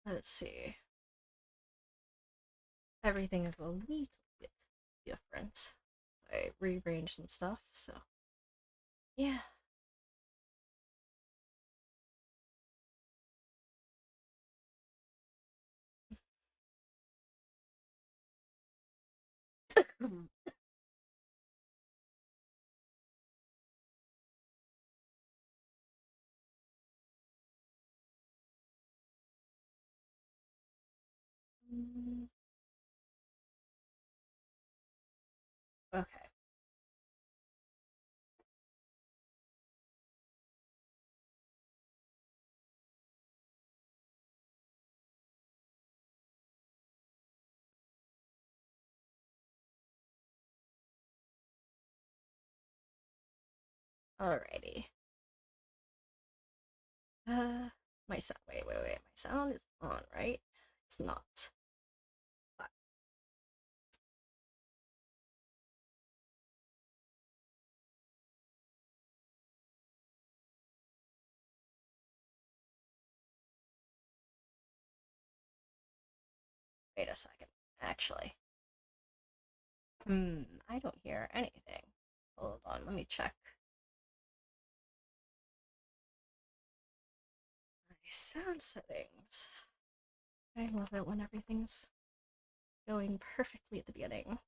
Let's see. Everything is a little bit different. I rearranged some stuff, so yeah. Okay. Alrighty. Uh, my sound. Wait. My sound is on, right? It's not. Wait a second. Actually. I don't hear anything. Hold on, let me check. My sound settings. I love it when everything's going perfectly at the beginning.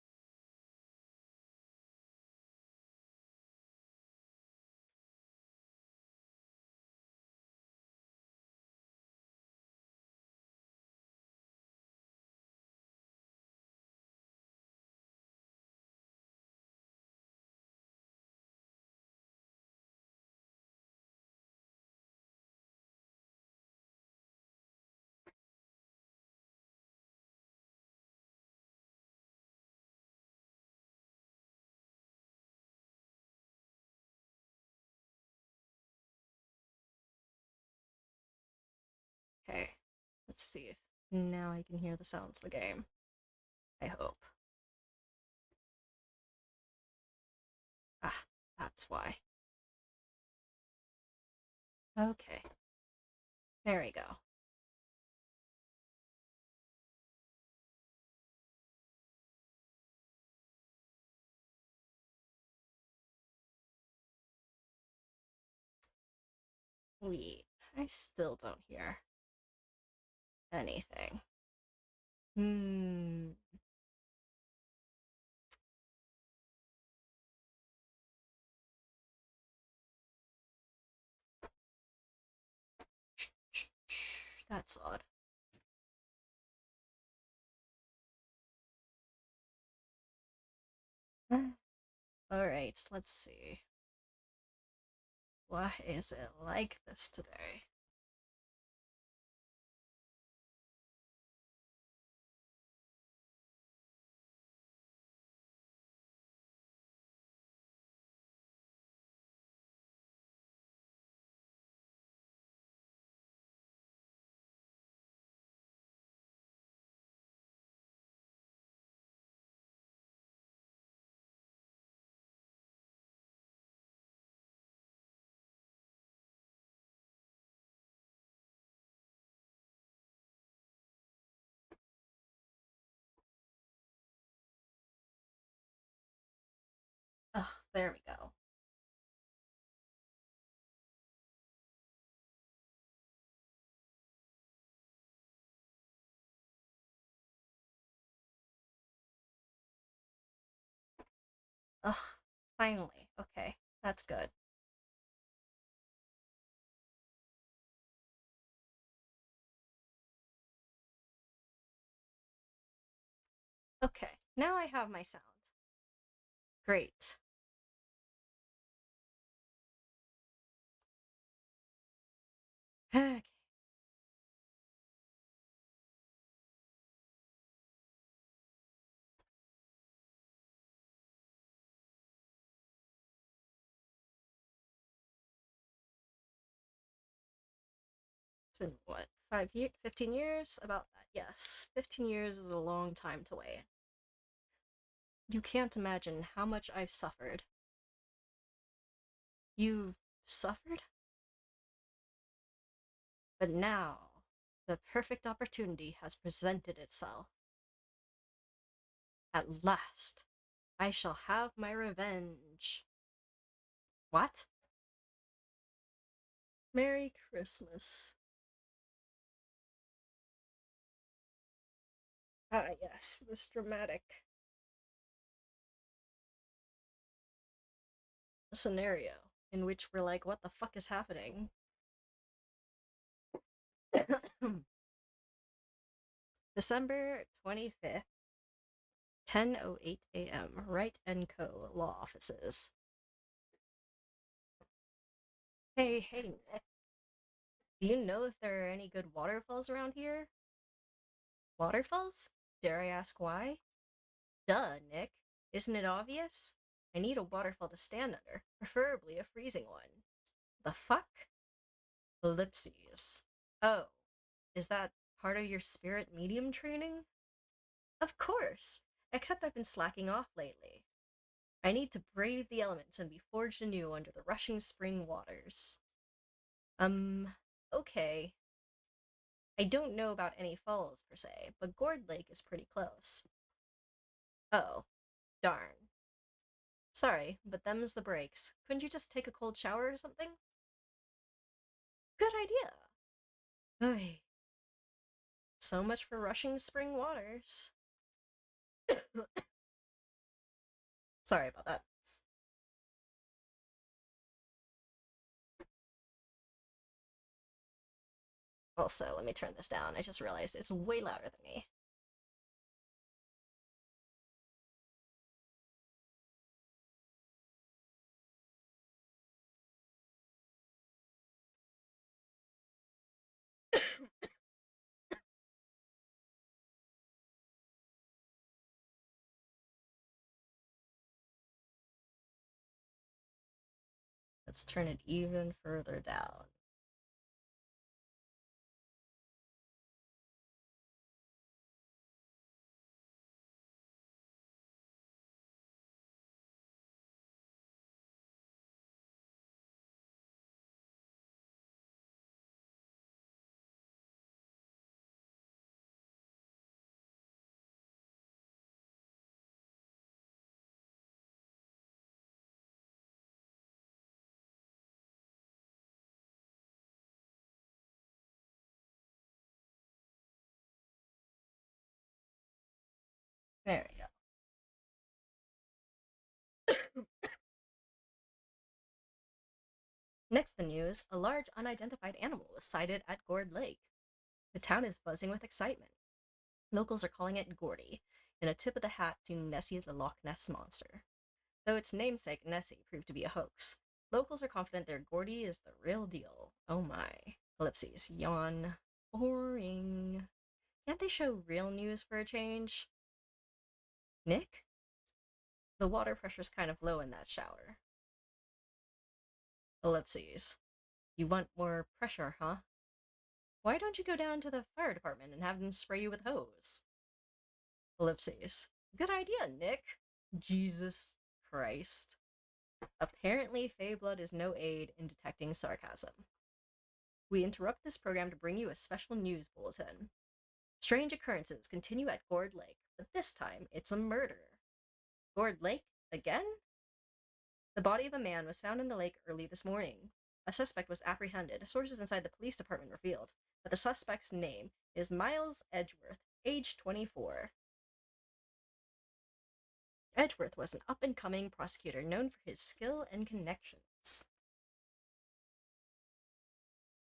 Okay, let's see if now I can hear the sounds of the game. I hope. Ah, that's why. Okay, there we go. Wait, I still don't hear anything. Hmm. That's odd. Alright, let's see. Why is it like this today? Ugh, there we go. Ugh, finally. Okay, that's good. Okay, now I have my sound. Great. Okay. It's been what, 5 years, 15 years? About that, yes. 15 years is a long time to wait. You can't imagine how much I've suffered. You've suffered? But now The perfect opportunity has presented itself. At last, I shall have my revenge. What? Merry Christmas. Ah, yes, this dramatic scenario in which we're like, what the fuck is happening? December 25th, 10:08 a.m. Wright & Co. Law Offices. Hey, Nick. Do you know if there are any good waterfalls around here? Waterfalls? Dare I ask why? Duh, Nick. Isn't it obvious? I need a waterfall to stand under, preferably a freezing one. The fuck? Ellipses. Oh, is that part of your spirit medium training? Of course, except I've been slacking off lately. I need to brave the elements and be forged anew under the rushing spring waters. Okay. I don't know about any falls per se, but Gourd Lake is pretty close. Oh, darn. Sorry, but them's the breaks. Couldn't you just take a cold shower or something? Good idea. Oy. So much for rushing spring waters. Sorry about that. Also, let me turn this down. I just realized it's way louder than me. Let's turn it even further down. There we go. Next, the news: a large unidentified animal was sighted at Gourd Lake. The town is buzzing with excitement. Locals are calling it Gordy, in a tip of the hat to Nessie the Loch Ness Monster. Though its namesake, Nessie, proved to be a hoax, locals are confident their Gordy is the real deal. Oh my. Ellipses. Yawn. Boring. Can't they show real news for a change? Nick? The water pressure's kind of low in that shower. Ellipses. You want more pressure, huh? Why don't you go down to the fire department and have them spray you with hose? Ellipses. Good idea, Nick. Jesus Christ. Apparently, Fey blood is no aid in detecting sarcasm. We interrupt this program to bring you a special news bulletin. Strange occurrences continue at Gourd Lake, but this time it's a murder. Gourd Lake? Again? The body of a man was found in the lake early this morning. A suspect was apprehended. Sources inside the police department revealed that the suspect's name is Miles Edgeworth, age 24. Edgeworth was an up-and-coming prosecutor known for his skill and connections.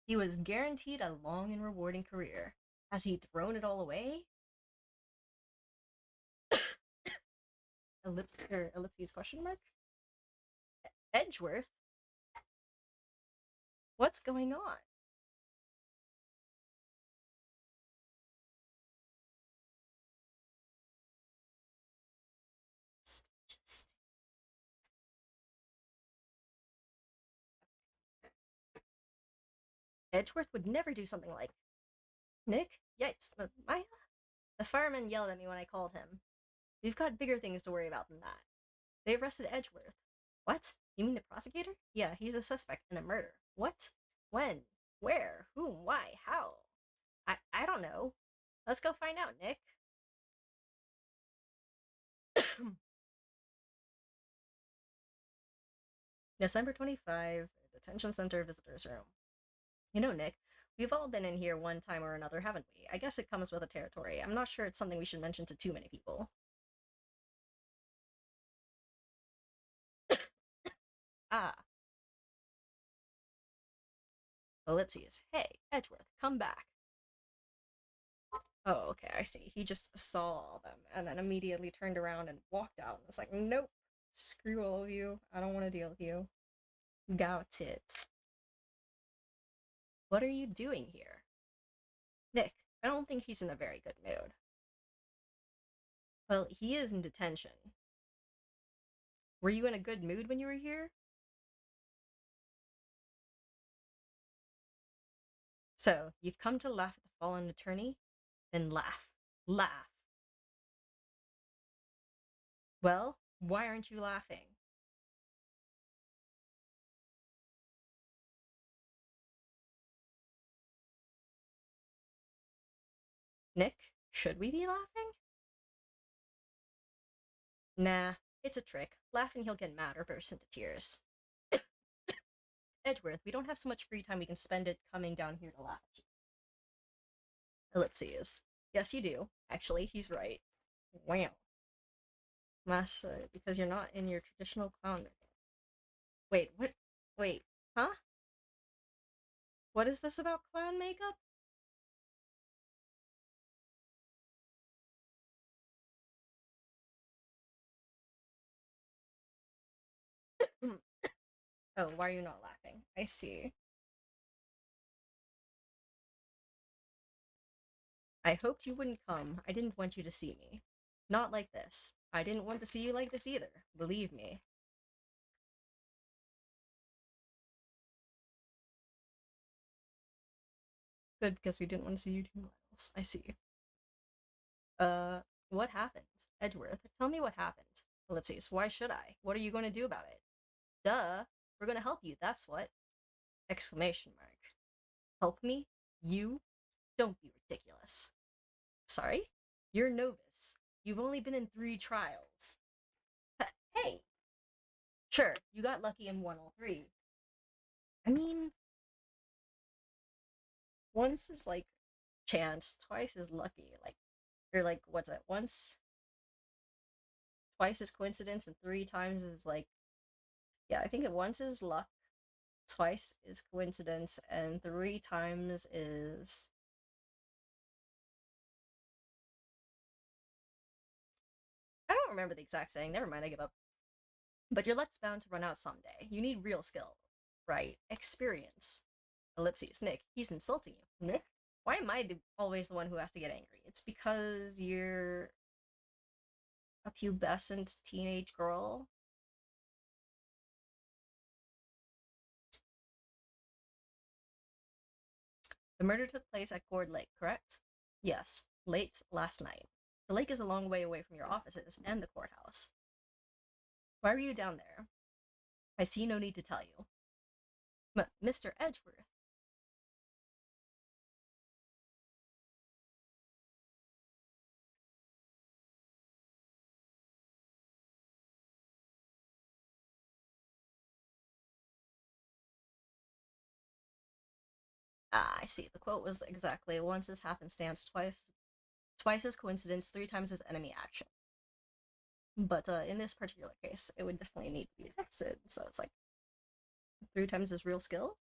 He was guaranteed a long and rewarding career. Has he thrown it all away? Ellipses question mark? Edgeworth? What's going on? Edgeworth would never do something like Nick. Yikes! Maya. The fireman yelled at me when I called him. We've got bigger things to worry about than that. They arrested Edgeworth. What? You mean the prosecutor? Yeah, he's a suspect in a murder. What? When? Where? Whom? Why? How? I don't know. Let's go find out, Nick. December 25, detention center visitors room. You know, Nick, we've all been in here one time or another, haven't we? I guess it comes with the territory. I'm not sure it's something we should mention to too many people. Ah, ellipses. Hey, Edgeworth, come back. Oh, okay, I see. He just saw all of them and then immediately turned around and walked out and was like, nope, screw all of you. I don't want to deal with you. Got it. What are you doing here? Nick, I don't think he's in a very good mood. Well, he is in detention. Were you in a good mood when you were here? So, you've come to laugh at the fallen attorney? Then laugh. Laugh. Well, why aren't you laughing? Nick, should we be laughing? Nah, it's a trick. Laughing he'll get mad or burst into tears. Edgeworth, we don't have so much free time we can spend it coming down here to laugh at you. Ellipses. Yes, you do. Actually, he's right. Wow. Massa, because you're not in your traditional clown makeup. Wait, what? Wait, huh? What is this about clown makeup? Oh, why are you not laughing? I see. I hoped you wouldn't come. I didn't want you to see me. Not like this. I didn't want to see you like this either. Believe me. Good, because we didn't want to see you do Miles. I see. Uh, what happened? Edgeworth, tell me what happened. Ellipses, why should I? What are you going to do about it? Duh, we're going to help you, that's what. Exclamation mark. Help me? You? Don't be ridiculous. Sorry? You're novice. You've only been in 3 trials. Hey! Sure, you got lucky and won all 3. I mean, once is like chance, twice is lucky. Like, you're like, what's that? Once, twice is coincidence, and 3 times is like, yeah, I think it once is luck, twice is coincidence, and 3 times is. I don't remember the exact saying. Never mind, I give up. But your luck's bound to run out someday. You need real skill, right? Experience. Ellipses. Nick, he's insulting you. Nick? Why am I always the one who has to get angry? It's because you're a pubescent teenage girl. The murder took place at Gourd Lake, correct? Yes, late last night. The lake is a long way away from your offices and the courthouse. Why were you down there? I see no need to tell you. Mr. Edgeworth. Ah, I see. The quote was exactly once is happenstance, twice is coincidence, 3 times is enemy action. But in this particular case, it would definitely need to be tested. So it's like 3 times is real skill.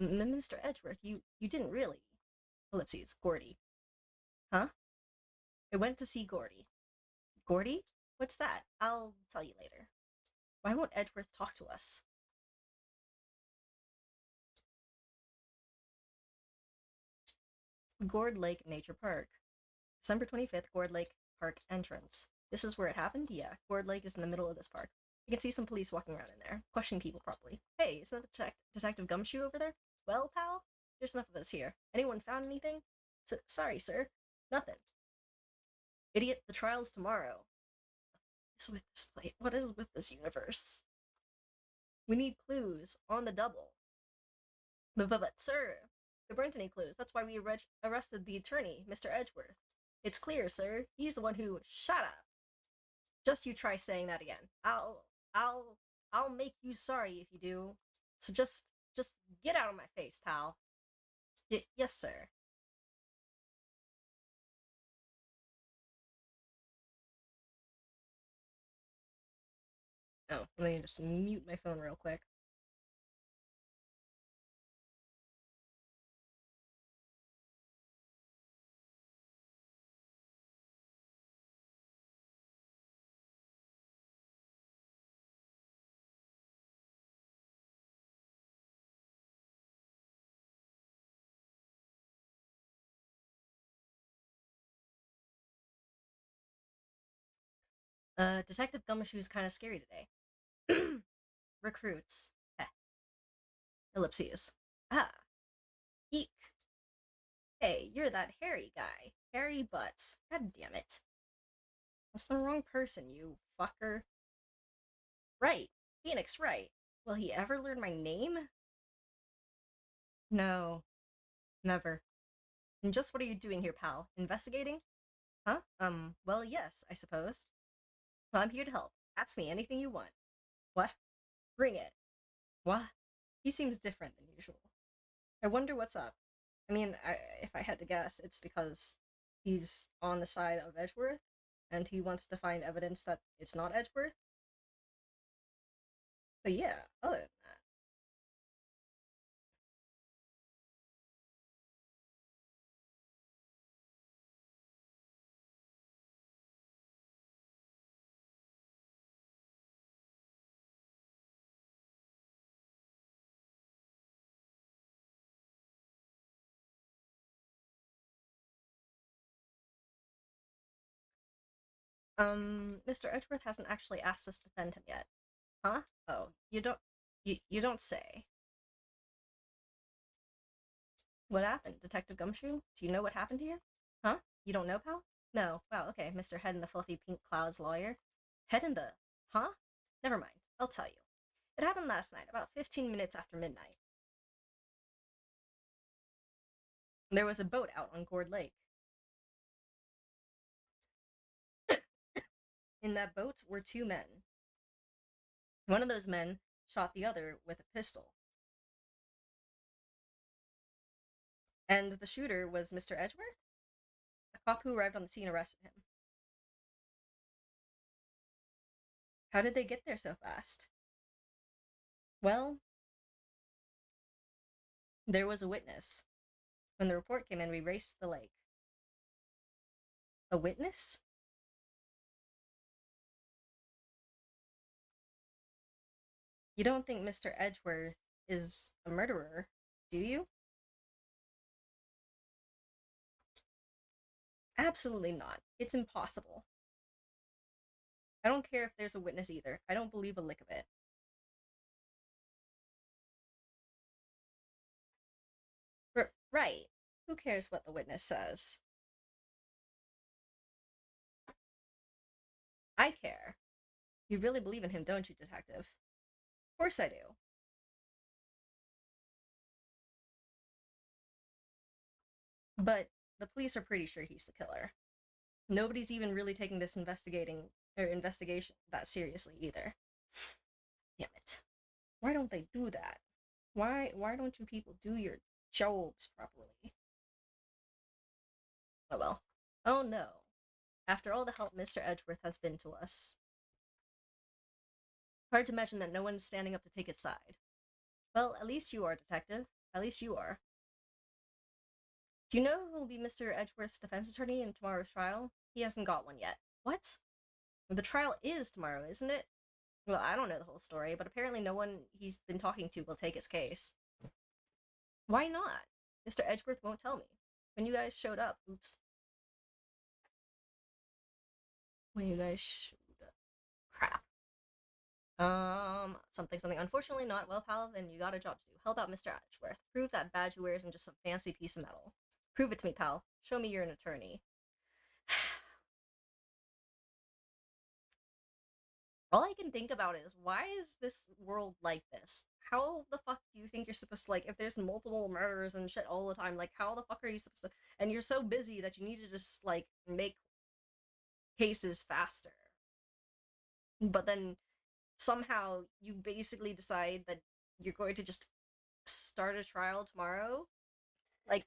Mr. Edgeworth, you didn't really. Ellipses, Gordy. Huh? I went to see Gordy. Gordy? What's that? I'll tell you later. Why won't Edgeworth talk to us? Gourd Lake Nature Park. December 25th, Gourd Lake Park entrance. This is where it happened? Yeah, Gourd Lake is in the middle of this park. You can see some police walking around in there, questioning people properly. Hey, isn't that Detective Gumshoe over there? Well, pal, there's enough of us here. Anyone found anything? Sorry, sir. Nothing. Idiot, the trial's tomorrow. What is with this plate? What is with this universe? We need clues on the double. But sir, There weren't any clues. That's why we arrested the attorney, Mr. Edgeworth. It's clear, sir. He's the one who... Shut up! Just you try saying that again. I'll... I'll make you sorry if you do. So just get out of my face, pal. Yes, sir. Oh, let me just mute my phone real quick. Detective Gumshoe's kind of scary today. Recruits. Ellipses. Ah. Eek. Hey, you're that hairy guy. Hairy butts. God damn it. That's the wrong person, you fucker. Right. Phoenix, right. Will he ever learn my name? No. Never. And just what are you doing here, pal? Investigating? Huh? Well, yes, I suppose. Well, I'm here to help. Ask me anything you want. What? Bring it. What? He seems different than usual. I wonder what's up. I mean, if I had to guess, it's because he's on the side of Edgeworth, and he wants to find evidence that it's not Edgeworth. But yeah, other than that. Mr. Edgeworth hasn't actually asked us to defend him yet. Huh? Oh, you don't say. What happened, Detective Gumshoe? Do you know what happened here? Huh? You don't know, pal? No. Wow, okay, Mr. Head in the Fluffy Pink Clouds lawyer. Head in the... Huh? Never mind. I'll tell you. It happened last night, about 15 minutes after midnight. There was a boat out on Gourd Lake. In that boat were two men. One of those men shot the other with a pistol. And the shooter was Mr. Edgeworth? A cop who arrived on the scene arrested him. How did they get there so fast? Well, there was a witness. When the report came in, we raced to the lake. A witness? You don't think Mr. Edgeworth is a murderer, do you? Absolutely not. It's impossible. I don't care if there's a witness either. I don't believe a lick of it. Right. Who cares what the witness says? I care. You really believe in him, don't you, Detective? Of course I do. But the police are pretty sure he's the killer. Nobody's even really taking this investigation that seriously either. Damn it. Why don't they do that? Why don't you people do your jobs properly? Oh well. Oh no. After all the help Mr. Edgeworth has been to us. Hard to imagine that no one's standing up to take his side. Well, at least you are, Detective. At least you are. Do you know who will be Mr. Edgeworth's defense attorney in tomorrow's trial? He hasn't got one yet. What? The trial is tomorrow, isn't it? Well, I don't know the whole story, but apparently no one he's been talking to will take his case. Why not? Mr. Edgeworth won't tell me. When you guys showed up, oops. When you guys showed up. Crap. Something. Unfortunately not. Well, pal, then you got a job to do. Help out Mr. Edgeworth. Prove that badge he wears isn't just some fancy piece of metal. Prove it to me, pal. Show me you're an attorney. All I can think about is, why is this world like this? how the fuck do you think you're supposed to, like, if there's multiple murders and shit all the time, like, how the fuck are you supposed to, and you're so busy that you need to just, like, make cases faster. But then somehow you basically decide that you're going to just start a trial tomorrow. Like,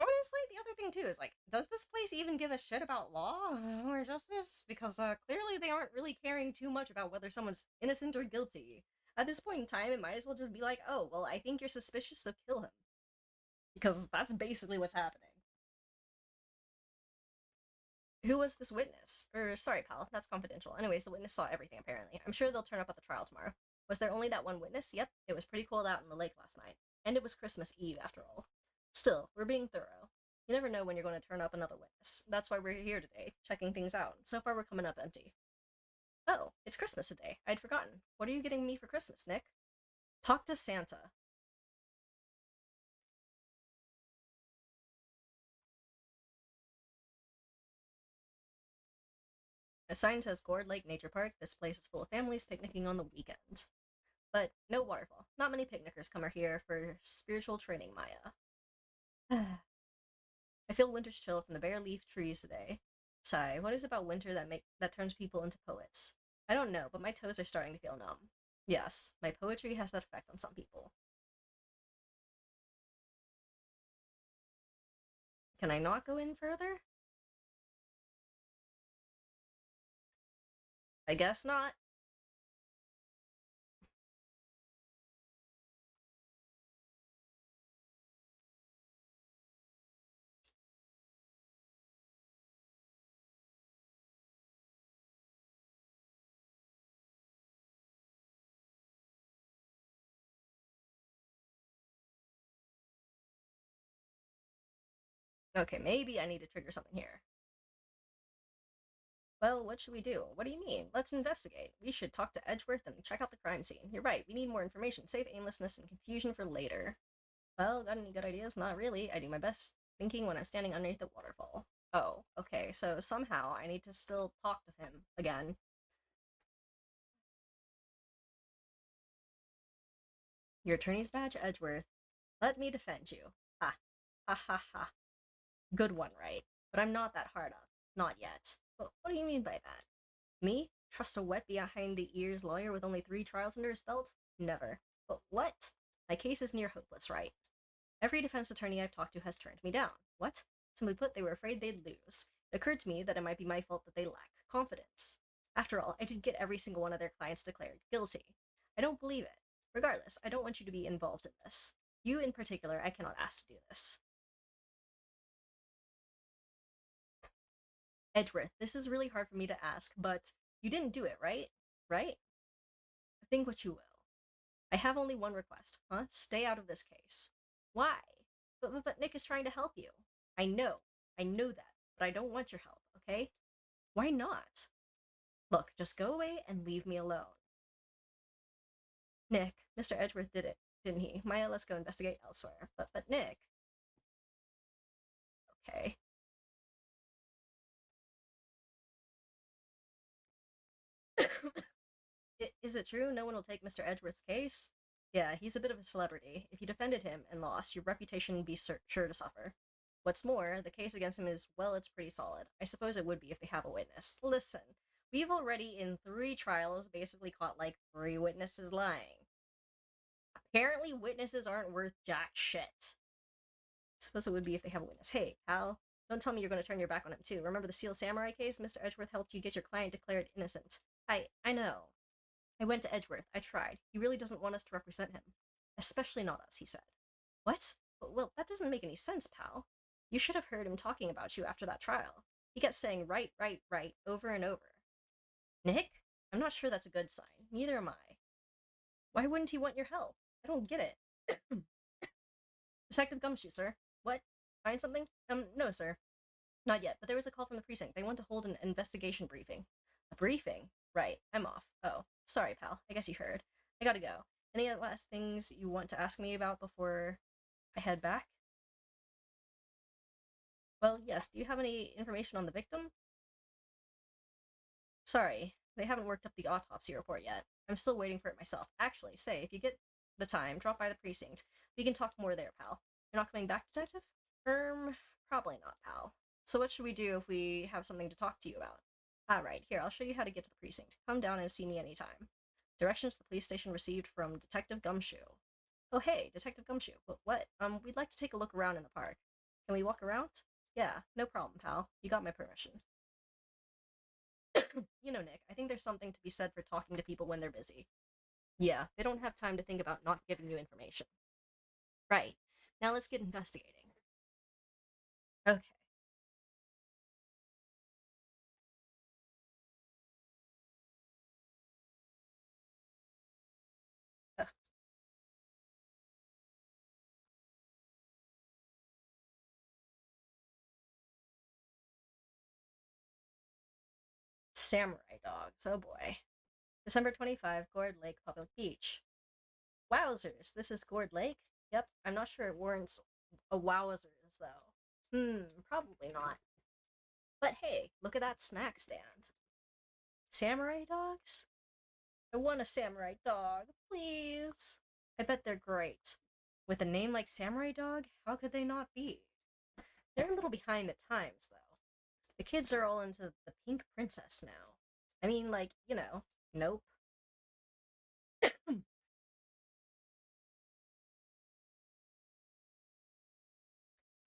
honestly, the other thing too is, like, does this place even give a shit about law or justice? Because clearly they aren't really caring too much about whether someone's innocent or guilty. At this point in time, it might as well just be like, oh, well, I think you're suspicious, so kill him. Because that's basically what's happening. Who was this witness? Sorry, pal, that's confidential. Anyways, the witness saw everything, apparently. I'm sure they'll turn up at the trial tomorrow. Was there only that one witness? Yep, it was pretty cold out in the lake last night. And it was Christmas Eve, after all. Still, we're being thorough. You never know when you're going to turn up another witness. That's why we're here today, checking things out. So far, we're coming up empty. Oh, it's Christmas today. I'd forgotten. What are you getting me for Christmas, Nick? Talk to Santa. A sign says Gourd Lake Nature Park. This place is full of families picnicking on the weekend. But no waterfall. Not many picnickers come here for spiritual training, Maya. I feel winter's chill from the bare leaf trees today. Sigh, what is it about winter that turns people into poets? I don't know, but my toes are starting to feel numb. Yes, my poetry has that effect on some people. Can I not go in further? I guess not. Okay, maybe I need to trigger something here. Well, what should we do? What do you mean? Let's investigate. We should talk to Edgeworth and check out the crime scene. You're right, we need more information. Save aimlessness and confusion for later. Well, got any good ideas? Not really. I do my best thinking when I'm standing underneath the waterfall. Oh, okay, so somehow I need to still talk to him again. Your attorney's badge, Edgeworth. Let me defend you. Ha. Ha ha ha. Good one, right? But I'm not that hard up. Not yet. But what do you mean by that? Me? Trust a wet behind the ears lawyer with only 3 trials under his belt? Never. But what? My case is near hopeless, right? Every defense attorney I've talked to has turned me down. What? Simply put, they were afraid they'd lose. It occurred to me that it might be my fault that they lack confidence. After all, I did get every single one of their clients declared guilty. I don't believe it. Regardless, I don't want you to be involved in this. You in particular, I cannot ask to do this. Edgeworth, this is really hard for me to ask, but you didn't do it, right? Right? Think what you will. I have only one request, huh? Stay out of this case. Why? But Nick is trying to help you. I know. I know that. But I don't want your help, okay? Why not? Look, just go away and leave me alone. Nick, Mr. Edgeworth did it, didn't he? Maya, let's go investigate elsewhere. But Nick. Okay. Is it true no one will take Mr. Edgeworth's case? Yeah, he's a bit of a celebrity. If you defended him and lost, your reputation would be sure to suffer. What's more, the case against him is, well, it's pretty solid. I suppose it would be if they have a witness. Listen, we've already, in 3 trials, basically caught like 3 witnesses lying. Apparently, witnesses aren't worth jack shit. I suppose it would be if they have a witness. Hey, pal, don't tell me you're going to turn your back on him, too. Remember the Seal Samurai case? Mr. Edgeworth helped you get your client declared innocent. I know. I went to Edgeworth. I tried. He really doesn't want us to represent him. Especially not us, he said. What? Well, that doesn't make any sense, pal. You should have heard him talking about you after that trial. He kept saying right, right, right, over and over. Nick? I'm not sure that's a good sign. Neither am I. Why wouldn't he want your help? I don't get it. Detective Gumshoe, sir. What? Find something? No, sir. Not yet, but there was a call from the precinct. They want to hold an investigation briefing. A briefing? Right, I'm off. Oh, sorry, pal. I guess you heard. I gotta go. Any last things you want to ask me about before I head back? Well, yes. Do you have any information on the victim? Sorry. They haven't worked up the autopsy report yet. I'm still waiting for it myself. Actually, say, if you get the time, drop by the precinct. We can talk more there, pal. You're not coming back, detective? Probably not, pal. So what should we do if we have something to talk to you about? Alright, here, I'll show you how to get to the precinct. Come down and see me anytime. Directions to the police station received from Detective Gumshoe. Oh hey, Detective Gumshoe. What? We'd like to take a look around in the park. Can we walk around? Yeah, no problem, pal. You got my permission. You know, Nick, I think there's something to be said for talking to people when they're busy. Yeah, they don't have time to think about not giving you information. Right. Now let's get investigating. Okay. Ugh. Samurai dogs. Oh boy. December 25, Gourd Lake Public Beach. Wowzers, this is Gourd Lake? Yep, I'm not sure it warrants a wowzers, though. Probably not. But hey, look at that snack stand. Samurai dogs? I want a samurai dog, please. I bet they're great. With a name like Samurai Dog, how could they not be? They're a little behind the times, though. The kids are all into the pink princess now. I mean, like, nope.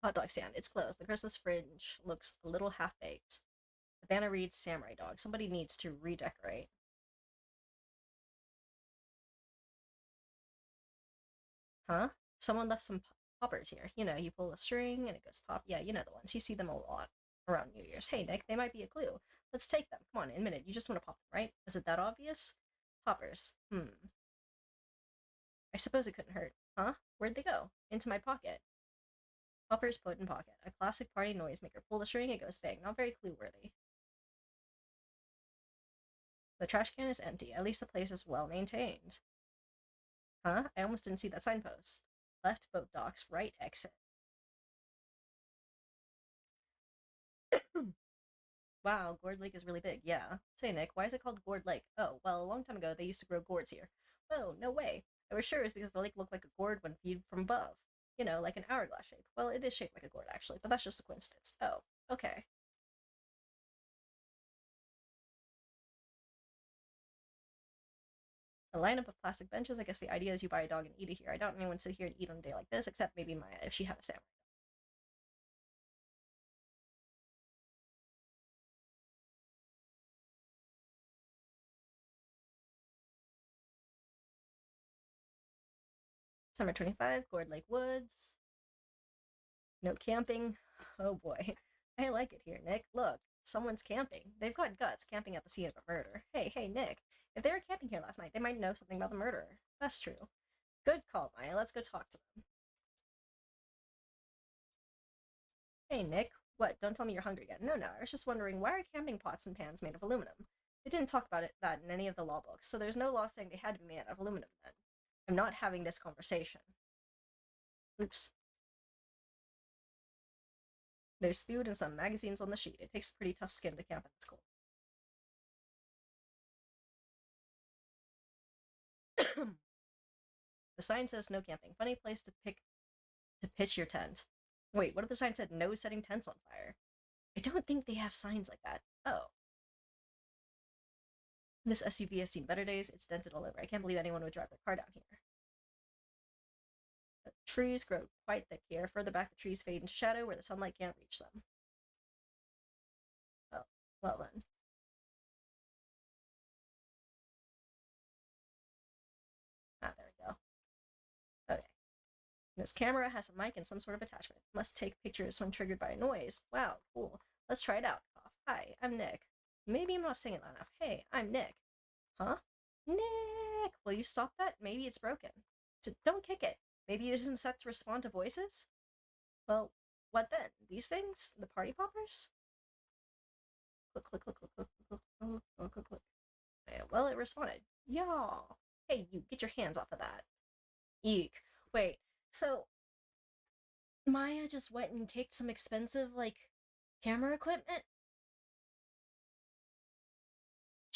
Hot dog stand. It's closed. The Christmas fringe looks a little half baked. The banner reads Samurai Dog. Somebody needs to redecorate. Huh? Someone left some poppers here. You pull a string and it goes pop. Yeah, you know the ones. You see them a lot around New Year's. Hey, Nick, they might be a clue. Let's take them. Come on, in a minute. You just want to pop them, right? Is it that obvious? Poppers. I suppose it couldn't hurt. Huh? Where'd they go? Into my pocket. Poppers put in pocket. A classic party noisemaker. Pull the string, it goes bang. Not very clue worthy. The trash can is empty. At least the place is well maintained. Huh? I almost didn't see that signpost. Left boat docks, right exit. Wow, Gourd Lake is really big. Yeah. Say, Nick, why is it called Gourd Lake? Oh, well, a long time ago they used to grow gourds here. Oh, no way. I was sure it was because the lake looked like a gourd when viewed from above. Like an hourglass shape. Well, it is shaped like a gourd, actually, but that's just a coincidence. Oh, okay. A lineup of plastic benches. I guess the idea is you buy a dog and eat it here. I doubt anyone would sit here and eat on a day like this, except maybe Maya if she had a sandwich. Summer 25, Gourd Lake Woods. No camping. Oh boy. I like it here, Nick. Look, someone's camping. They've got guts camping at the scene of a murder. Hey, Nick. If they were camping here last night, they might know something about the murderer. That's true. Good call, Maya. Let's go talk to them. Hey, Nick. What? Don't tell me you're hungry yet. No, I was just wondering, why are camping pots and pans made of aluminum? They didn't talk about that in any of the law books, so there's no law saying they had to be made out of aluminum then. I'm not having this conversation. Oops. There's food and some magazines on the sheet. It takes a pretty tough skin to camp in this cold. The sign says no camping. Funny place to pitch your tent. Wait, what if the sign said no setting tents on fire? I don't think they have signs like that. Oh. This SUV has seen better days. It's dented all over. I can't believe anyone would drive their car down here. The trees grow quite thick here. Further back, the trees fade into shadow where the sunlight can't reach them. Oh, well then. Ah, there we go. Okay. This camera has a mic and some sort of attachment. Must take pictures when triggered by a noise. Wow, cool. Let's try it out. Cough. Hi, I'm Nick. Maybe I'm not saying it loud enough. Hey, I'm Nick. Huh? Nick! Will you stop that? Maybe it's broken. Don't kick it. Maybe it isn't set to respond to voices? Well, what then? These things? The party poppers? Click, click, click, click, click, click, click, click, click, click. Well, it responded. Y'all. Hey, you, get your hands off of that. Eek. Wait, so Maya just went and kicked some expensive, camera equipment?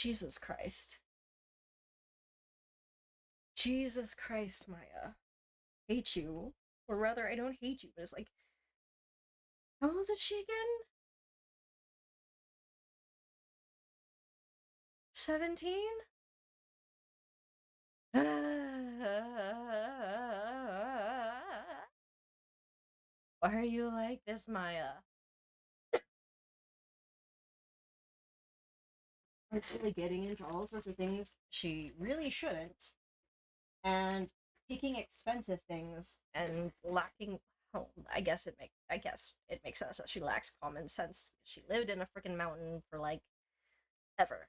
Jesus Christ. Jesus Christ, Maya. Hate you. Or rather, I don't hate you, but it's like, how old is she again? 17? Why are you like this, Maya? Constantly getting into all sorts of things she really shouldn't, and picking expensive things and lacking. Oh, I guess it makes sense that she lacks common sense. She lived in a freaking mountain for like ever.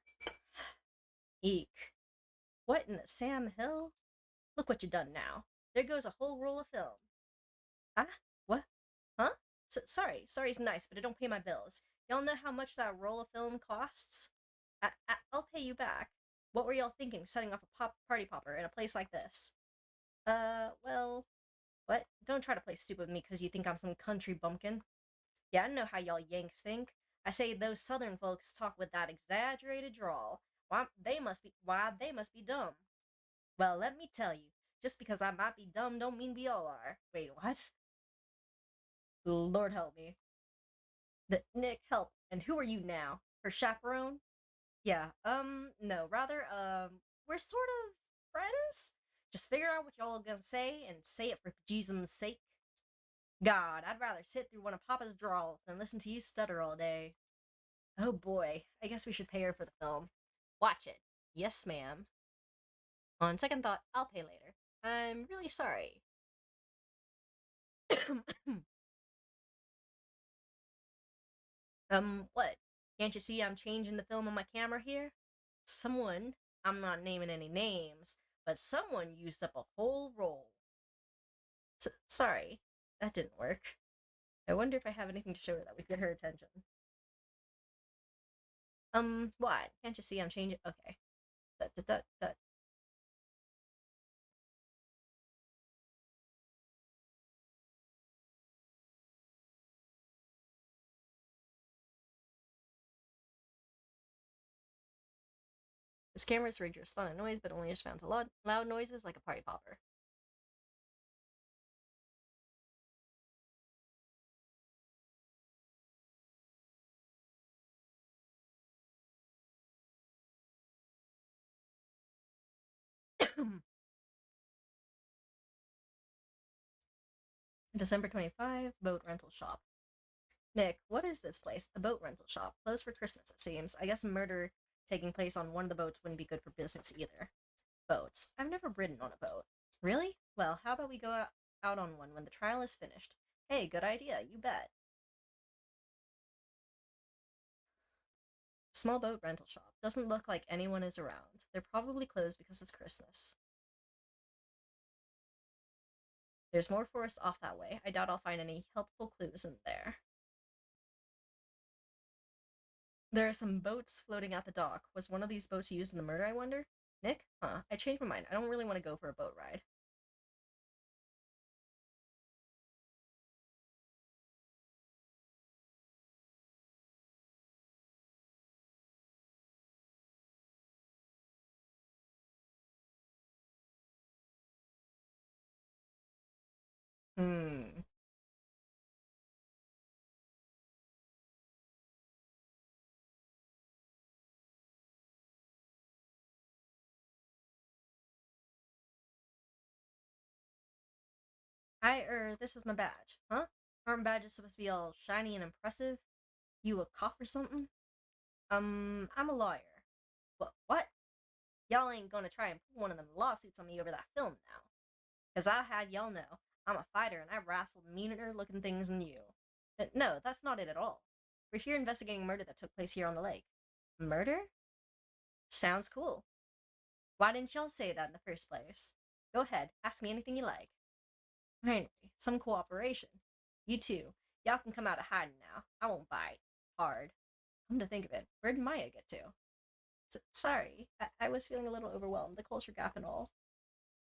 Eek. What in the Sam Hill? Look what you done now. There goes a whole roll of film. Huh? What? Huh? Sorry's nice, but it don't pay my bills. Y'all know how much that roll of film costs? I'll pay you back. What were y'all thinking, setting off a party popper in a place like this? Well, what? Don't try to play stupid with me because you think I'm some country bumpkin. Yeah, I know how y'all Yanks think. I say those Southern folks talk with that exaggerated drawl. Why they must be dumb. Well, let me tell you, just because I might be dumb don't mean we all are. Wait, what? Lord help me. Nick, help. And who are you now? Her chaperone? Yeah, no, rather, we're sort of friends? Just figure out what y'all are gonna say and say it for Jesus' sake. God, I'd rather sit through one of Papa's drawls than listen to you stutter all day. Oh boy, I guess we should pay her for the film. Watch it. Yes, ma'am. On second thought, I'll pay later. I'm really sorry. What? Can't you see I'm changing the film on my camera here? Someone, I'm not naming any names, but someone used up a whole roll. Sorry, that didn't work. I wonder if I have anything to show her that would get her attention. What? Can't you see I'm changing? Okay. Dut. This camera is rigged to respond to noise, but only responds to loud noises like a party popper. December 25, boat rental shop. Nick, what is this place? A boat rental shop. Closed for Christmas, it seems. I guess murder taking place on one of the boats wouldn't be good for business either. Boats. I've never ridden on a boat. Really? Well, how about we go out on one when the trial is finished? Hey, good idea, you bet. Small boat rental shop. Doesn't look like anyone is around. They're probably closed because it's Christmas. There's more forest off that way. I doubt I'll find any helpful clues in there. There are some boats floating at the dock. Was one of these boats used in the murder, I wonder? Nick? Huh. I changed my mind. I don't really want to go for a boat ride. Hmm. This is my badge. Huh? Aren't badges supposed to be all shiny and impressive? You a cop or something? I'm a lawyer. What? Y'all ain't gonna try and pull one of them lawsuits on me over that film now. Cause I had y'all know, I'm a fighter and I wrestled meaner looking things than you. No, that's not it at all. We're here investigating a murder that took place here on the lake. Murder? Sounds cool. Why didn't y'all say that in the first place? Go ahead, ask me anything you like. Finally, some cooperation. You too. Y'all can come out of hiding now. I won't bite. Hard. Come to think of it, where'd Maya get to? Sorry, I was feeling a little overwhelmed, the culture gap and all.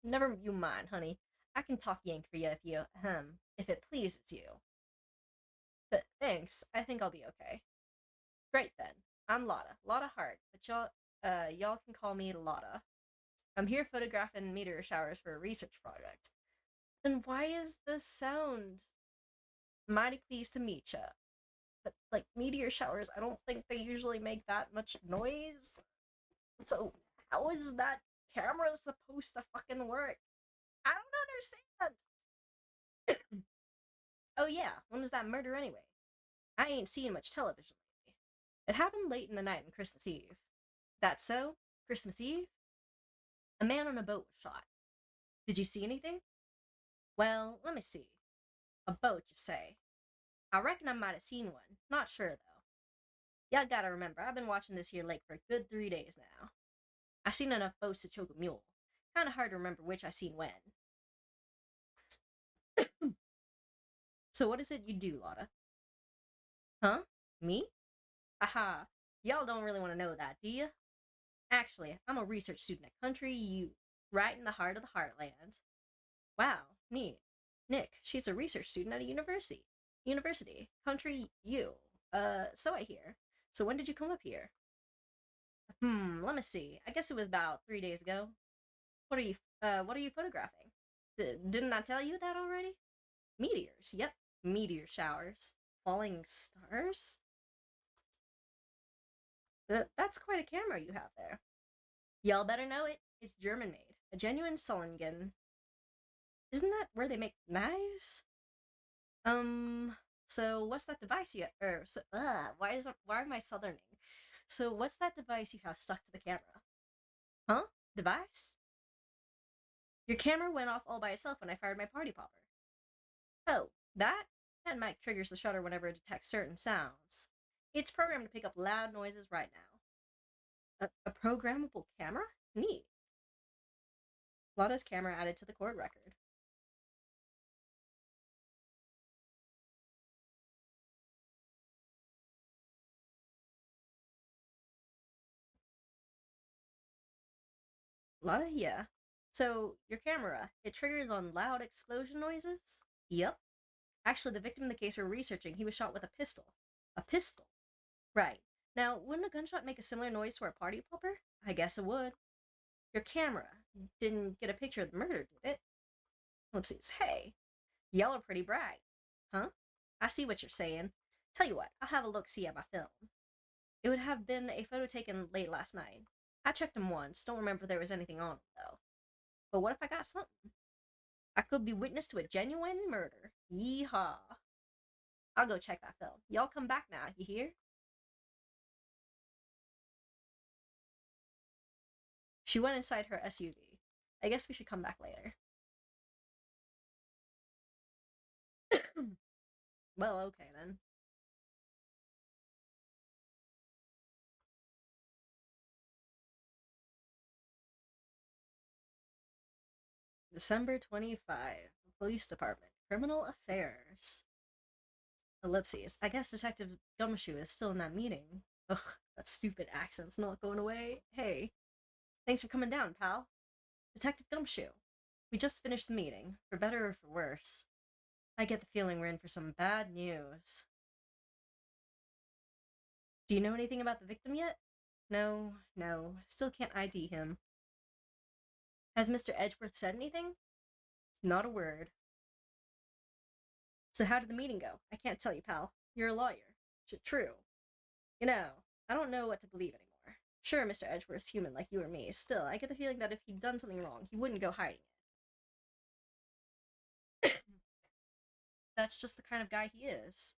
Never you mind, honey. I can talk Yank for you if it pleases you. But thanks, I think I'll be okay. Great then. I'm Lotta Hart, but y'all Y'all can call me Lotta. I'm here photographing meteor showers for a research project. Then why is the sound mighty pleased to meet ya? But, like, meteor showers, I don't think they usually make that much noise. So, how is that camera supposed to fucking work? I don't understand. Oh, yeah, when was that murder anyway? I ain't seen much television lately. It happened late in the night on Christmas Eve. That so? Christmas Eve? A man on a boat was shot. Did you see anything? Well, let me see. A boat, you say? I reckon I might have seen one. Not sure, though. Y'all gotta remember, I've been watching this here lake for a good 3 days now. I seen enough boats to choke a mule. Kinda hard to remember which I seen when. So what is it you do, Lotta? Huh? Me? Aha. Y'all don't really want to know that, do you? Actually, I'm a research student at Country U, right in the heart of the heartland. Wow, neat. Nick, she's a research student at a university. Country U. So I hear. So when did you come up here? Let me see. I guess it was about 3 days ago. What are you photographing? Didn't I tell you that already? Meteors, yep. Meteor showers. Falling stars? That's quite a camera you have there. Y'all better know it. It's German made. A genuine Solingen. Isn't that where they make knives? So what's that device you why am I southerning? So what's that device you have stuck to the camera? Huh? Device? Your camera went off all by itself when I fired my party popper. Oh, that? That mic triggers the shutter whenever it detects certain sounds. It's programmed to pick up loud noises right now. A programmable camera? Neat. Lotta's camera added to the chord record. Lotta, yeah. So, your camera, it triggers on loud explosion noises? Yep. Actually, the victim in the case we're researching, he was shot with a pistol. A pistol? Right. Now, wouldn't a gunshot make a similar noise to our party popper? I guess it would. Your camera didn't get a picture of the murder, did it? Whoopsies. Hey, y'all are pretty bright. Huh? I see what you're saying. Tell you what, I'll have a look-see at my film. It would have been a photo taken late last night. I checked them once, don't remember if there was anything on it, though. But what if I got something? I could be witness to a genuine murder. Yeehaw. I'll go check that film. Y'all come back now, you hear? She went inside her SUV. I guess we should come back later. Well, okay then. December 25. Police Department. Criminal Affairs. Ellipses. I guess Detective Gumshoe is still in that meeting. Ugh, that stupid accent's not going away. Hey, thanks for coming down, pal. Detective Gumshoe. We just finished the meeting, for better or for worse. I get the feeling we're in for some bad news. Do you know anything about the victim yet? No, still can't ID him. Has Mr. Edgeworth said anything? Not a word. So how did the meeting go? I can't tell you, pal. You're a lawyer. True. You know, I don't know what to believe anymore. Sure, Mr. Edgeworth's human like you or me. Still, I get the feeling that if he'd done something wrong, he wouldn't go hiding it. That's just the kind of guy he is.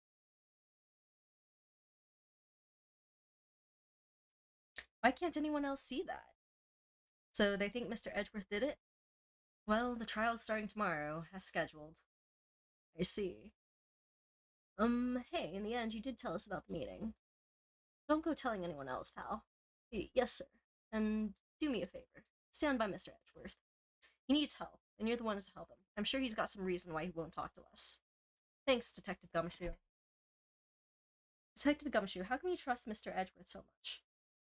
Why can't anyone else see that? So they think Mr. Edgeworth did it? Well, the trial's starting tomorrow, as scheduled. I see. Hey, in the end, you did tell us about the meeting. Don't go telling anyone else, pal. Yes, sir. And do me a favor. Stand by Mr. Edgeworth. He needs help, and you're the ones to help him. I'm sure he's got some reason why he won't talk to us. Thanks, Detective Gumshoe. Detective Gumshoe, how can you trust Mr. Edgeworth so much?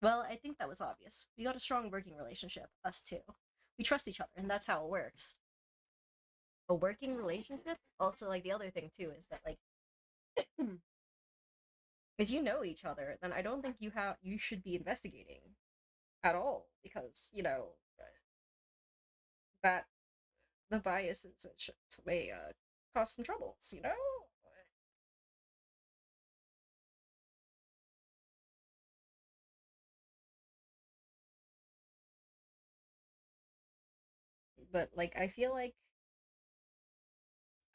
Well, I think that was obvious. We got a strong working relationship, us two. We trust each other, and that's how it works. A working relationship? Also, like, the other thing, too, is that, like, if you know each other, then I don't think you should be investigating. at all because, that the bias and such may cause some troubles. But like I feel like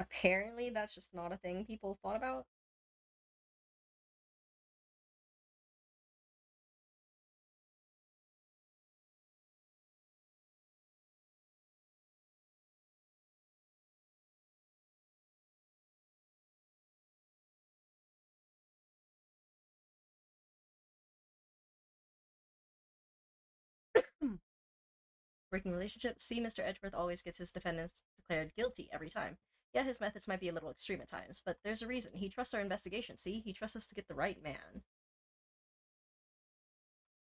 apparently that's just not a thing people thought about. Breaking relationships. See, Mr. Edgeworth always gets his defendants declared guilty every time. Yeah, his methods might be a little extreme at times, but there's a reason. He trusts our investigation, see? He trusts us to get the right man.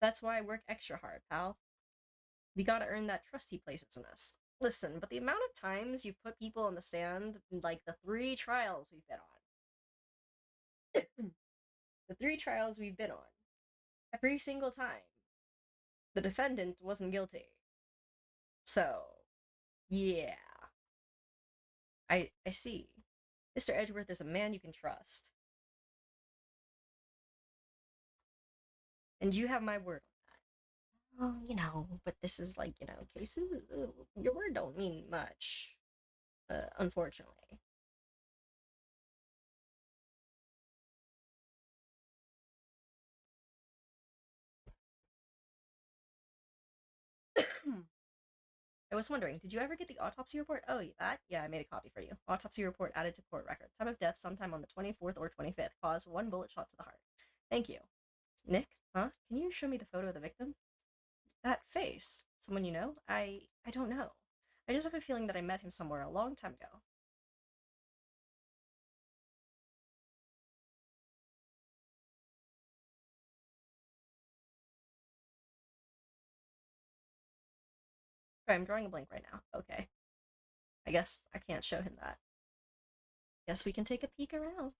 That's why I work extra hard, pal. We gotta earn that trust he places in us. Listen, but the amount of times you've put people on the stand, like the 3 trials we've been on, the 3 trials we've been on, every single time, the defendant wasn't guilty. So, yeah. I see. Mr. Edgeworth is a man you can trust. And you have my word on that. But this is like, cases. Your word don't mean much, unfortunately. I was wondering, did you ever get the autopsy report? Oh, that? Yeah, I made a copy for you. Autopsy report added to court record. Time of death sometime on the 24th or 25th. Cause 1 bullet shot to the heart. Thank you. Nick, huh? Can you show me the photo of the victim? That face. Someone you know? I don't know. I just have a feeling that I met him somewhere a long time ago. Sorry, I'm drawing a blank right now. Okay. I guess I can't show him that. Guess we can take a peek around.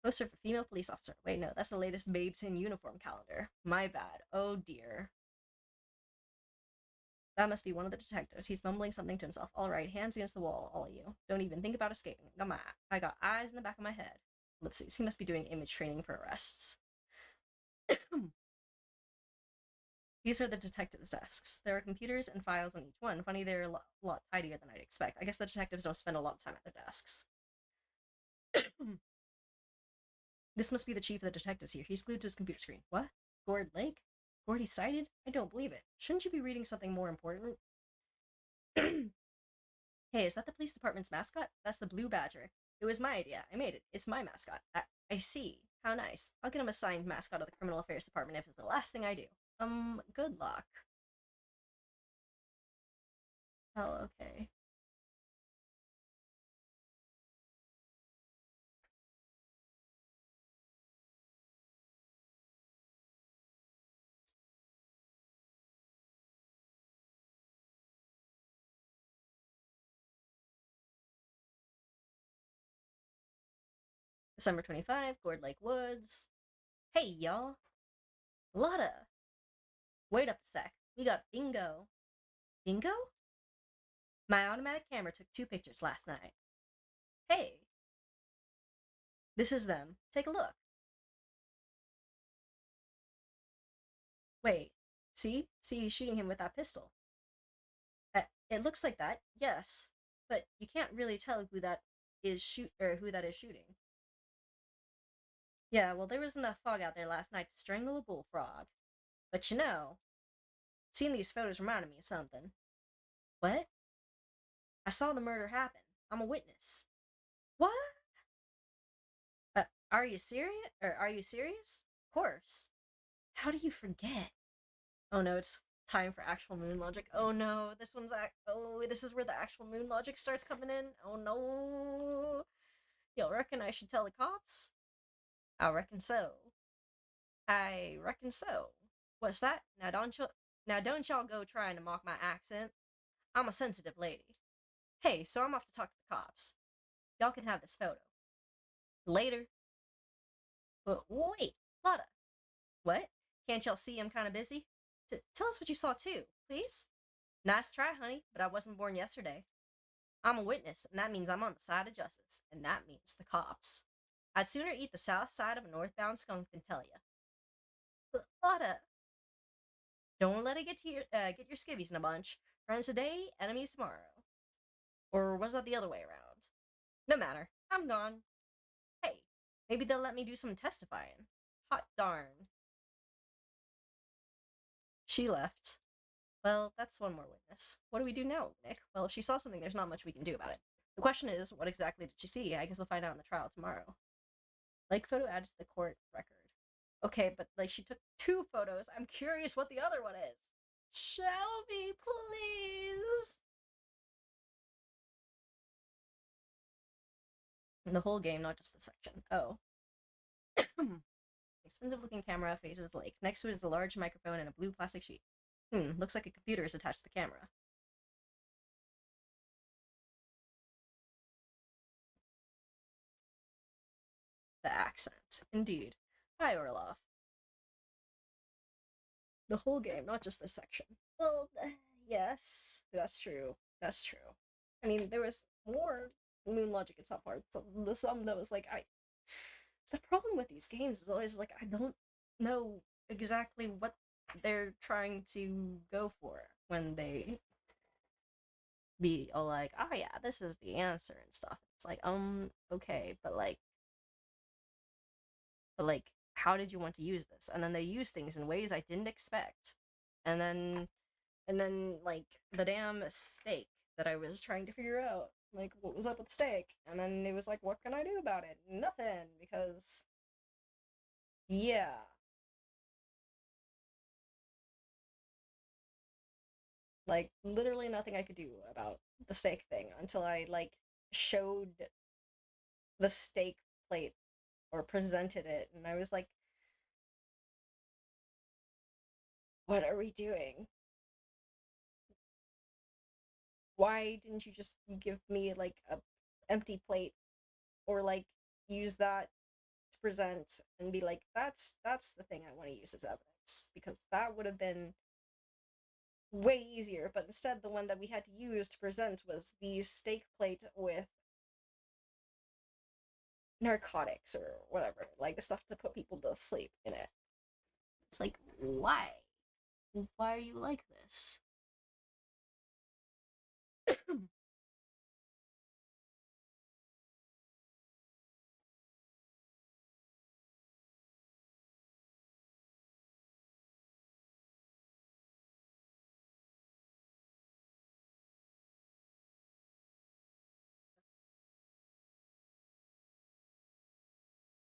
Poster for female police officer. Wait, no, that's the latest Babes in Uniform calendar. My bad. Oh dear. That must be one of the detectives. He's mumbling something to himself. All right, hands against the wall, all of you. Don't even think about escaping. I got eyes in the back of my head. Ellipses. He must be doing image training for arrests. These are the detectives' desks. There are computers and files on each one. Funny, they're a lot tidier than I'd expect. I guess the detectives don't spend a lot of time at their desks. This must be the chief of the detectives here. He's glued to his computer screen. What? Gord Lake? Gordy sighted? I don't believe it. Shouldn't you be reading something more important? Hey, is that the police department's mascot? That's the Blue Badger. It was my idea. I made it. It's my mascot. I see. How nice. I'll get him assigned mascot of the criminal affairs department if it's the last thing I do. Good luck. Oh, okay. December 25, Gord Lake Woods. Hey, y'all. Lotta. Wait up a sec. We got bingo. Bingo? My automatic camera took 2 pictures last night. Hey, this is them. Take a look. Wait. See? See, he's shooting him with that pistol. It looks like that, yes. But you can't really tell who that is shooting. Yeah, well, there was enough fog out there last night to strangle a bullfrog. But seeing these photos reminded me of something. What? I saw the murder happen. I'm a witness. What? Are you serious? Or are you serious? Of course. How do you forget? Oh no, it's time for actual moon logic. Oh no, this is where the actual moon logic starts coming in. Oh no. Y'all reckon I should tell the cops? I reckon so. I reckon so. What's that? Now don't y'all go trying to mock my accent. I'm a sensitive lady. Hey, so I'm off to talk to the cops. Y'all can have this photo. Later. But wait, Lotta. What? Can't y'all see I'm kinda busy? Tell us what you saw too, please. Nice try, honey, but I wasn't born yesterday. I'm a witness, and that means I'm on the side of justice, and that means the cops. I'd sooner eat the south side of a northbound skunk than tell you. But Lotta, don't let it get your skivvies in a bunch. Friends today, enemies tomorrow. Or was that the other way around? No matter. I'm gone. Hey, maybe they'll let me do some testifying. Hot darn. She left. Well, that's one more witness. What do we do now, Nick? Well, if she saw something, there's not much we can do about it. The question is, what exactly did she see? I guess we'll find out in the trial tomorrow. Like photo added to the court record. Okay, but like she took 2 photos. I'm curious what the other one is. Shelby, please. And the whole game, not just the section. Oh. Expensive looking camera faces the lake. Next to it is a large microphone and a blue plastic sheet. Looks like a computer is attached to the camera. The accent. Indeed. Hi, Orloff. The whole game, not just this section. Well, yes, that's true. That's true. I mean, there was more moon logic in some parts. The some that was like, I. The problem with these games is always like I don't know exactly what they're trying to go for when they be all like, oh yeah, this is the answer and stuff. It's like, okay, but how did you want to use this? And then they use things in ways I didn't expect. And then like the damn steak that I was trying to figure out, like what was up with the steak? And then it was like, what can I do about it? Nothing, because yeah. Like literally nothing I could do about the steak thing until I like showed the steak plate or presented it, and I was like, what are we doing? Why didn't you just give me like a empty plate, or like use that to present and be like, that's the thing I want to use as evidence, because that would have been way easier. But instead the one that we had to use to present was the steak plate with narcotics or whatever, like the stuff to put people to sleep in it. It's like, why? Why are you like this?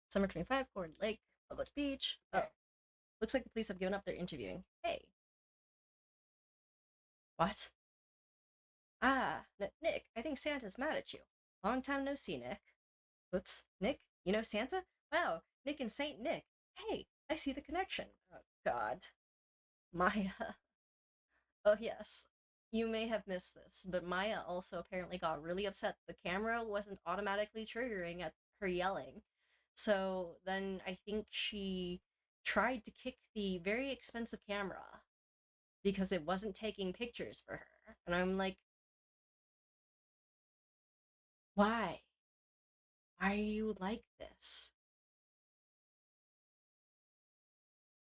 Summer 25, Cord Lake, Public Beach. Oh, looks like the police have given up their interviewing. Hey. What? Ah, Nick, I think Santa's mad at you. Long time no see, Nick. Whoops. Nick? You know Santa? Wow, Nick and Saint Nick. Hey, I see the connection. Oh, God. Maya. Oh, yes. You may have missed this, but Maya also apparently got really upset the camera wasn't automatically triggering at her yelling. So then I think she tried to kick the very expensive camera because it wasn't taking pictures for her. And I'm like, why? Why are you like this?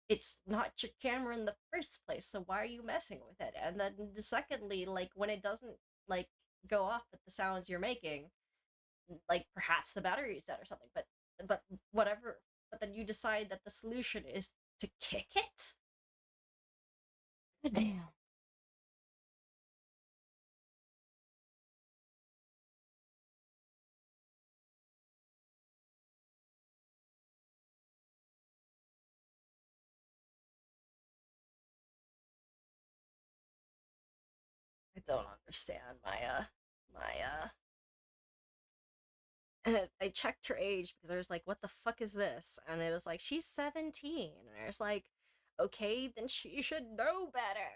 It's not your camera in the first place, so why are you messing with it? And then secondly, like when it doesn't like go off at the sounds you're making, like perhaps the battery is dead or something, but whatever. But then you decide that the solution is to kick it. Damn. I don't understand Maya. And I checked her age because I was like, what the fuck is this? And it was like, she's 17. And I was like, okay, then she should know better.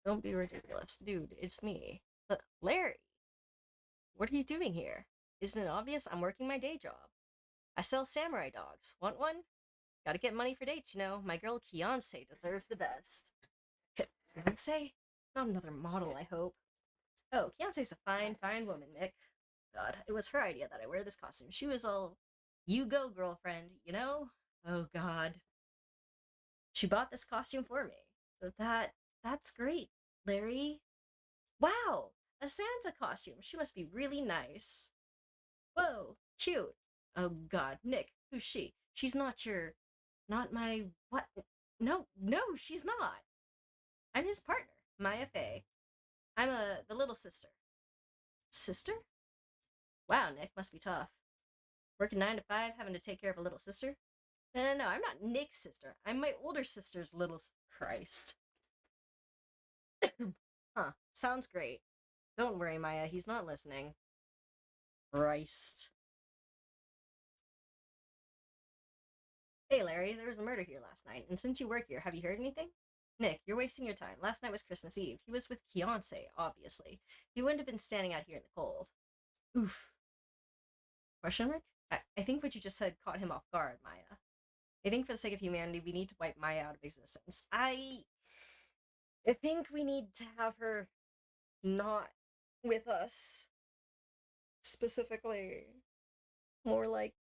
Don't be ridiculous. Dude, it's me. Larry, what are you doing here? Isn't it obvious? I'm working my day job. I sell samurai dogs. Want one? Gotta get money for dates, you know. My girl Beyonce deserves the best. Beyonce? Not another model, I hope. Oh, Beyonce's a fine, fine woman, Nick. God, it was her idea that I wear this costume. She was all, you go, girlfriend, you know? Oh, God. She bought this costume for me. That's great, Larry. Wow, a Santa costume. She must be really nice. Whoa, cute. Oh, God, Nick, who's she? She's not your, not my, what? No, no, she's not. I'm his partner, Maya Fey. I'm the little sister. Sister? Wow, Nick, must be tough. Working 9 to 5, having to take care of a little sister? No, no, no, I'm not Nick's sister. I'm my older sister's little. Christ. Huh, sounds great. Don't worry, Maya, he's not listening. Christ. Hey, Larry, there was a murder here last night, and since you work here, have you heard anything? Nick, you're wasting your time. Last night was Christmas Eve. He was with Beyonce, obviously. He wouldn't have been standing out here in the cold. Oof. Question mark? I think what you just said caught him off guard, Maya. I think for the sake of humanity, we need to wipe Maya out of existence. I think we need to have her not with us. Specifically. More like,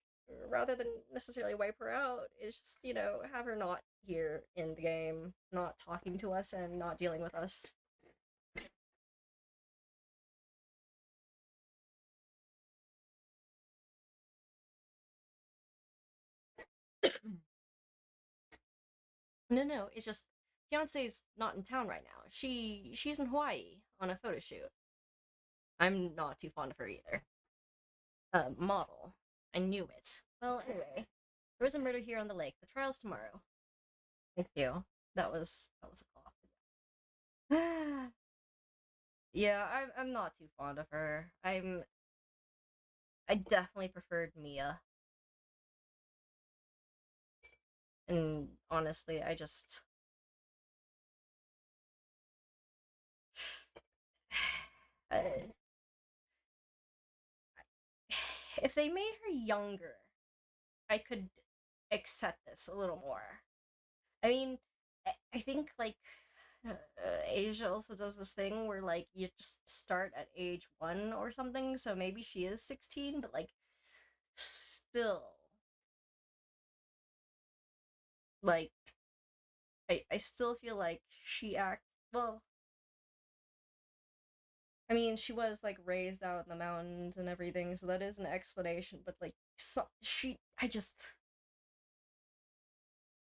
rather than necessarily wipe her out, is just, you know, have her not here in the game, not talking to us and not dealing with us. No, it's just Beyonce's not in town right now. She's in Hawaii on a photo shoot. I'm not too fond of her either. Model. I knew it. Well, anyway, there was a murder here on the lake. The trial's tomorrow. Thank you. That was a cough. Yeah, I'm not too fond of her. I definitely preferred Mia. And honestly, I just uh, if they made her younger, I could accept this a little more. I mean, I think like Asia also does this thing where like you just start at age 1 or something, so maybe she is 16, but like still like I still feel like she acts well. I mean, she was like raised out in the mountains and everything, so that is an explanation. But like, I just,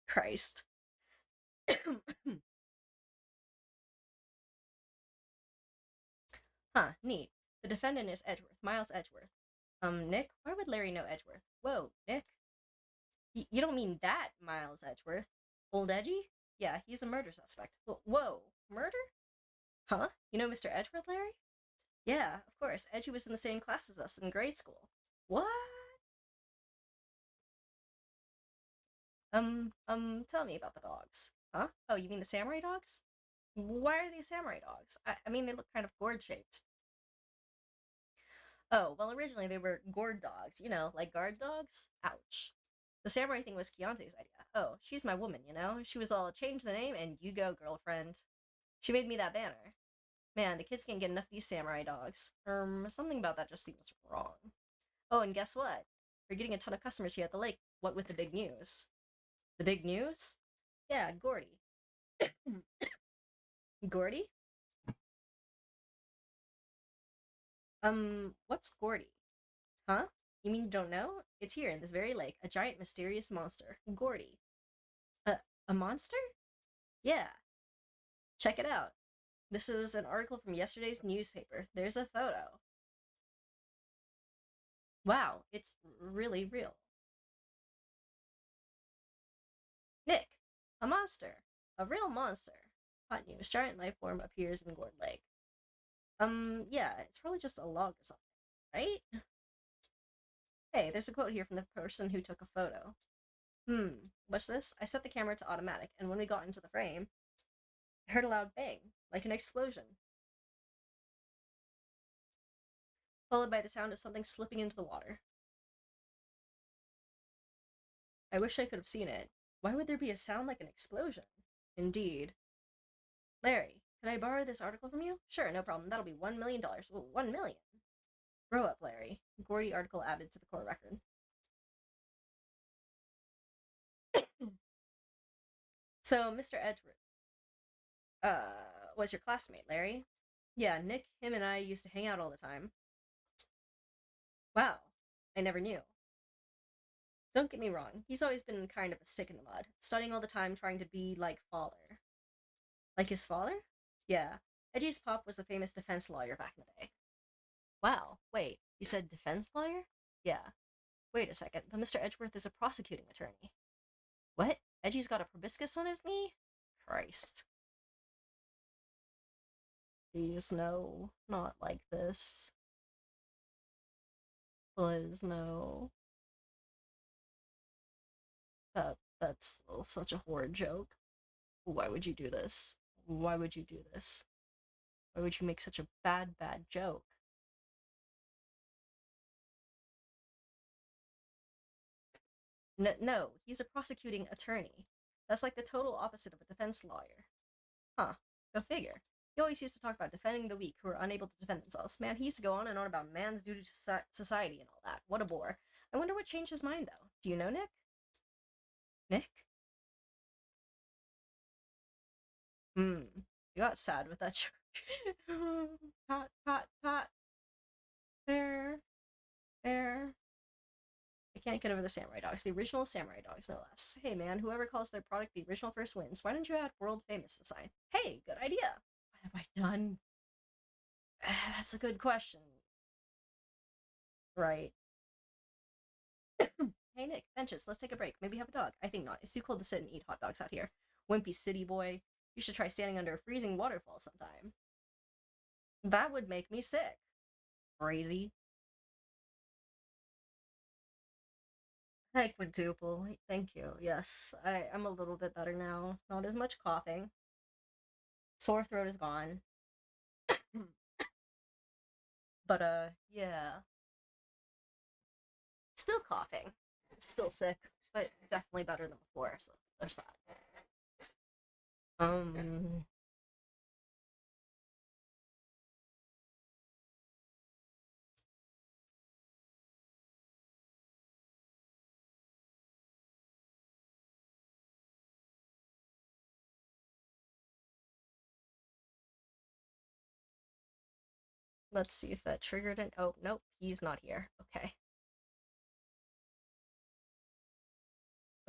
Christ. Huh? Neat. The defendant is Edgeworth, Miles Edgeworth. Nick, why would Larry know Edgeworth? Whoa, Nick, you don't mean that Miles Edgeworth? Old Edgy? Yeah, he's a murder suspect. Whoa, murder? Huh? You know Mr. Edgeworth, Larry? Yeah, of course. Edgy was in the same class as us in grade school. What? Tell me about the dogs. Huh? Oh, you mean the samurai dogs? Why are they samurai dogs? I mean, they look kind of gourd shaped. Oh, well, originally they were gourd dogs, you know, like guard dogs. Ouch. The samurai thing was Keontae's idea. Oh, she's my woman, you know? She was all, change the name and you go, girlfriend. She made me that banner. Man, the kids can't get enough of these samurai dogs. Something about that just seems wrong. Oh, and guess what? We're getting a ton of customers here at the lake. What with the big news? The big news? Yeah, Gordy. Gordy? What's Gordy? Huh? You mean you don't know? It's here in this very lake, a giant mysterious monster. Gordy. A monster? Yeah. Check it out. This is an article from yesterday's newspaper. There's a photo. Wow, it's really real. Nick, a monster. A real monster. Hot news. Giant life form appears in Gourd Lake. Yeah, it's probably just a log or something, right? Hey, there's a quote here from the person who took a photo. What's this? I set the camera to automatic, and when we got into the frame, I heard a loud bang, like an explosion, followed by the sound of something slipping into the water. I wish I could have seen it. Why would there be a sound like an explosion? Indeed. Larry, could I borrow this article from you? Sure, no problem. That'll be $1 million. Well, 1 million. Grow up, Larry. Gordy article added to the core record. So, Mr. Edgeworth, was your classmate, Larry? Yeah, Nick, him, and I used to hang out all the time. Wow, I never knew. Don't get me wrong, he's always been kind of a stick in the mud, studying all the time, trying to be like father. Like his father? Yeah, Edgy's pop was a famous defense lawyer back in the day. Wow, wait, you said defense lawyer? Yeah. Wait a second, but Mr. Edgeworth is a prosecuting attorney. What? Edgy's got a proboscis on his knee? Christ. Please, no, not like this. Please, no. That's such a horrid joke. Why would you do this? Why would you do this? Why would you make such a bad joke? No, he's a prosecuting attorney. That's like the total opposite of a defense lawyer. Huh, go figure. He always used to talk about defending the weak who are unable to defend themselves. Man, he used to go on and on about man's duty to society and all that. What a bore. I wonder what changed his mind, though. Do you know Nick? Nick? You got sad with that joke. Pat, pat, pat. There. There. I can't get over the samurai dogs. The original samurai dogs, no less. Hey man, whoever calls their product the original first wins. Why don't you add world famous design? Hey, good idea. What have I done? That's a good question. Right. Hey Nick, benches, let's take a break. Maybe have a dog. I think not. It's too cold to sit and eat hot dogs out here. Wimpy city boy. You should try standing under a freezing waterfall sometime. That would make me sick. Crazy. Hi, quadruple. Thank you. Yes, I'm a little bit better now. Not as much coughing. Sore throat is gone. But, yeah. Still coughing. Still sick, but definitely better than before, so there's that. Um, let's see if that triggered it. Oh, nope, he's not here. Okay.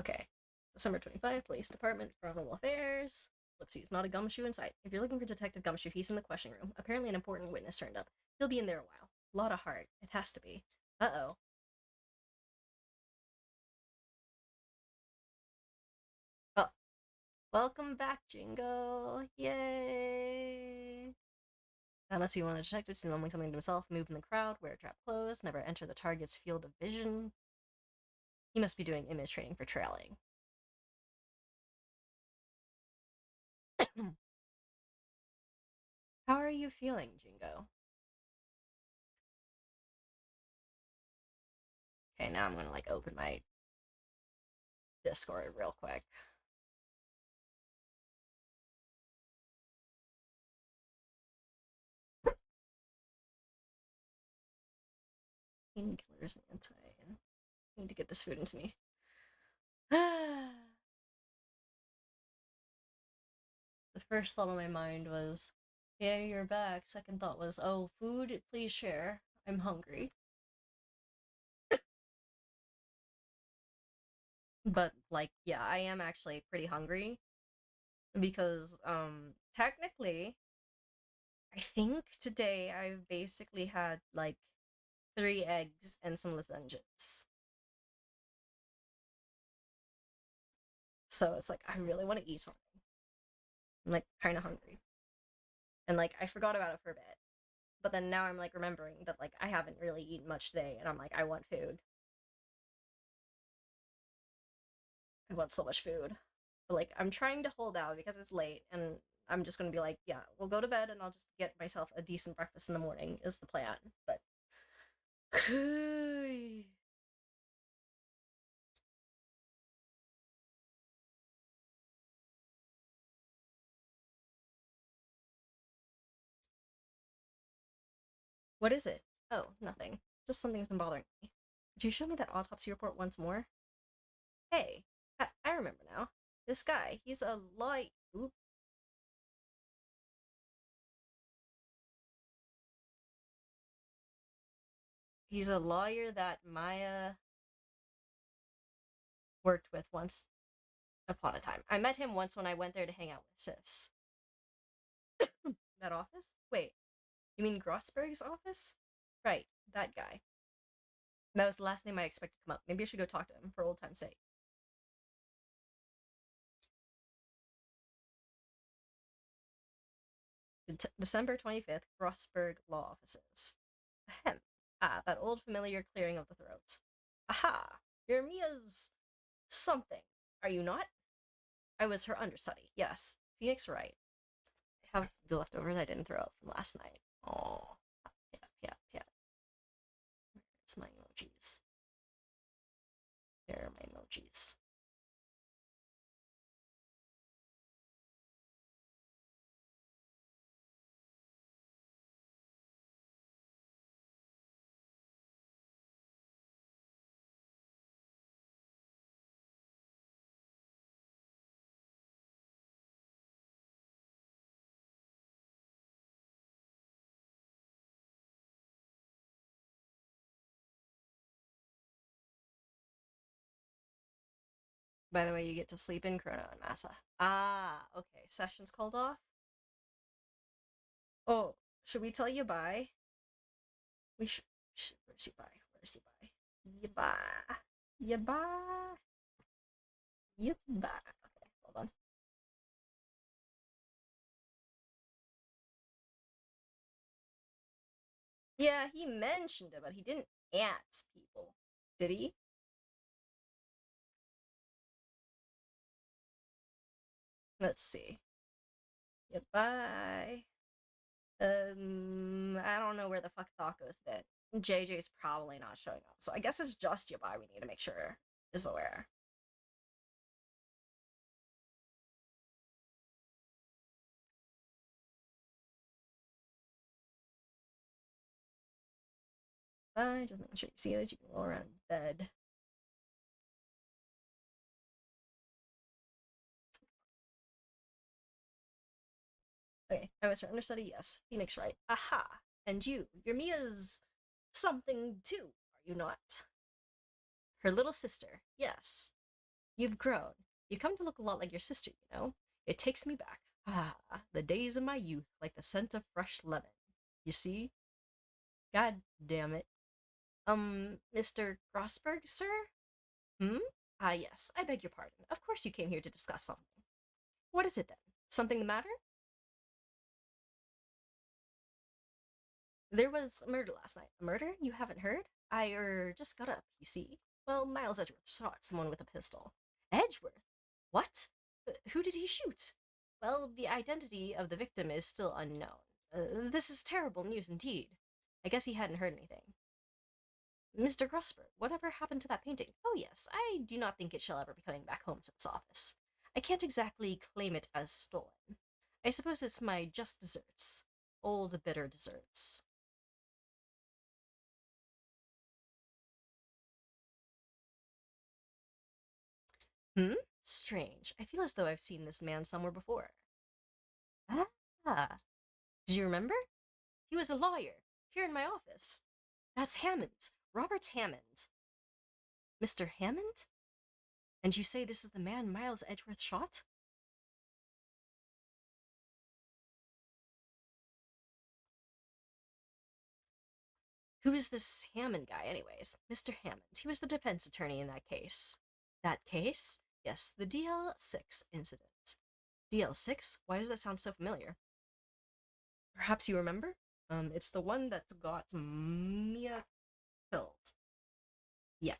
Okay. December 25, Police Department, Criminal Affairs. Flipsies, not a gumshoe in sight. If you're looking for Detective Gumshoe, he's in the questioning room. Apparently an important witness turned up. He'll be in there a while. Lot of heart. It has to be. Uh-oh. Oh. Welcome back, Jingle. Yay. That must be one of the detectives mumbling something to himself, move in the crowd, wear trap clothes, never enter the target's field of vision. He must be doing image training for trailing. How are you feeling, Jingo? Okay, now I'm gonna like open my Discord real quick. Painkillers and anti. I need to get this food into me. The first thought on my mind was, yeah, you're back. Second thought was, oh, food, please share. I'm hungry. But, like, yeah, I am actually pretty hungry. Because, technically, I think today I've basically had, like, 3 eggs and some lasagnas. So it's like, I really want to eat something. I'm, like, kind of hungry. And, like, I forgot about it for a bit. But then now I'm, like, remembering that, like, I haven't really eaten much today. And I'm like, I want food. I want so much food. But, like, I'm trying to hold out because it's late. And I'm just gonna be like, yeah, we'll go to bed and I'll just get myself a decent breakfast in the morning is the plan. But what is it? Oh, nothing. Just something's been bothering me. Could you show me that autopsy report once more? Hey, I remember now. This guy, he's a light. Oop. He's a lawyer that Maya worked with once upon a time. I met him once when I went there to hang out with Sis. That office? Wait, you mean Grossberg's office? Right, that guy. That was the last name I expected to come up. Maybe I should go talk to him for old time's sake. December 25th, Grossberg Law Offices. Ahem. Ah, that old familiar clearing of the throat. Aha! You're Mia's something, are you not? I was her understudy, yes. Phoenix Wright. I have the leftovers I didn't throw out from last night. Oh, yeah. Where's my emojis? There are my emojis. By the way, you get to sleep in Chrono and Massa. Ah, okay. Session's called off. Oh, should we tell you bye? We should. Where's you bye? Where's you bye? You bye. You bye. You bye. Okay, hold on. Yeah, he mentioned it, but he didn't ant people. Did he? Let's see. Goodbye. I don't know where the fuck Thaco's been. JJ's probably not showing up, so I guess it's just Yabai we need to make sure is aware. Bye, just make sure you see that you can roll around in bed. Okay, I was her understudy, yes. Phoenix Wright. Aha! And you're Mia's something too, are you not? Her little sister, yes. You've grown. You've come to look a lot like your sister, you know? It takes me back. Ah, the days of my youth, like the scent of fresh lemon. You see? God damn it. Mr. Grossberg, sir? Hmm? Ah, yes, I beg your pardon. Of course you came here to discuss something. What is it then? Something the matter? There was a murder last night. A murder? You haven't heard? Just got up, you see. Well, Miles Edgeworth shot someone with a pistol. Edgeworth? What? Who did he shoot? Well, the identity of the victim is still unknown. This is terrible news indeed. I guess he hadn't heard anything. Mr. Grosberg, whatever happened to that painting? Oh, yes, I do not think it shall ever be coming back home to this office. I can't exactly claim it as stolen. I suppose it's my just desserts. Old, bitter desserts. Hmm? Strange. I feel as though I've seen this man somewhere before. Ah, do you remember? He was a lawyer, here in my office. That's Hammond. Robert Hammond. Mr. Hammond? And you say this is the man Miles Edgeworth shot? Who is this Hammond guy, anyways? Mr. Hammond. He was the defense attorney in that case. That case? Yes, the DL6 incident. DL6? Why does that sound so familiar? Perhaps you remember? It's the one that got Mia killed. Yeah.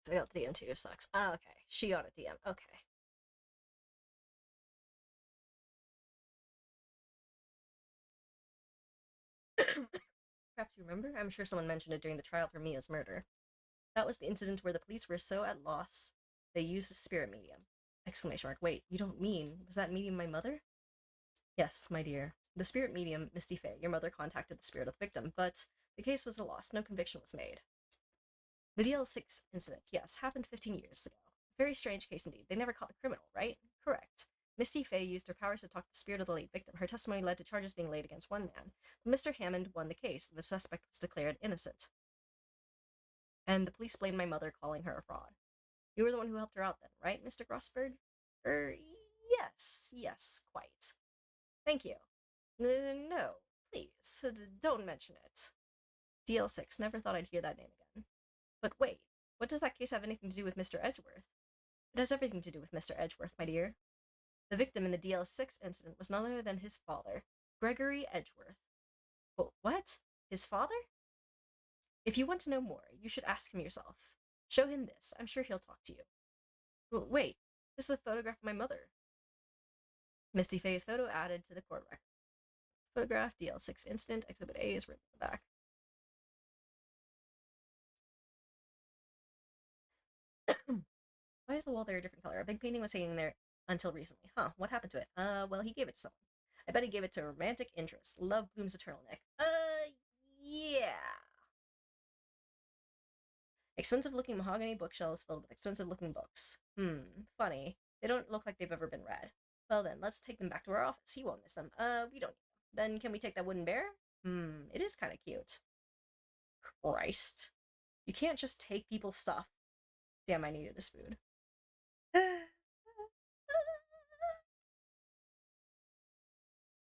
So I got the DM too, sucks. Oh, okay. She got a DM. Okay. Perhaps you remember? I'm sure someone mentioned it during the trial for Mia's murder. That was the incident where the police were so at loss they used a spirit medium. Exclamation mark. Wait, you don't mean, was that medium my mother? Yes, my dear. The spirit medium, Misty Fey, your mother contacted the spirit of the victim, but the case was a loss. No conviction was made. The DL6 incident, yes, happened 15 years ago. Very strange case indeed. They never caught the criminal, right? Correct. Misty Fey used her powers to talk to the spirit of the late victim. Her testimony led to charges being laid against one man. But Mr. Hammond won the case. The suspect was declared innocent. And the police blamed my mother, calling her a fraud. You were the one who helped her out then, right, Mr. Grossberg? Yes, quite. Thank you. No, please, don't mention it. DL6, never thought I'd hear that name again. But wait, what does that case have anything to do with Mr. Edgeworth? It has everything to do with Mr. Edgeworth, my dear. The victim in the DL6 incident was none other than his father, Gregory Edgeworth. What? His father? If you want to know more, you should ask him yourself. Show him this. I'm sure he'll talk to you. Wait, this is a photograph of my mother. Misty Fey's photo added to the court record. Photograph, DL6 incident, Exhibit A is written in the back. Why is the wall there a different color? A big painting was hanging there until recently. Huh, what happened to it? Well, he gave it to someone. I bet he gave it to a romantic interest. Love blooms eternal, Nick. Yeah. Expensive-looking mahogany bookshelves filled with expensive-looking books. Funny. They don't look like they've ever been read. Well then, let's take them back to our office. He won't miss them. We don't need them. Then can we take that wooden bear? It is kind of cute. Christ. You can't just take people's stuff. Damn, I needed this food.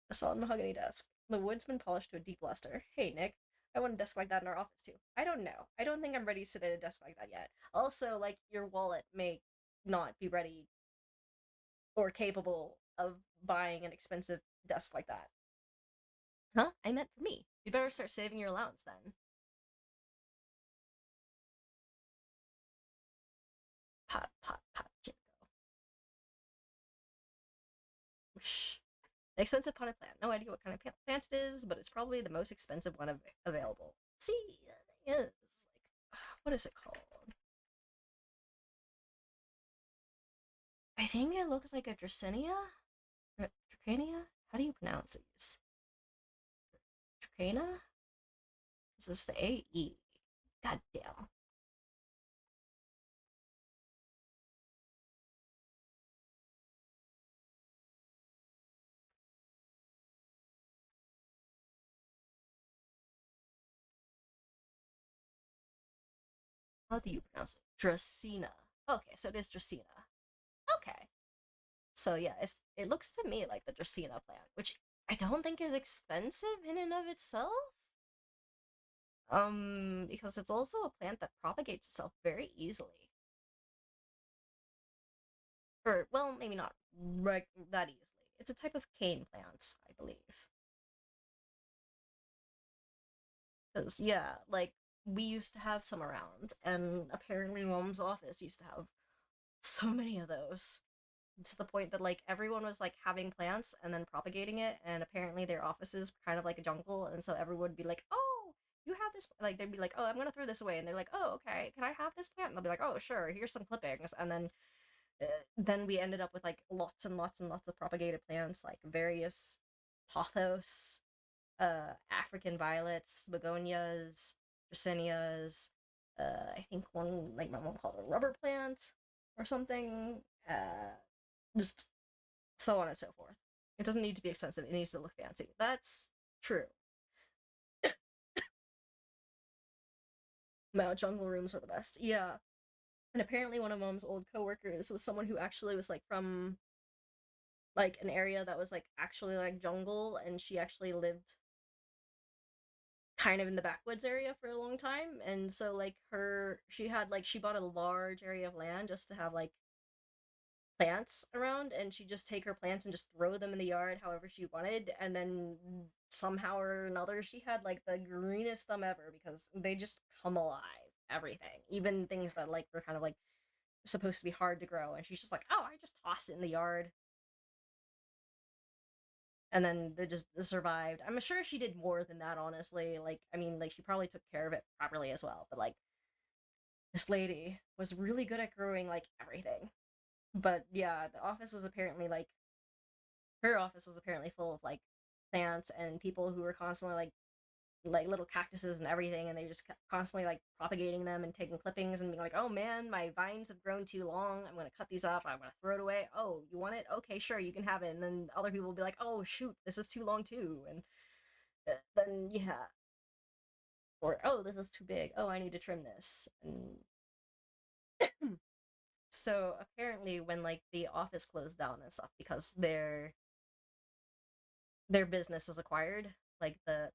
A solid mahogany desk. The wood's been polished to a deep luster. Hey, Nick. I want a desk like that in our office too. I don't know. I don't think I'm ready to sit at a desk like that yet. Also, like, your wallet may not be ready or capable of buying an expensive desk like that. Huh? I meant for me. You'd better start saving your allowance then. Pot, pot, pot, Jericho. Whoosh. An expensive potted plant. No idea what kind of plant it is, but it's probably the most expensive one available. See, the thing is, like, what is it called? I think it looks like a Dracaena? Dracaena? How do you pronounce these? Dracaena? Is this the A-E? God damn. How do you pronounce it? Dracaena. Okay, so it is Dracaena. Okay. So yeah, it looks to me like the Dracaena plant, which I don't think is expensive in and of itself. Because it's also a plant that propagates itself very easily. Or, well, maybe not that easily. It's a type of cane plant, I believe. Because, yeah, like, we used to have some around, and apparently Mom's office used to have so many of those. To the point that, like, everyone was, like, having plants and then propagating it, and apparently their offices were kind of like a jungle, and so everyone would be like, oh, you have this, like, they'd be like, oh, I'm gonna throw this away, and they're like, oh, okay, can I have this plant? And they'll be like, oh, sure, here's some clippings, and then we ended up with, like, lots and lots and lots of propagated plants, like various pothos, African violets, begonias, dracenias, I think one, like, my mom called a rubber plant or something, just so on and so forth. It doesn't need to be expensive, it needs to look fancy. That's true. No, jungle rooms are the best. Yeah. And apparently one of Mom's old coworkers was someone who actually was, like, from, like, an area that was, like, actually, like, jungle, and she actually lived kind of in the backwoods area for a long time, and so, like, she bought a large area of land just to have, like, plants around, and she'd just take her plants and just throw them in the yard however she wanted, and then somehow or another she had, like, the greenest thumb ever because they just come alive. everything, even things that like were kind of like supposed to be hard to grow. And she's just like, oh, I just tossed it in the yard, and then they just survived. I'm sure she did more than that, honestly. Like, I mean, like she probably took care of it properly as well. But like, this lady was really good at growing like everything. But yeah, the office was apparently like her office was apparently full of like plants and people who were constantly like little cactuses and everything, and they just kept constantly like propagating them and taking clippings and being like, oh man, my vines have grown too long, I'm gonna cut these off, I'm gonna throw it away. Oh, you want it? Okay, sure, you can have it. And then other people will be like, oh shoot, this is too long too. And then yeah, or oh, this is too big, oh, I need to trim this. And so apparently when like the office closed down and stuff because their business was acquired, like the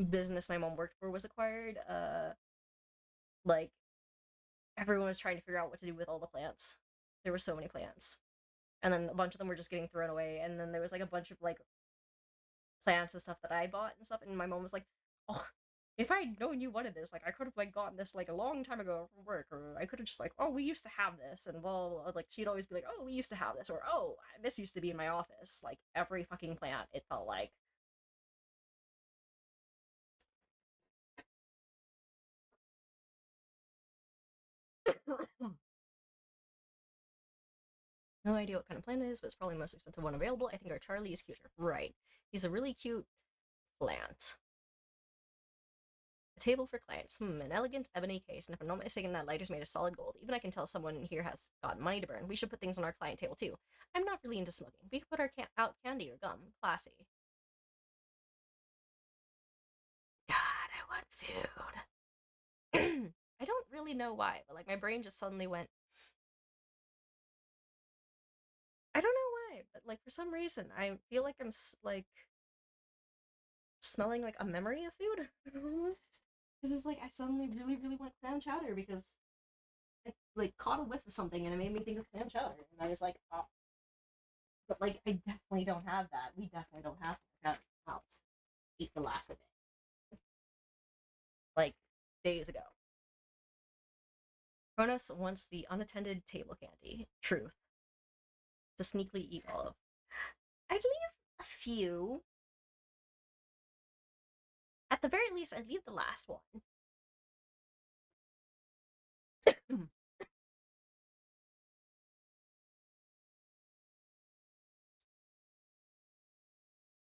business my mom worked for was acquired, like everyone was trying to figure out what to do with all the plants. There were so many plants. And then a bunch of them were just getting thrown away. And then there was like a bunch of like plants and stuff that I bought and stuff. And my mom was like, oh, if I'd known you wanted this, like I could have like gotten this like a long time ago from work, or I could have just like, oh, we used to have this, and well, like she'd always be like, oh, we used to have this, or oh, this used to be in my office. Like every fucking plant, it felt like. No idea what kind of plant it is, but it's probably the most expensive one available. I think our Charlie is cuter. Right. He's a really cute plant. A table for clients. An elegant ebony case, and if I'm not mistaken, that lighter's made of solid gold. Even I can tell someone here has got money to burn. We should put things on our client table too. I'm not really into smoking. We could put our out candy or gum. Classy. God, I want food. I don't really know why, but like my brain just suddenly went. I don't know why, but like for some reason I feel like I'm like smelling like a memory of food. Because it's like I suddenly really, really want clam chowder because I like caught a whiff of something and it made me think of clam chowder. And I was like, oh, but like I definitely don't have that. We definitely don't have clam chowder in the house. Eat the last of it. Like days ago. Kronos wants the unattended table candy. Truth. To sneakily eat all of. I'd leave a few. At the very least, I'd leave the last one.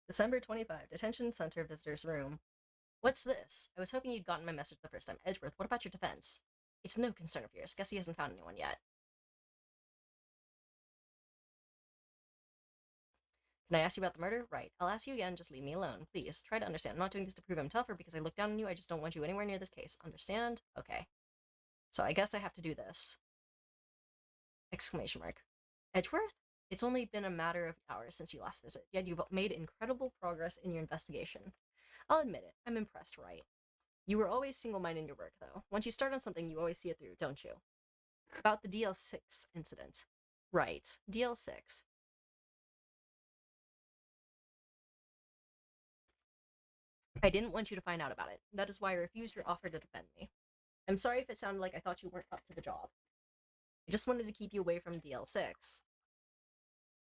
December 25, Detention Center Visitors Room. What's this? I was hoping you'd gotten my message the first time. Edgeworth, what about your defense? It's no concern of yours. Guess he hasn't found anyone yet. Can I ask you about the murder? Right. I'll ask you again, just leave me alone. Please, try to understand. I'm not doing this to prove I'm tough or because I look down on you. I just don't want you anywhere near this case. Understand? Okay. So I guess I have to do this. Exclamation mark. Edgeworth? It's only been a matter of hours since you last visited, yet you've made incredible progress in your investigation. I'll admit it, I'm impressed, right? You were always single-minded in your work, though. Once you start on something, you always see it through, don't you? About the DL6 incident. Right, DL6. I didn't want you to find out about it. That is why I refused your offer to defend me. I'm sorry if it sounded like I thought you weren't up to the job. I just wanted to keep you away from DL6.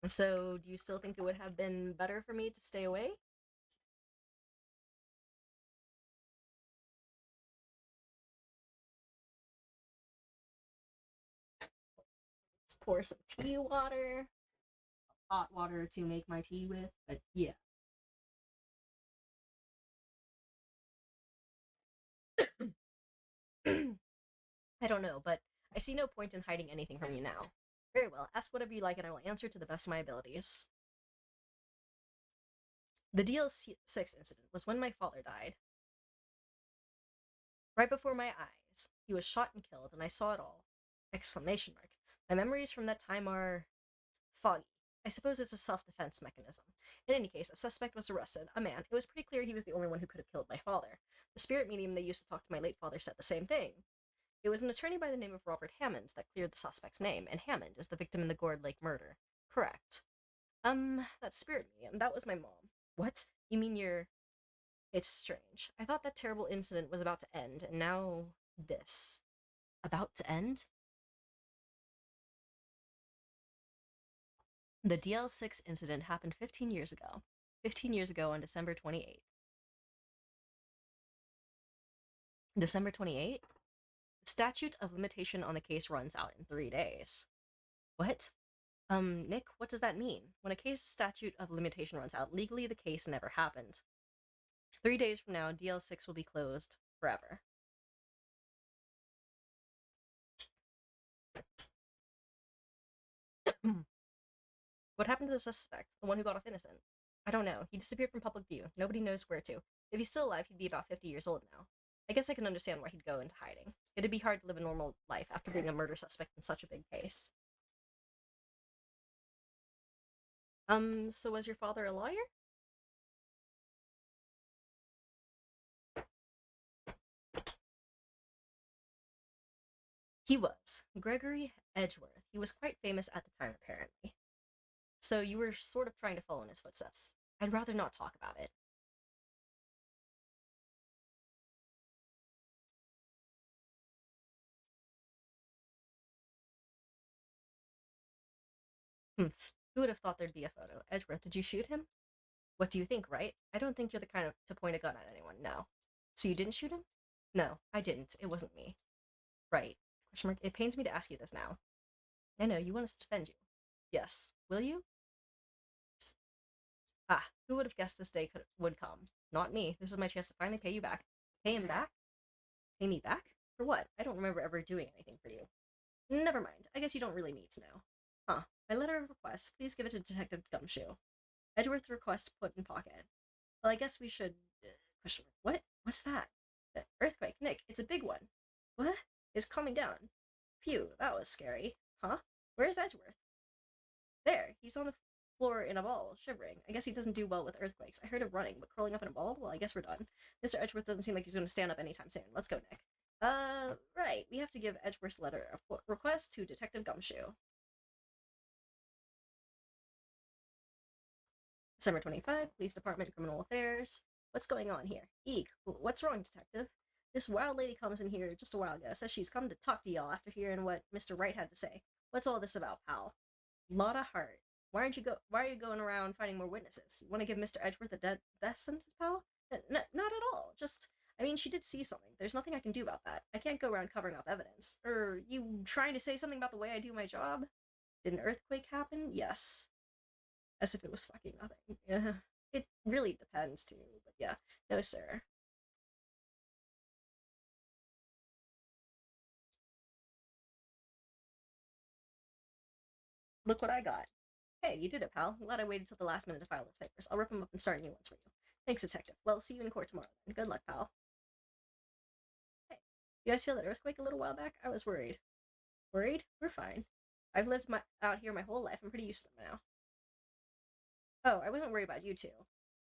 So, do you still think it would have been better for me to stay away? Let's pour some tea water. Hot water to make my tea with, but yeah. I don't know, but I see no point in hiding anything from you now. Very well, ask whatever you like and I will answer to the best of my abilities. The DL6 incident was when my father died. Right before my eyes. He was shot and killed, and I saw it all. Exclamation mark. My memories from that time are foggy. I suppose it's a self-defense mechanism. In any case, a suspect was arrested, a man. It was pretty clear he was the only one who could have killed my father. The spirit medium they used to talk to my late father said the same thing. It was an attorney by the name of Robert Hammond that cleared the suspect's name, and Hammond is the victim in the Gourd Lake murder. Correct. That spirit medium, that was my mom. What? You mean your It's strange. I thought that terrible incident was about to end, and now this. About to end? The DL6 incident happened 15 years ago. 15 years ago on December 28th. December 28th? The statute of limitation on the case runs out in 3 days. What? Nick, what does that mean? When a case statute of limitation runs out, legally the case never happened. 3 days from now, DL6 will be closed forever. What happened to the suspect, the one who got off innocent? I don't know. He disappeared from public view. Nobody knows where to. If he's still alive, he'd be about 50 years old now. I guess I can understand why he'd go into hiding. It'd be hard to live a normal life after being a murder suspect in such a big case. So was your father a lawyer? He was. Gregory Edgeworth. He was quite famous at the time, apparently. So you were sort of trying to follow in his footsteps. I'd rather not talk about it. Humph. Who would have thought there'd be a photo? Edgeworth, did you shoot him? What do you think, right? I don't think you're the kind of to point a gun at anyone, no. So you didn't shoot him? No, I didn't. It wasn't me. Right. Question mark. It pains me to ask you this now. I know, you want us to defend you. Yes. Will you? Ah, who would have guessed this day would come? Not me. This is my chance to finally pay you back. Pay him back? Pay me back? For what? I don't remember ever doing anything for you. Never mind. I guess you don't really need to know. Huh. My letter of request. Please give it to Detective Gumshoe. Edgeworth request put in pocket. Well, I guess we should... question mark. What? What's that? Earthquake. Nick, it's a big one. What? It's coming down. Phew, that was scary. Huh? Where's Edgeworth? There. He's on the floor in a ball, shivering. I guess he doesn't do well with earthquakes. I heard him running, but curling up in a ball? Well, I guess we're done. Mr. Edgeworth doesn't seem like he's going to stand up anytime soon. Let's go, Nick. Right. We have to give Edgeworth's letter of request to Detective Gumshoe. December 25, Police Department, Criminal Affairs. What's going on here? Eek, what's wrong, Detective? This wild lady comes in here just a while ago, says she's come to talk to y'all after hearing what Mr. Wright had to say. What's all this about, pal? Lot of heart. Why are you going around finding more witnesses? You want to give Mr. Edgeworth a death sentence, pal? Not at all. Just, I mean, she did see something. There's nothing I can do about that. I can't go around covering up evidence. You trying to say something about the way I do my job? Did an earthquake happen? Yes. As if it was fucking nothing. Yeah. It really depends, too. But yeah. No, sir. Look what I got. Hey, you did it, pal. I'm glad I waited till the last minute to file those papers. I'll rip them up and start new ones for you. Thanks, Detective. Well, see you in court tomorrow then. Good luck, pal. Hey, you guys feel that earthquake a little while back? I was worried. Worried? We're fine. I've lived out here my whole life. I'm pretty used to them now. Oh, I wasn't worried about you two.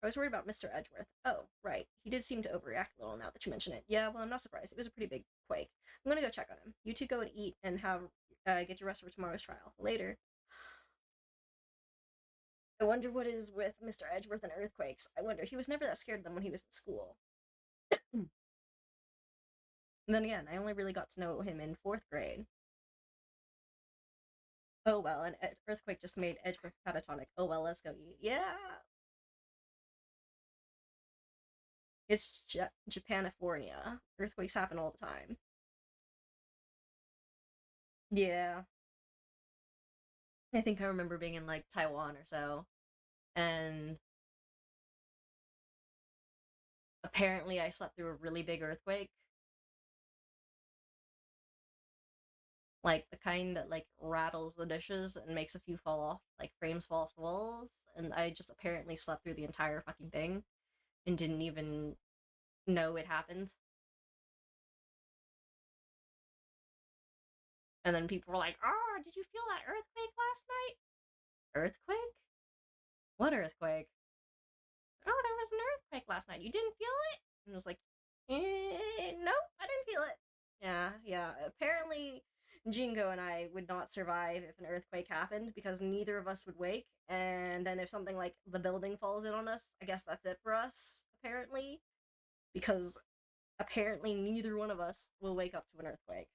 I was worried about Mr. Edgeworth. Oh, right. He did seem to overreact a little now that you mention it. Yeah, well, I'm not surprised. It was a pretty big quake. I'm gonna go check on him. You two go and eat and have get your rest for tomorrow's trial. Later. I wonder what is with Mr. Edgeworth and earthquakes. I wonder. He was never that scared of them when he was in school. And then again, I only really got to know him in 4th grade. Oh well, an earthquake just made Edgeworth catatonic. Oh well, let's go eat. Yeah! It's Japanifornia. Earthquakes happen all the time. Yeah. I think I remember being in like Taiwan or so. And apparently I slept through a really big earthquake. Like the kind that like rattles the dishes and makes a few fall off, like frames fall off the walls. And I just apparently slept through the entire fucking thing and didn't even know it happened. And then people were like, "Oh, did you feel that earthquake last night?" Earthquake? What earthquake? Oh, there was an earthquake last night. You didn't feel it? And I was like, nope, I didn't feel it. Yeah. Apparently, Jingo and I would not survive if an earthquake happened because neither of us would wake. And then if something like the building falls in on us, I guess that's it for us, apparently. Because apparently neither one of us will wake up to an earthquake.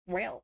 Well,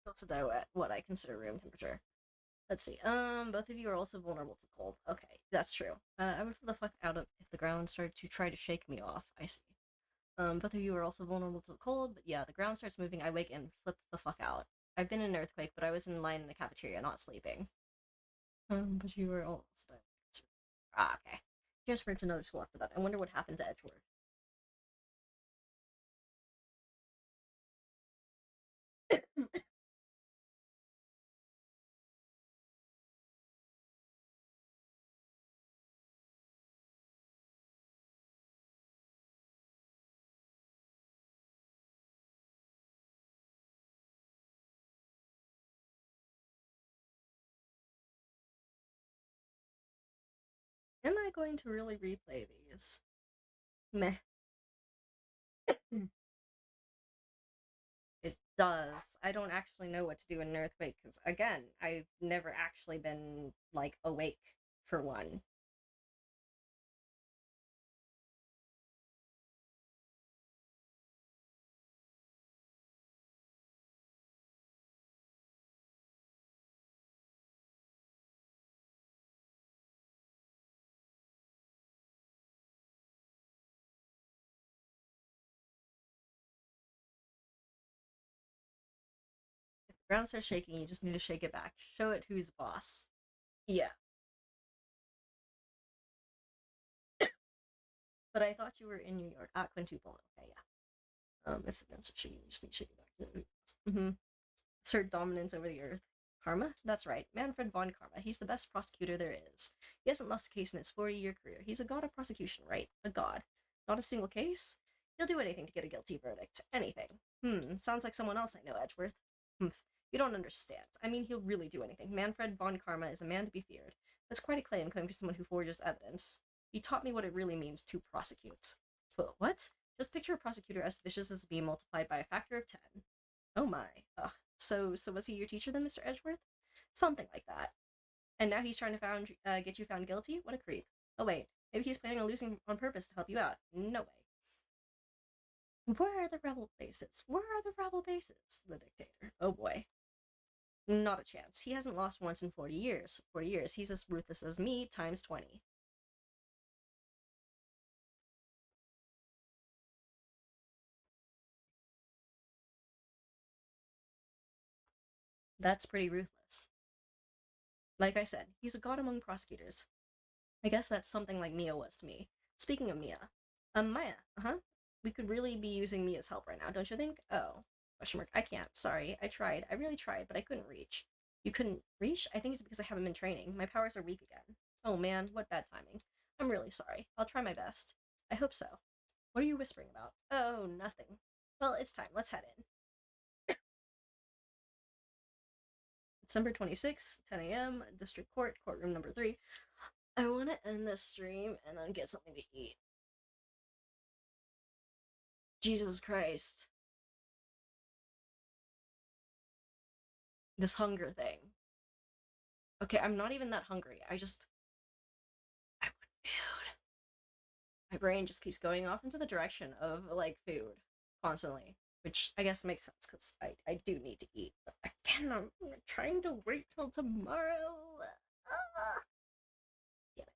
also die at what I consider room temperature. Let's see. Both of you are also vulnerable to cold. Okay, that's true. I would flip the fuck out of if the ground started to try to shake me off. I see. Both of you are also vulnerable to the cold, but yeah, the ground starts moving, I wake and flip the fuck out. I've been in an earthquake, but I was in line in the cafeteria, not sleeping. But you were almost dead. Ah, okay. Transferred to another school after that. I wonder what happened to Edgeworth. Am I going to really replay these? Meh. It does. I don't actually know what to do in an earthquake because, again, I've never actually been, like, awake for one. If the ground starts shaking, you just need to shake it back. Show it who's boss. Yeah. But I thought you were in New York. Ah, quintuple. Okay, yeah. If the ground starts shaking, you just need to shake it back. Mm-hmm. Assert dominance over the earth. Karma? That's right. Manfred von Karma. He's the best prosecutor there is. He hasn't lost a case in his 40-year career. He's a god of prosecution, right? A god. Not a single case? He'll do anything to get a guilty verdict. Anything. Sounds like someone else I know, Edgeworth. Humph. You don't understand. I mean, he'll really do anything. Manfred von Karma is a man to be feared. That's quite a claim coming from someone who forges evidence. He taught me what it really means to prosecute. What? Just picture a prosecutor as vicious as a bee multiplied by a factor of 10. Oh my. Ugh. So was he your teacher then, Mr. Edgeworth? Something like that. And now he's trying to get you found guilty? What a creep. Oh wait, maybe he's planning on losing on purpose to help you out. No way. Where are the rebel bases? Where are the rebel bases? The dictator. Oh boy. Not a chance. He hasn't lost once in 40 years. 40 years. He's as ruthless as me times 20. That's pretty ruthless. Like I said, he's a god among prosecutors. I guess that's something like Mia was to me. Speaking of Mia, Maya, we could really be using Mia's help right now, don't you think? Oh, question mark. I can't. Sorry, I tried. I really tried, but I couldn't reach. You couldn't reach? I think it's because I haven't been training. My powers are weak again. Oh man, what bad timing. I'm really sorry. I'll try my best. I hope so. What are you whispering about? Oh, nothing. Well, it's time. Let's head in. December 26th, 10 a.m., District Court, courtroom number 3. I want to end this stream and then get something to eat. Jesus Christ. This hunger thing. Okay, I'm not even that hungry. I want food. My brain just keeps going off into the direction of like food constantly, which I guess makes sense because I do need to eat. But again, I'm trying to wait till tomorrow. Ah, damn it.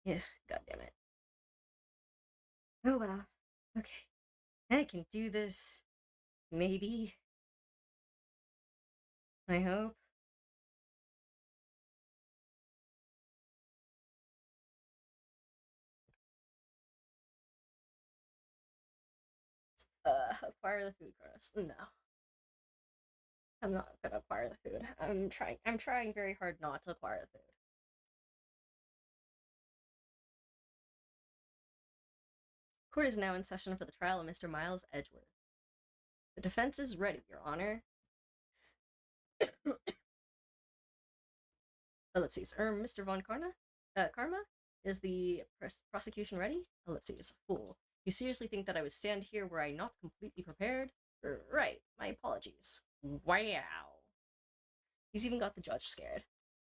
Yeah, god damn it. Oh well. Okay. I can do this. Maybe. I hope. Acquire the food, Chronos. No. I'm not gonna acquire the food. I'm trying very hard not to acquire the food. Court is now in session for the trial of Mr. Miles Edgeworth. The defense is ready, Your Honor. Ellipses. Mr. Von Karma? Is the prosecution ready? Ellipses. Fool. You seriously think that I would stand here were I not completely prepared? Right. My apologies. Wow. He's even got the judge scared.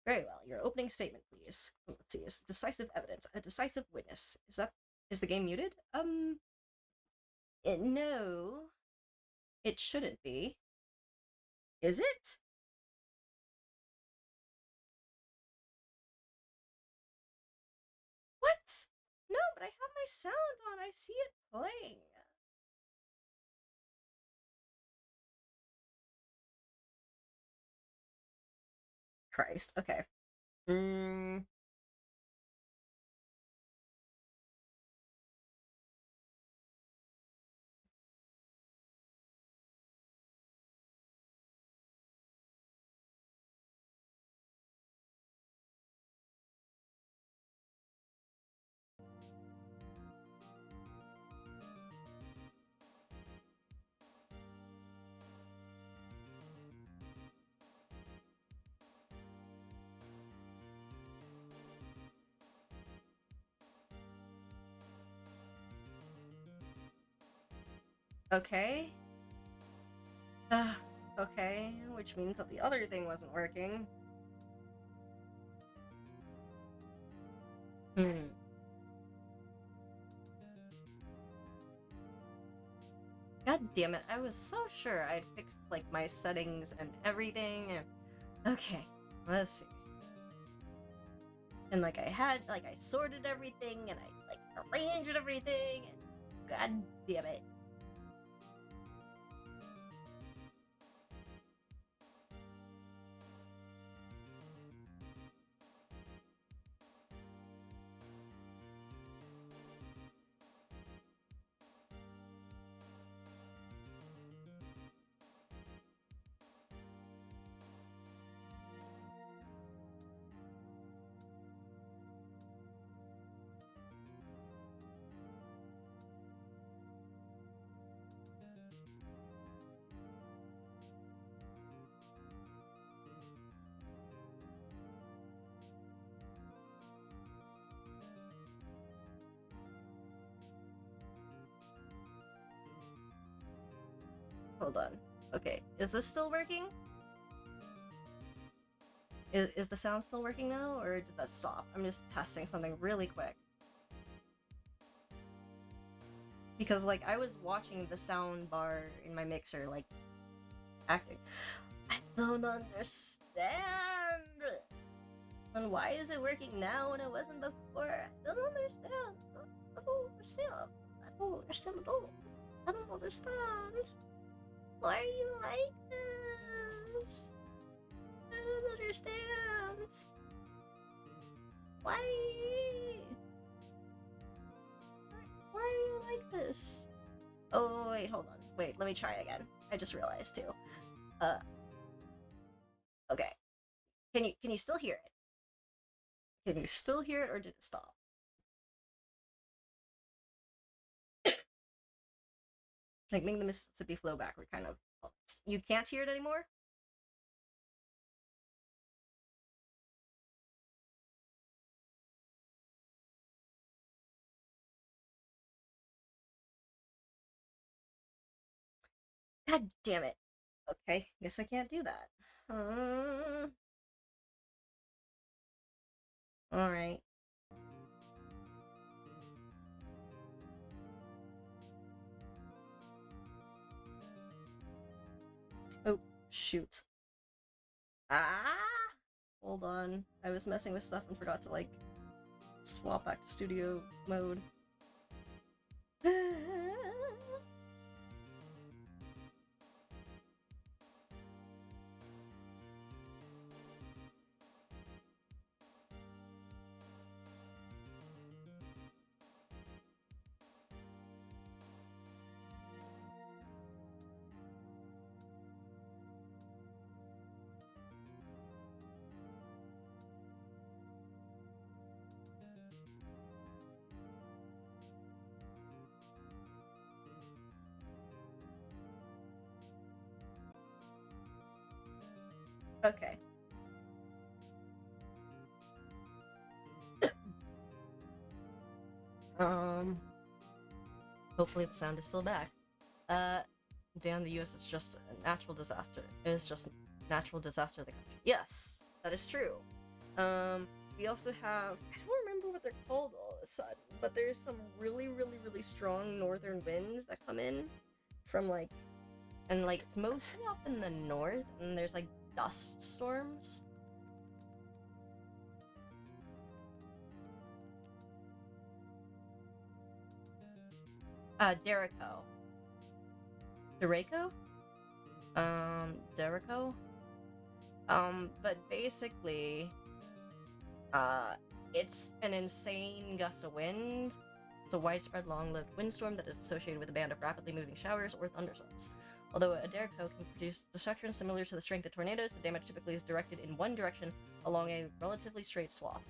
Very well. Your opening statement, please. Let's see. Is decisive evidence. A decisive witness. Is the game muted? No. It shouldn't be. Is it? What? No, but I have my sound on. I see it playing. Christ. Okay. Okay. Okay, which means that the other thing wasn't working. Hmm. God damn it, I was so sure I'd fixed, like, my settings and everything. Okay, let's see. And, like, I sorted everything, and I, like, arranged everything, and god damn it. Hold on. Okay, is this still working? Is the sound still working now, or did that stop? I'm just testing something really quick. Because, like, I was watching the sound bar in my mixer, like, acting. I don't understand! And why is it working now when it wasn't before? I don't understand. I don't understand. I don't understand at all. I don't understand. Why are you like this? I don't understand. Why? Why are you like this? Oh, wait, hold on. Wait, let me try again. I just realized too. Okay. Can you still hear it? Can you still hear it, or did it stop? Like, make the Mississippi flow backward, kind of. You can't hear it anymore? God damn it. Okay, guess I can't do that. Alright. Oh, shoot. Ah! Hold on. I was messing with stuff and forgot to, like, swap back to studio mode. Okay. Hopefully the sound is still back. Damn, the US is just a natural disaster. It is just natural disaster of the country. Yes, that is true. We also have, I don't remember what they're called all of a sudden, but there's some really, really, really strong northern winds that come in from like, and like it's mostly up in the north, and there's like dust storms. Derico. Derico? Derico? But basically, it's an insane gust of wind. It's a widespread, long-lived windstorm that is associated with a band of rapidly moving showers or thunderstorms. Although a Derico can produce destruction similar to the strength of tornadoes, the damage typically is directed in one direction along a relatively straight swath.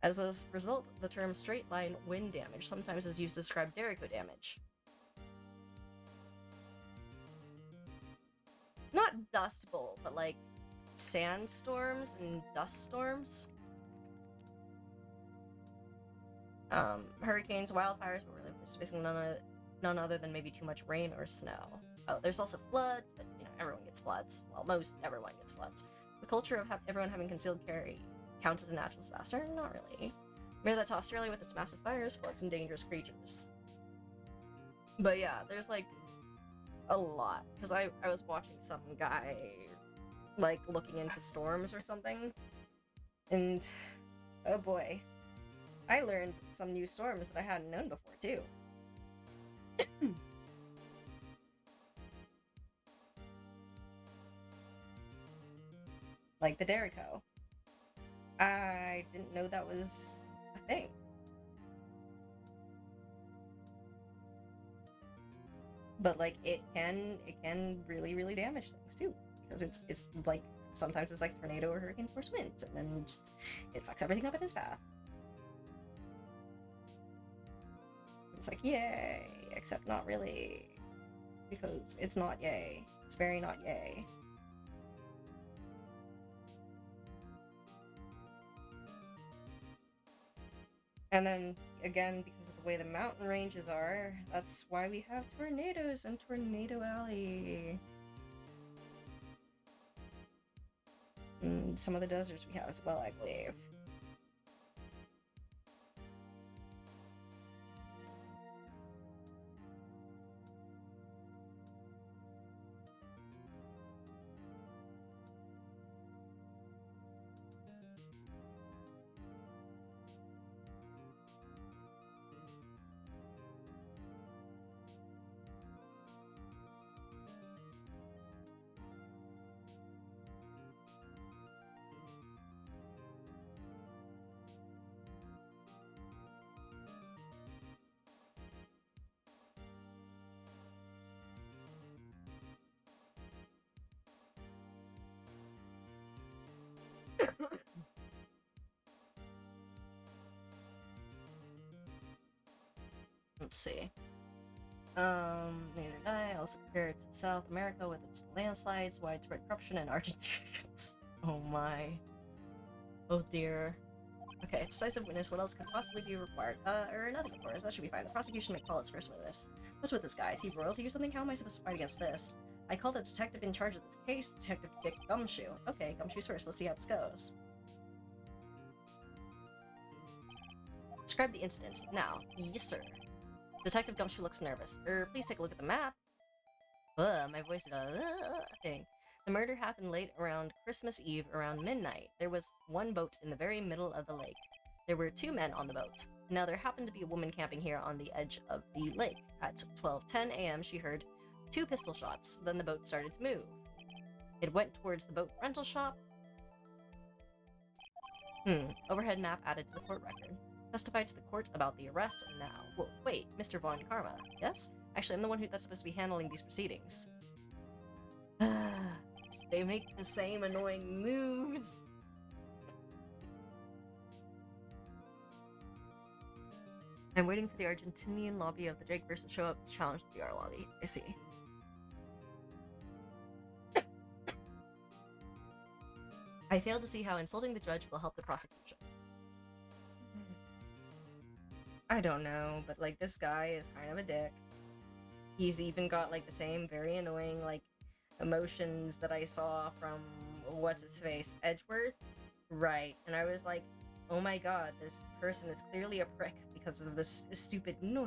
As a result, the term straight-line wind damage sometimes is used to describe Derico damage. Not dust bowl, but like sandstorms and dust storms. Hurricanes, wildfires, but really just basically none other than maybe too much rain or snow. Oh, there's also floods, but you know, everyone gets floods. Well, most everyone gets floods. The culture of everyone having concealed carry counts as a natural disaster? Not really. Compare that to Australia with its massive fires, floods, and dangerous creatures. But yeah, there's like a lot. Because I was watching some guy like looking into storms or something, and oh boy, I learned some new storms that I hadn't known before too. Like the Derico. I didn't know that was a thing. But like it can really, really damage things too. Because it's like sometimes it's like tornado or hurricane force winds, and then just it fucks everything up in its path. It's like yay, except not really. Because it's not yay. It's very not yay. And then, again, because of the way the mountain ranges are, that's why we have tornadoes in Tornado Alley. And some of the deserts we have as well, I believe. Let's see. Neither did I. Also compared to South America with its landslides, widespread corruption, and Argentinians. Oh my. Oh dear. Okay, decisive witness. What else could possibly be required? Or nothing, of course. That should be fine. The prosecution may call its first witness. What's with this guy? Is he royalty or something? How am I supposed to fight against this? I called the detective in charge of this case, Detective Dick Gumshoe. Okay, Gumshoe's first. Let's see how this goes. Describe the incident. Now. Yes, sir. Detective Gumshoe looks nervous. Please take a look at the map. My voice did a thing. The murder happened late around Christmas Eve around midnight. There was one boat in the very middle of the lake. There were 2 men on the boat. Now, there happened to be a woman camping here on the edge of the lake. At 12:10 a.m., she heard 2 pistol shots. Then the boat started to move. It went towards the boat rental shop. Overhead map added to the court record. Testified to the court about the arrest and now. Whoa, wait, Mr. Von Karma. Yes? Actually, I'm the one that's supposed to be handling these proceedings. They make the same annoying moves. I'm waiting for the Argentinian lobby of the Jake versus show up to challenge the BR lobby. I see. I fail to see how insulting the judge will help the prosecution. I don't know, but like this guy is kind of a dick. He's even got like the same very annoying like emotions that I saw from what's his face, Edgeworth. Right, and I was like, oh my god, this person is clearly a prick because of this stupid no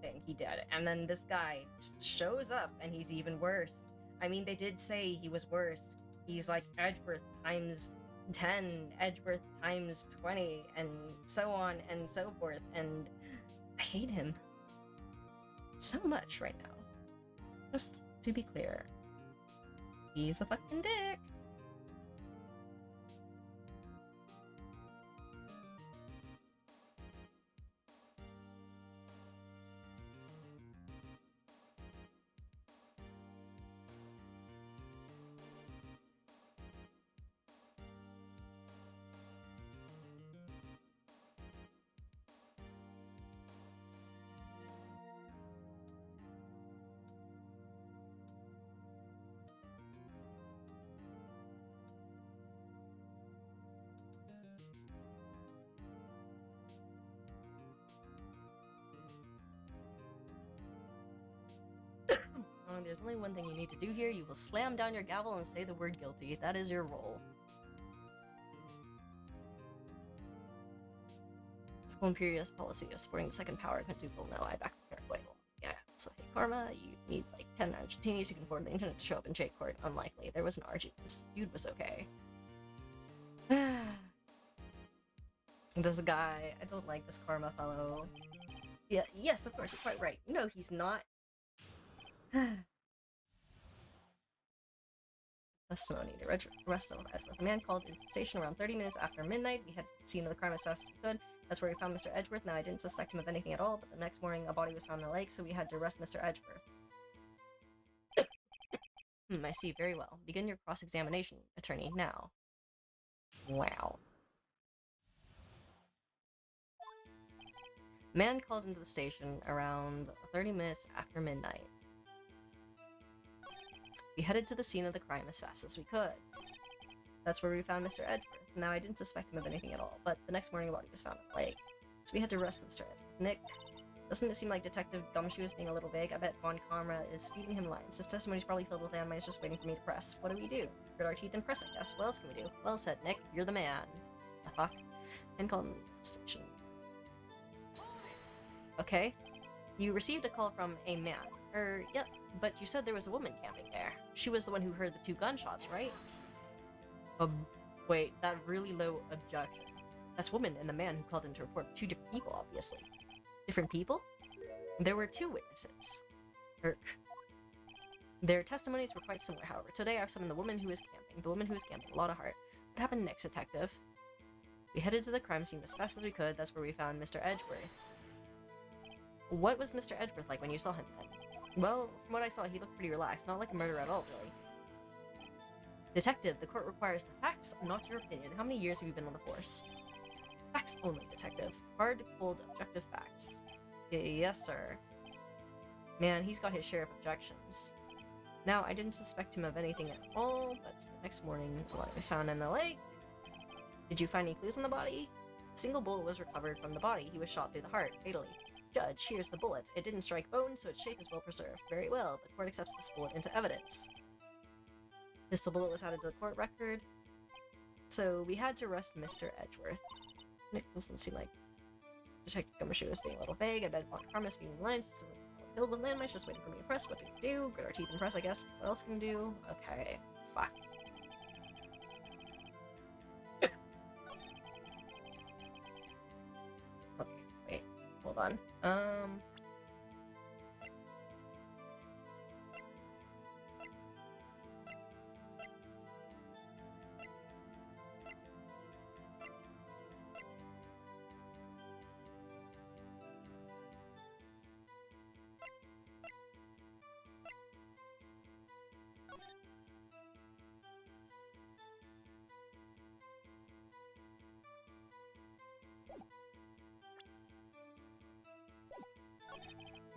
thing he did. And then this guy just shows up and he's even worse. I mean, they did say he was worse. He's like Edgeworth times 10, Edgeworth times 20, and so on and so forth. And I hate him so much right now. Just to be clear, he's a fucking dick. There's only one thing you need to do here. You will slam down your gavel and say the word guilty. That is your role. Imperious policy of supporting the second power quadruple. No, I back the wait. Yeah. So hey, Karma, you need like 10 Argentinians who can afford the internet to show up in Jake Court. Unlikely. There was an Argent. This dude was okay. This guy, I don't like this Karma fellow. Yeah. Yes, of course. You're quite right. No, he's not. Testimony. The arrest of Edgeworth. The man called into the station around 30 minutes after midnight. We had to the scene of the crime as fast as we could. That's where we found Mr. Edgeworth. Now, I didn't suspect him of anything at all, but the next morning a body was found in the lake, so we had to arrest Mr. Edgeworth. I see. Very well. Begin your cross-examination, attorney, now. Wow. Man called into the station around 30 minutes after midnight. We headed to the scene of the crime as fast as we could. That's where we found Mr. Edgeworth. Now, I didn't suspect him of anything at all, but the next morning a body was found in the lake. So we had to arrest Mr. Edgeworth. Nick, doesn't it seem like Detective Gumshoe is being a little vague? I bet Von Karma is feeding him lines. His testimony's probably filled with landmines just waiting for me to press. What do we do? Grit our teeth and press, I guess. What else can we do? Well said, Nick. You're the man. The fuck? And call the station. Okay. You received a call from a man. Yep, but you said there was a woman camping there. She was the one who heard the 2 gunshots, right? Wait, that really low objection. That's woman and the man who called in to report 2 different people, obviously. Different people? There were 2 witnesses. Their testimonies were quite similar, however. Today I've summoned the woman who was camping. The woman who was camping. A lot of heart. What happened next, detective? We headed to the crime scene as fast as we could. That's where we found Mr. Edgeworth. What was Mr. Edgeworth like when you saw him then? Well, from what I saw, he looked pretty relaxed. Not like a murderer at all, really. Detective, the court requires the facts, not your opinion. How many years have you been on the force? Facts only, detective. Hard, cold, objective facts. Yes, sir. Man, he's got his share of objections. Now, I didn't suspect him of anything at all, but the next morning, the body was found in the lake. Did you find any clues on the body? A single bullet was recovered from the body. He was shot through the heart, fatally. Judge, here's the bullet. It didn't strike bone, so its shape is well preserved. Very well. The court accepts this bullet into evidence. Pistol bullet was added to the court record. So we had to arrest Mr. Edgeworth. Nick doesn't seem like Detective Gumshoe was being a little vague. I bet upon Karma's being lines. It's filled with landmines, just waiting for me to press. What do we do? Grit our teeth and press, I guess. What else can we do? Okay. Fuck. Okay, wait. Hold on.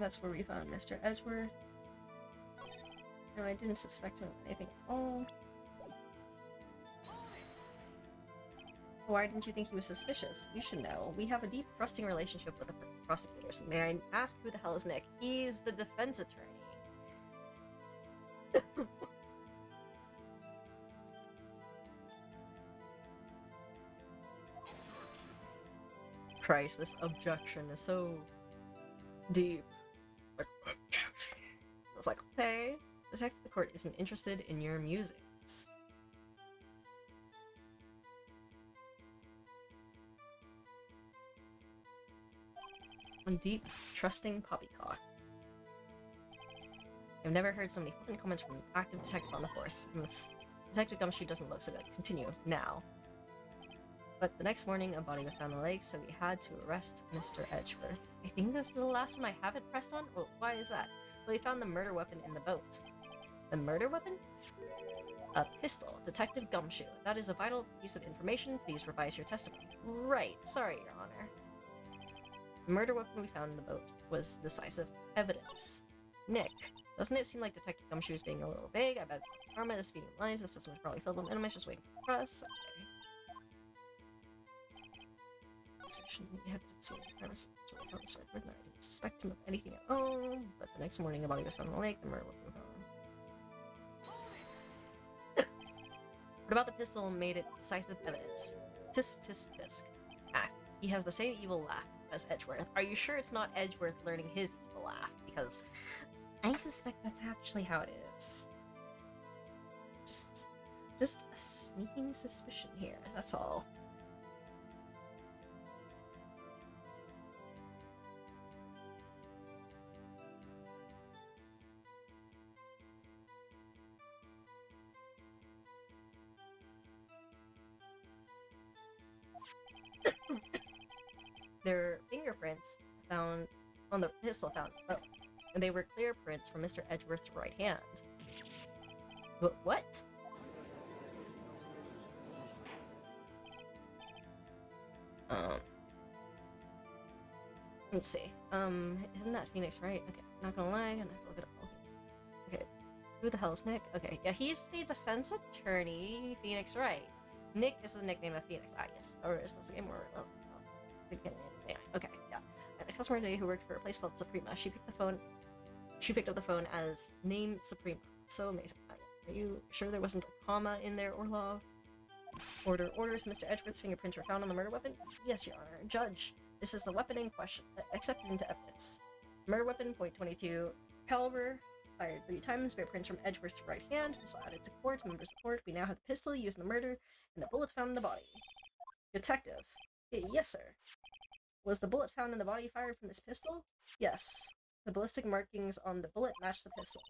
That's where we found Mr. Edgeworth. No, I didn't suspect him of anything at all. Why didn't you think he was suspicious? You should know. We have a deep, trusting relationship with the prosecutors. May I ask who the hell is Nick? He's the defense attorney. Christ, this objection is so deep. Objection. I was like, okay, the detective of the court isn't interested in your musings. One deep, trusting poppycock. I've never heard so many flippant comments from an active detective on the force. Detective Gumshoe doesn't look so good. Continue, now. But the next morning, a body was found in the lake, so we had to arrest Mr. Edgeworth. I think this is the last one I haven't pressed on? Oh, why is that? Well, he found the murder weapon in the boat. The murder weapon? A pistol. Detective Gumshoe. That is a vital piece of information. Please revise your testimony. Right. Sorry, Your Honor. The murder weapon we found in the boat was decisive evidence. Nick. Doesn't it seem like Detective Gumshoe is being a little vague? I bet Karma is feeding lines. This system is probably filled with enemies just waiting for the press. Okay. You have to see the premise sort of started with. I didn't suspect him of anything at all, but the next morning a body was found in the lake. The murder weapon was found. What about the pistol made it decisive evidence? Tisk tisk tisk. Ah, he has the same evil laugh as Edgeworth. Are you sure it's not Edgeworth learning his evil laugh? Because I suspect that's actually how it is. Just a sneaking suspicion here, that's all. Their fingerprints found on the pistol found, and they were clear prints from Mr. Edgeworth's right hand. But what? Let's see. Isn't that Phoenix right? Okay, not gonna lie, I'm gonna look it up. Okay, who the hell is Nick? Okay, yeah, he's the defense attorney. Phoenix Wright. Nick is the nickname of Phoenix. Ah, yes. Or is this a game where? Yeah, okay, yeah. And a customer today who worked for a place called Suprema. She picked up the phone as name Suprema. So amazing. Are you sure there wasn't a comma in there, Orlov? Orders. Mr. Edgeworth's fingerprints were found on the murder weapon? Yes, Your Honor. Judge, this is the weapon in question, accepted into evidence. Murder weapon, .22 caliber, fired 3 times, fingerprints from Edgeworth's right hand, was added to court. Members of court, we now have the pistol used in the murder, and the bullet found in the body. Detective. Yes, sir. Was the bullet found in the body fired from this pistol? Yes. The ballistic markings on the bullet match the pistol.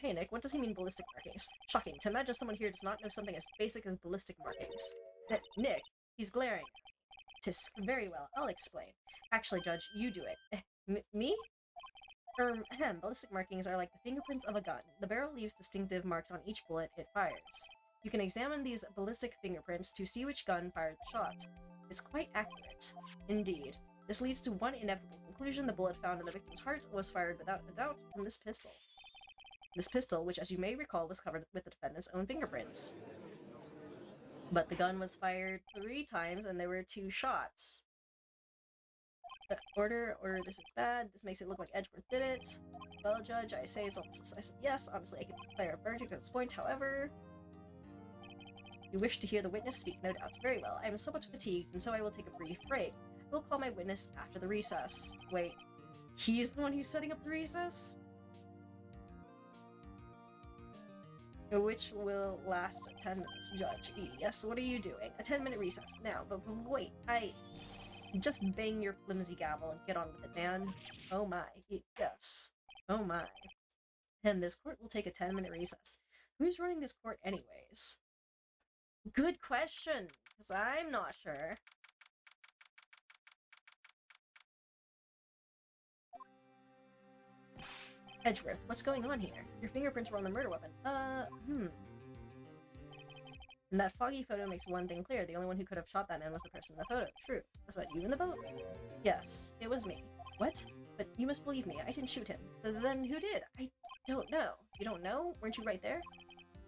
Hey Nick, what does he mean ballistic markings? Shocking, to imagine someone here does not know something as basic as ballistic markings. Nick, he's glaring. Tisk, very well, I'll explain. Actually, Judge, you do it. Me? Ballistic markings are like the fingerprints of a gun. The barrel leaves distinctive marks on each bullet it fires. You can examine these ballistic fingerprints to see which gun fired the shot. It's quite accurate. Indeed. This leads to one inevitable conclusion: the bullet found in the victim's heart was fired without a doubt from this pistol. This pistol, which as you may recall was covered with the defendant's own fingerprints. But the gun was fired 3 times and there were 2 shots. Order, this is bad. This makes it look like Edgeworth did it. Well, Judge, I say it's almost decisive. Yes, honestly, I can declare a verdict at this point, however... You wish to hear the witness speak, no doubt. Very well. I am somewhat fatigued, and so I will take a brief break. I will call my witness after the recess. Wait, he's the one who's setting up the recess? Which will last 10 minutes, Judge. Yes, what are you doing? A 10-minute recess. Now, but wait, just bang your flimsy gavel and get on with it, man. Oh my. Yes. Oh my. And this court will take a 10-minute recess. Who's running this court anyways? Good question, because I'm not sure. Edgeworth, what's going on here? Your fingerprints were on the murder weapon. And that foggy photo makes one thing clear. The only one who could have shot that man was the person in the photo. True. Was that you in the boat? Yes, it was me. What? But you must believe me. I didn't shoot him. Then who did? I don't know. You don't know? Weren't you right there?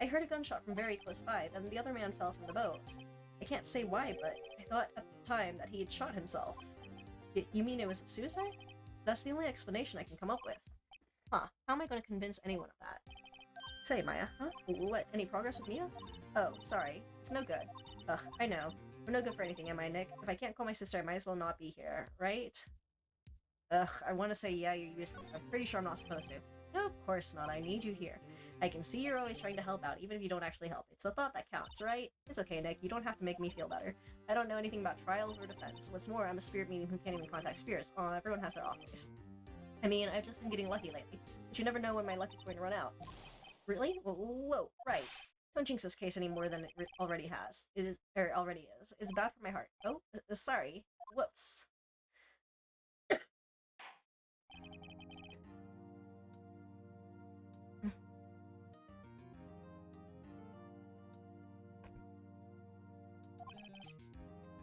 I heard a gunshot from very close by, then the other man fell from the boat. I can't say why, but I thought at the time that he had shot himself. You mean it was a suicide? That's the only explanation I can come up with. Huh, how am I going to convince anyone of that? Say, Maya, huh? What, any progress with Mia? Oh, sorry. It's no good. Ugh, I know. I'm no good for anything, am I, Nick? If I can't call my sister, I might as well not be here, right? Ugh, I want to say yeah, you're useless. I'm pretty sure I'm not supposed to. No, of course not. I need you here. I can see you're always trying to help out, even if you don't actually help. It's the thought that counts, right? It's okay, Nick. You don't have to make me feel better. I don't know anything about trials or defense. What's more, I'm a spirit medium who can't even contact spirits. Oh, everyone has their off days. I mean, I've just been getting lucky lately. But you never know when my luck is going to run out. Really? Whoa, right. Don't jinx this case any more than it already has. It is, or already is. It's bad for my heart. Oh, sorry. Whoops.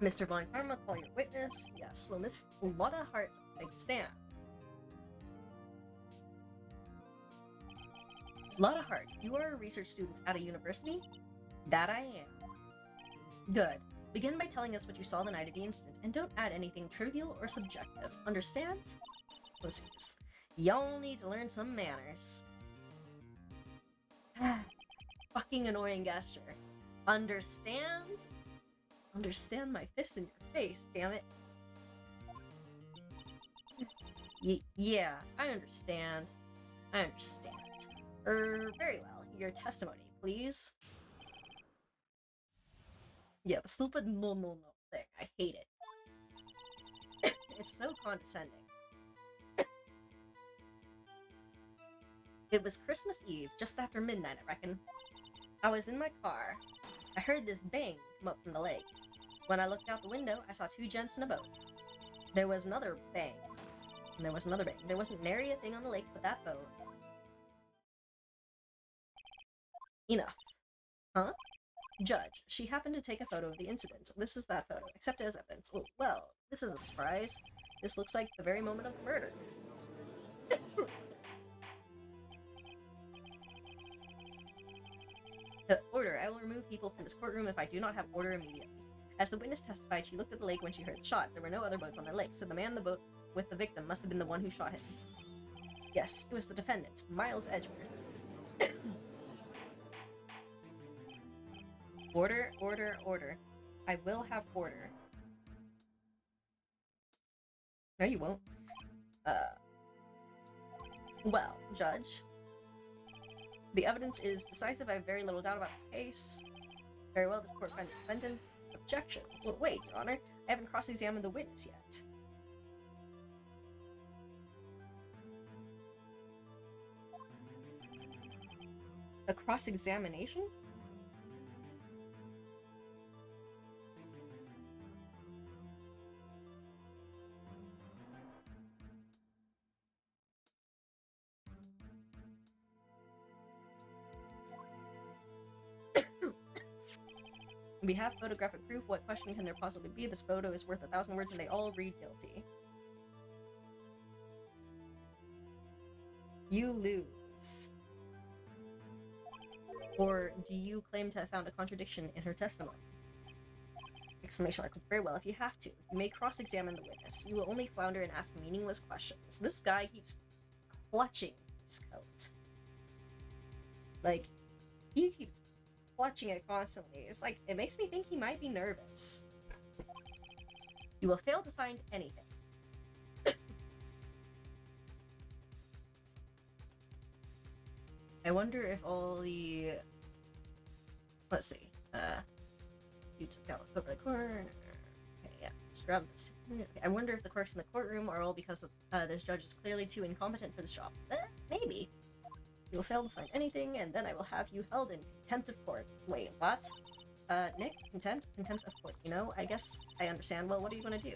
Mr. Von Karma, call your witness. Yes, will Miss Lotta Hart take a stand? Lotta Hart, you are a research student at a university? That I am. Good. Begin by telling us what you saw the night of the incident, and don't add anything trivial or subjective. Understand? Oopsies. Y'all need to learn some manners. Fucking annoying gesture. Understand? Understand my fist in your face, damn it. Yeah, I understand. I understand. Very well. Your testimony, please. Yeah, the stupid no thing. I hate it. It's so condescending. It was Christmas Eve, just after midnight, I reckon. I was in my car. I heard this bang come up from the lake. When I looked out the window, I saw two gents in a boat. There was another bang. And there was another bang. There wasn't nary a thing on the lake but that boat. Enough. Huh? Judge, she happened to take a photo of the incident. This is that photo. Accept it as evidence. Well, this is a surprise. This looks like the very moment of the murder. Order. I will remove people from this courtroom if I do not have order immediately. As the witness testified, she looked at the lake when she heard the shot. There were no other boats on the lake, so the man in the boat with the victim must have been the one who shot him. Yes, it was the defendant, Miles Edgeworth. Order, order, order. I will have order. No, you won't. Well, Judge. The evidence is decisive. I have very little doubt about this case. Very well, this court finds defendant. Objection. Well, wait, Your Honor. I haven't cross-examined the witness yet. A cross-examination? We have photographic proof. What question can there possibly be? This photo is worth 1,000 words and they all read guilty. You lose. Or do you claim to have found a contradiction in her testimony? Exclamation mark. Very well, if you have to. You may cross-examine the witness. You will only flounder and ask meaningless questions. This guy keeps clutching his coat. Like, he keeps clutching it constantly. It's like, it makes me think he might be nervous. You will fail to find anything. I wonder if all the... Let's see. You took out over the corner. Okay, yeah. Just grab this. Okay, I wonder if the quirks in the courtroom are all because this judge is clearly too incompetent for the job. Maybe. You will fail to find anything, and then I will have you held in contempt of court. Wait, what? Nick? Contempt? Contempt of court. You know, I guess I understand. Well, what are you gonna do?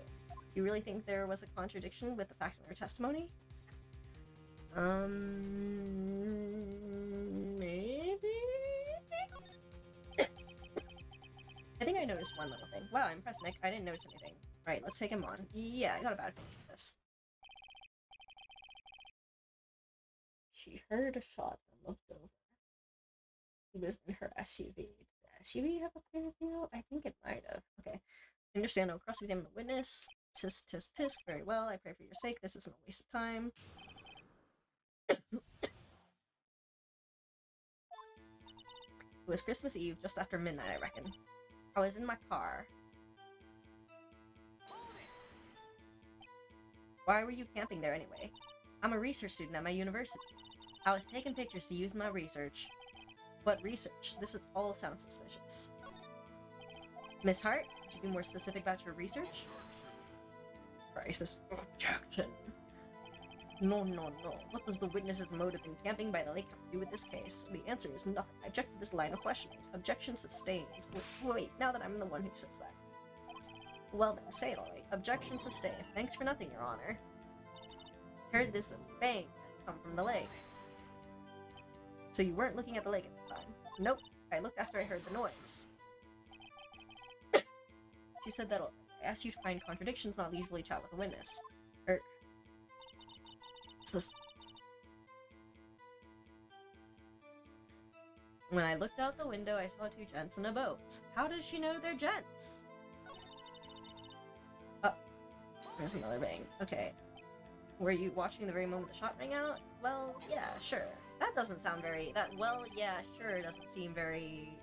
You really think there was a contradiction with the facts in her testimony? Maybe? I think I noticed one little thing. Wow, I'm impressed, Nick. I didn't notice anything. Right, let's take him on. Yeah, I got a bad feeling for this. She heard a shot and looked over. He was in her SUV. Did the SUV have a clear view? I think it might have. Okay. I understand. I'll cross-examine the witness. Tisk, tisk, tisk. Very well. I pray for your sake. This isn't a waste of time. It was Christmas Eve, just after midnight, I reckon. I was in my car. Why were you camping there anyway? I'm a research student at my university. I was taking pictures to use in my research. What research? This all sounds suspicious. Miss Hart, could you be more specific about your research? Christ, this objection. No. What does the witness's motive in camping by the lake have to do with this case? The answer is nothing. I object to this line of questioning. Objection sustained. Wait, now that I'm the one who says that. Well then, say it all right. Objection sustained. Thanks for nothing, Your Honor. Heard this bang come from the lake. So you weren't looking at the lake at the time? Nope. I looked after I heard the noise. She said that I asked you to find contradictions, not leisurely chat with the witness. When I looked out the window, I saw two gents in a boat. How does she know they're gents? Oh, there's another bang. Okay. Were you watching the very moment the shot rang out? Well, yeah, sure. That doesn't sound very... well, yeah, sure doesn't seem very...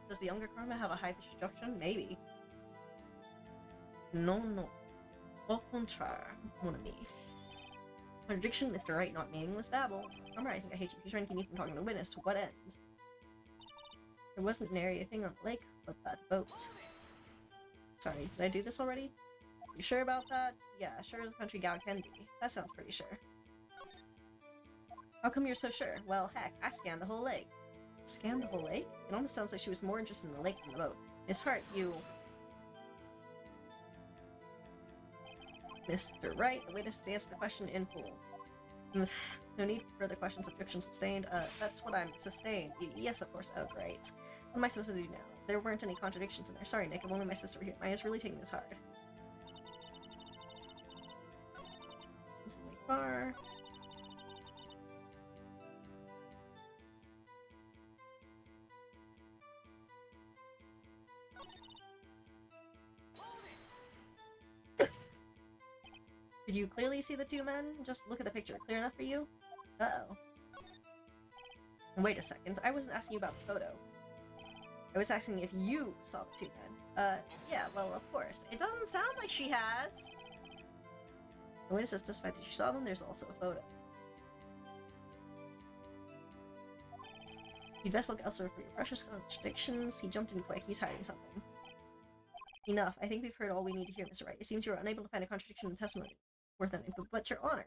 Does the younger Karma have a high objection? Maybe. No. Au contraire, mon ami. Contradiction, Mr. Right, not meaningless babble. Karma, I think I hate you. You're trying to keep me from talking to the witness. To what end? There wasn't an area thing on the lake, but that boat. Sorry, did I do this already? You sure about that? Yeah, sure as a country gal can be. That sounds pretty sure. How come you're so sure? Well, heck, I scanned the whole lake. Scanned the whole lake? It almost sounds like she was more interested in the lake than the boat. Miss Hart, you... Mr. Wright, the witness has answered the question in full. No need for further questions. Objection sustained. That's what I'm sustained. Yes, of course. Oh, great. What am I supposed to do now? There weren't any contradictions in there. Sorry, Nick. I'm only my sister here. Maya's really taking this hard. This is really far. Did you clearly see the two men? Just look at the picture. Clear enough for you? Uh-oh. Wait a second. I wasn't asking you about the photo. I was asking if you saw the two men. Yeah, well, of course. It doesn't sound like she has. The witness has testified that she saw them. There's also a photo. You'd best look elsewhere for your precious contradictions. He jumped in quick. He's hiding something. Enough. I think we've heard all we need to hear, Mr. Wright. It seems you are unable to find a contradiction in the testimony worth anything, but your honor.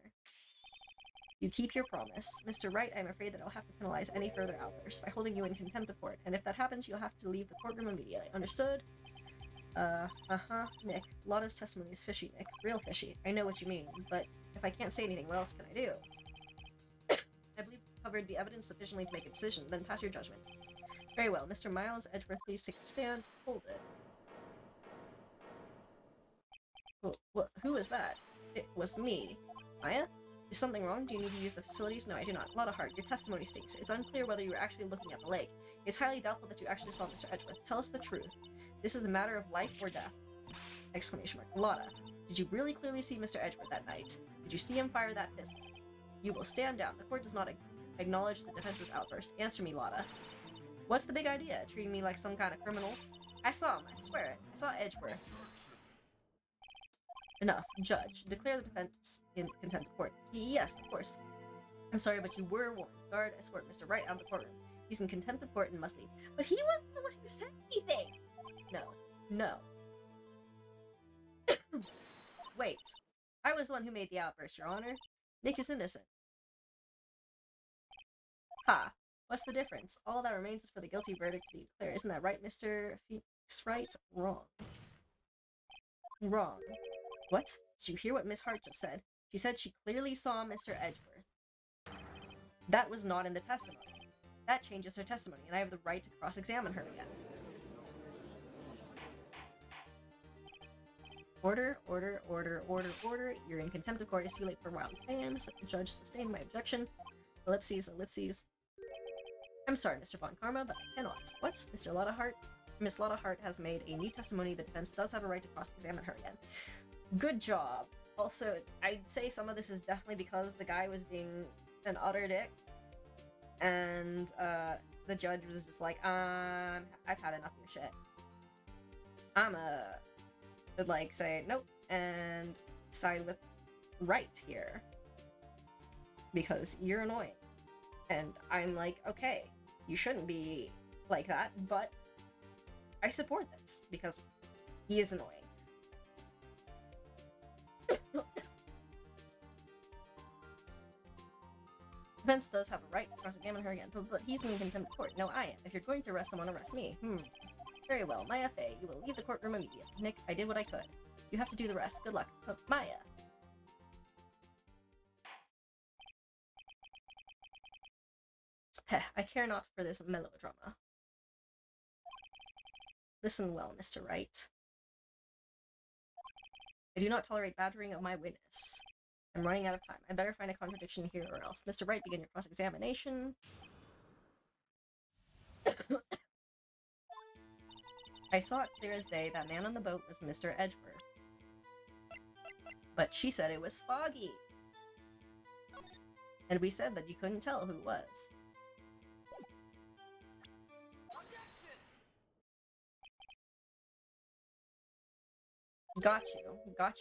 You keep your promise. Mr. Wright, I'm afraid that I'll have to penalize any further outbursts by holding you in contempt of court, and if that happens, you'll have to leave the courtroom immediately. Understood? Nick. Lotta's testimony is fishy, Nick. Real fishy. I know what you mean, but if I can't say anything, what else can I do? I believe we've covered the evidence sufficiently to make a decision, then pass your judgment. Very well. Mr. Miles Edgeworth, please take a stand. Hold it. Who is that? It was me. Maya? Is something wrong? Do you need to use the facilities? No, I do not. Lot of heart. Your testimony stinks. It's unclear whether you were actually looking at the lake. It's highly doubtful that you actually saw Mr. Edgeworth. Tell us the truth. This is a matter of life or death. Exclamation mark. Lotta, did you really clearly see Mr. Edgeworth that night? Did you see him fire that pistol? You will stand down. The court does not acknowledge the defense's outburst. Answer me, Lotta. What's the big idea? Treating me like some kind of criminal? I saw him. I swear it. I saw Edgeworth. Enough. Judge, declare the defense in contempt of court. Yes, of course. I'm sorry, but you were warned. Guard, escort Mr. Wright out of the courtroom. He's in contempt of court and must leave. But he wasn't the one who said anything! No. No. Wait. I was the one who made the outburst, Your Honor. Nick is innocent. Ha. What's the difference? All that remains is for the guilty verdict to be declared. Isn't that right, Mr. Phoenix Wright? Wrong. Wrong. What? Did you hear what Miss Hart just said? She said she clearly saw Mr. Edgeworth. That was not in the testimony. That changes her testimony, and I have the right to cross-examine her again. Order, order, order, order, order. You're in contempt of court. It's too late for wild claims. Judge sustained my objection. Ellipses, ellipses. I'm sorry, Mr. Von Karma, but I cannot. What? Mr. Lottahart? Miss Lottahart has made a new testimony. The defense does have a right to cross-examine her again. Good job. Also, I'd say some of this is definitely because the guy was being an utter dick. And, the judge was just like, I've had enough of your shit. Would like say nope and side with Wright here. Because you're annoying. And I'm like, okay, you shouldn't be like that, but I support this because he is annoying. Defense does have a right to cross-examine her again, but he's in contempt of court. No, I am. If you're going to arrest someone, arrest me. Very well. Maya Fey, you will leave the courtroom immediately. Nick, I did what I could. You have to do the rest. Good luck. But Maya. Heh, I care not for this melodrama. Listen well, Mr. Wright. I do not tolerate badgering of my witness. I'm running out of time. I better find a contradiction here or else. Mr. Wright, begin your cross-examination. I saw it clear as day. That man on the boat was Mr. Edgeworth. But she said it was foggy. And we said that you couldn't tell who it was. Got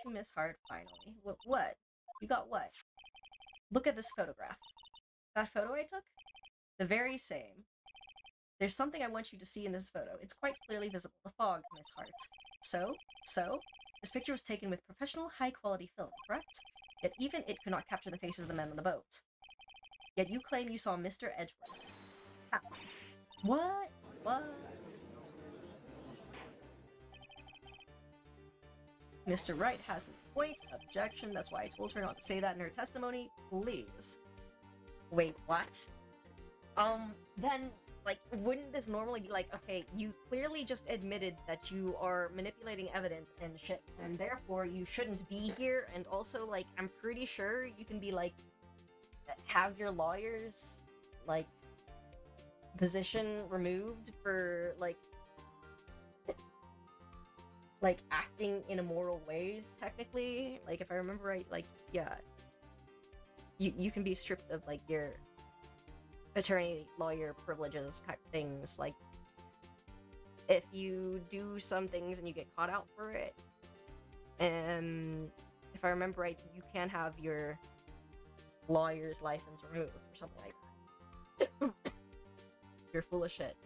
you, Miss Hart, finally. What? You got what? Look at this photograph. That photo I took? The very same. There's something I want you to see in this photo. It's quite clearly visible. The fog, Miss Hart. So? This picture was taken with professional, high-quality film, correct? Yet even it could not capture the faces of the men on the boat. Yet you claim you saw Mr. Edgeworth. How? What? Mr. Wright has a point. Objection. That's why I told her not to say that in her testimony. Please. Wait, what? Then, like, wouldn't this normally be like, okay, you clearly just admitted that you are manipulating evidence and shit, and therefore you shouldn't be here, and also, like, I'm pretty sure you can be, like, have your lawyer's, like, position removed for, like, acting in immoral ways, technically. Like, if I remember right, like, yeah. You can be stripped of, like, your attorney, lawyer privileges type things, like, if you do some things and you get caught out for it. And if I remember right, you can have your lawyer's license removed or something like that. You're full of shit.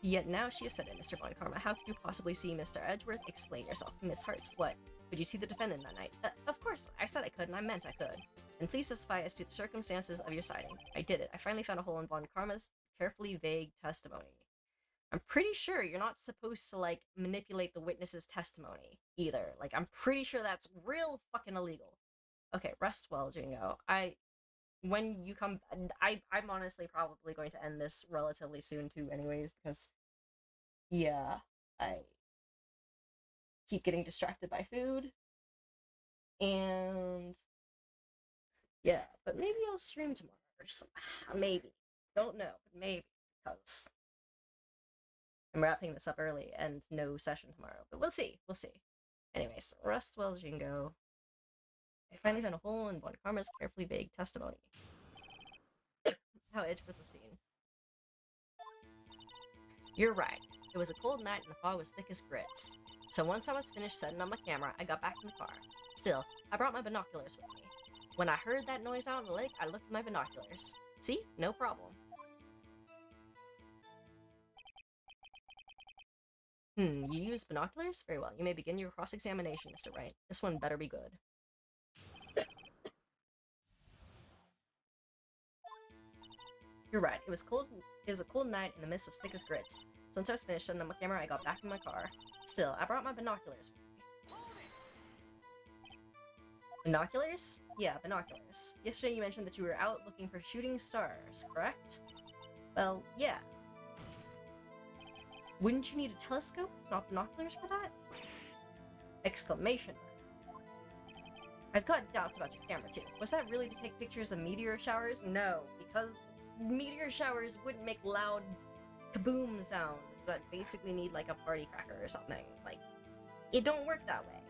Yet now she has said it, Mr. Von Karma. How could you possibly see Mr. Edgeworth? Explain yourself. Miss Hart, what? Could you see the defendant that night? Of course. I said I could, and I meant I could. And please testify as to the circumstances of your sighting. I did it. I finally found a hole in Von Karma's carefully vague testimony. I'm pretty sure you're not supposed to, like, manipulate the witness's testimony, either. Like, I'm pretty sure that's real fucking illegal. Okay, rest well, Jingo. When you come, I'm honestly probably going to end this relatively soon too anyways, because, yeah, keep getting distracted by food. And yeah, but maybe I'll stream tomorrow or something. Maybe. Don't know, but maybe. Because I'm wrapping this up early and no session tomorrow. But we'll see. We'll see. Anyways, rest well, Jingo. I finally found a hole in Von Karma's carefully vague testimony. How Edgeworth was seen. You're right. It was a cold night and the fog was thick as grits. So once I was finished setting up my camera, I got back in the car. Still, I brought my binoculars with me. When I heard that noise out on the lake, I looked at my binoculars. See? No problem. You used binoculars? Very well. You may begin your cross-examination, Mr. Wright. This one better be good. You're right. It was cold. It was a cold night and the mist was thick as grits. So once I was finished setting up my camera, I got back in my car. Still, I brought my binoculars with me. Binoculars? Yeah, binoculars. Yesterday you mentioned that you were out looking for shooting stars, correct? Well, yeah. Wouldn't you need a telescope, not binoculars for that? Exclamation mark. I've got doubts about your camera too. Was that really to take pictures of meteor showers? No, because meteor showers wouldn't make loud kaboom sounds that basically need like a party cracker or something. Like, it don't work that way.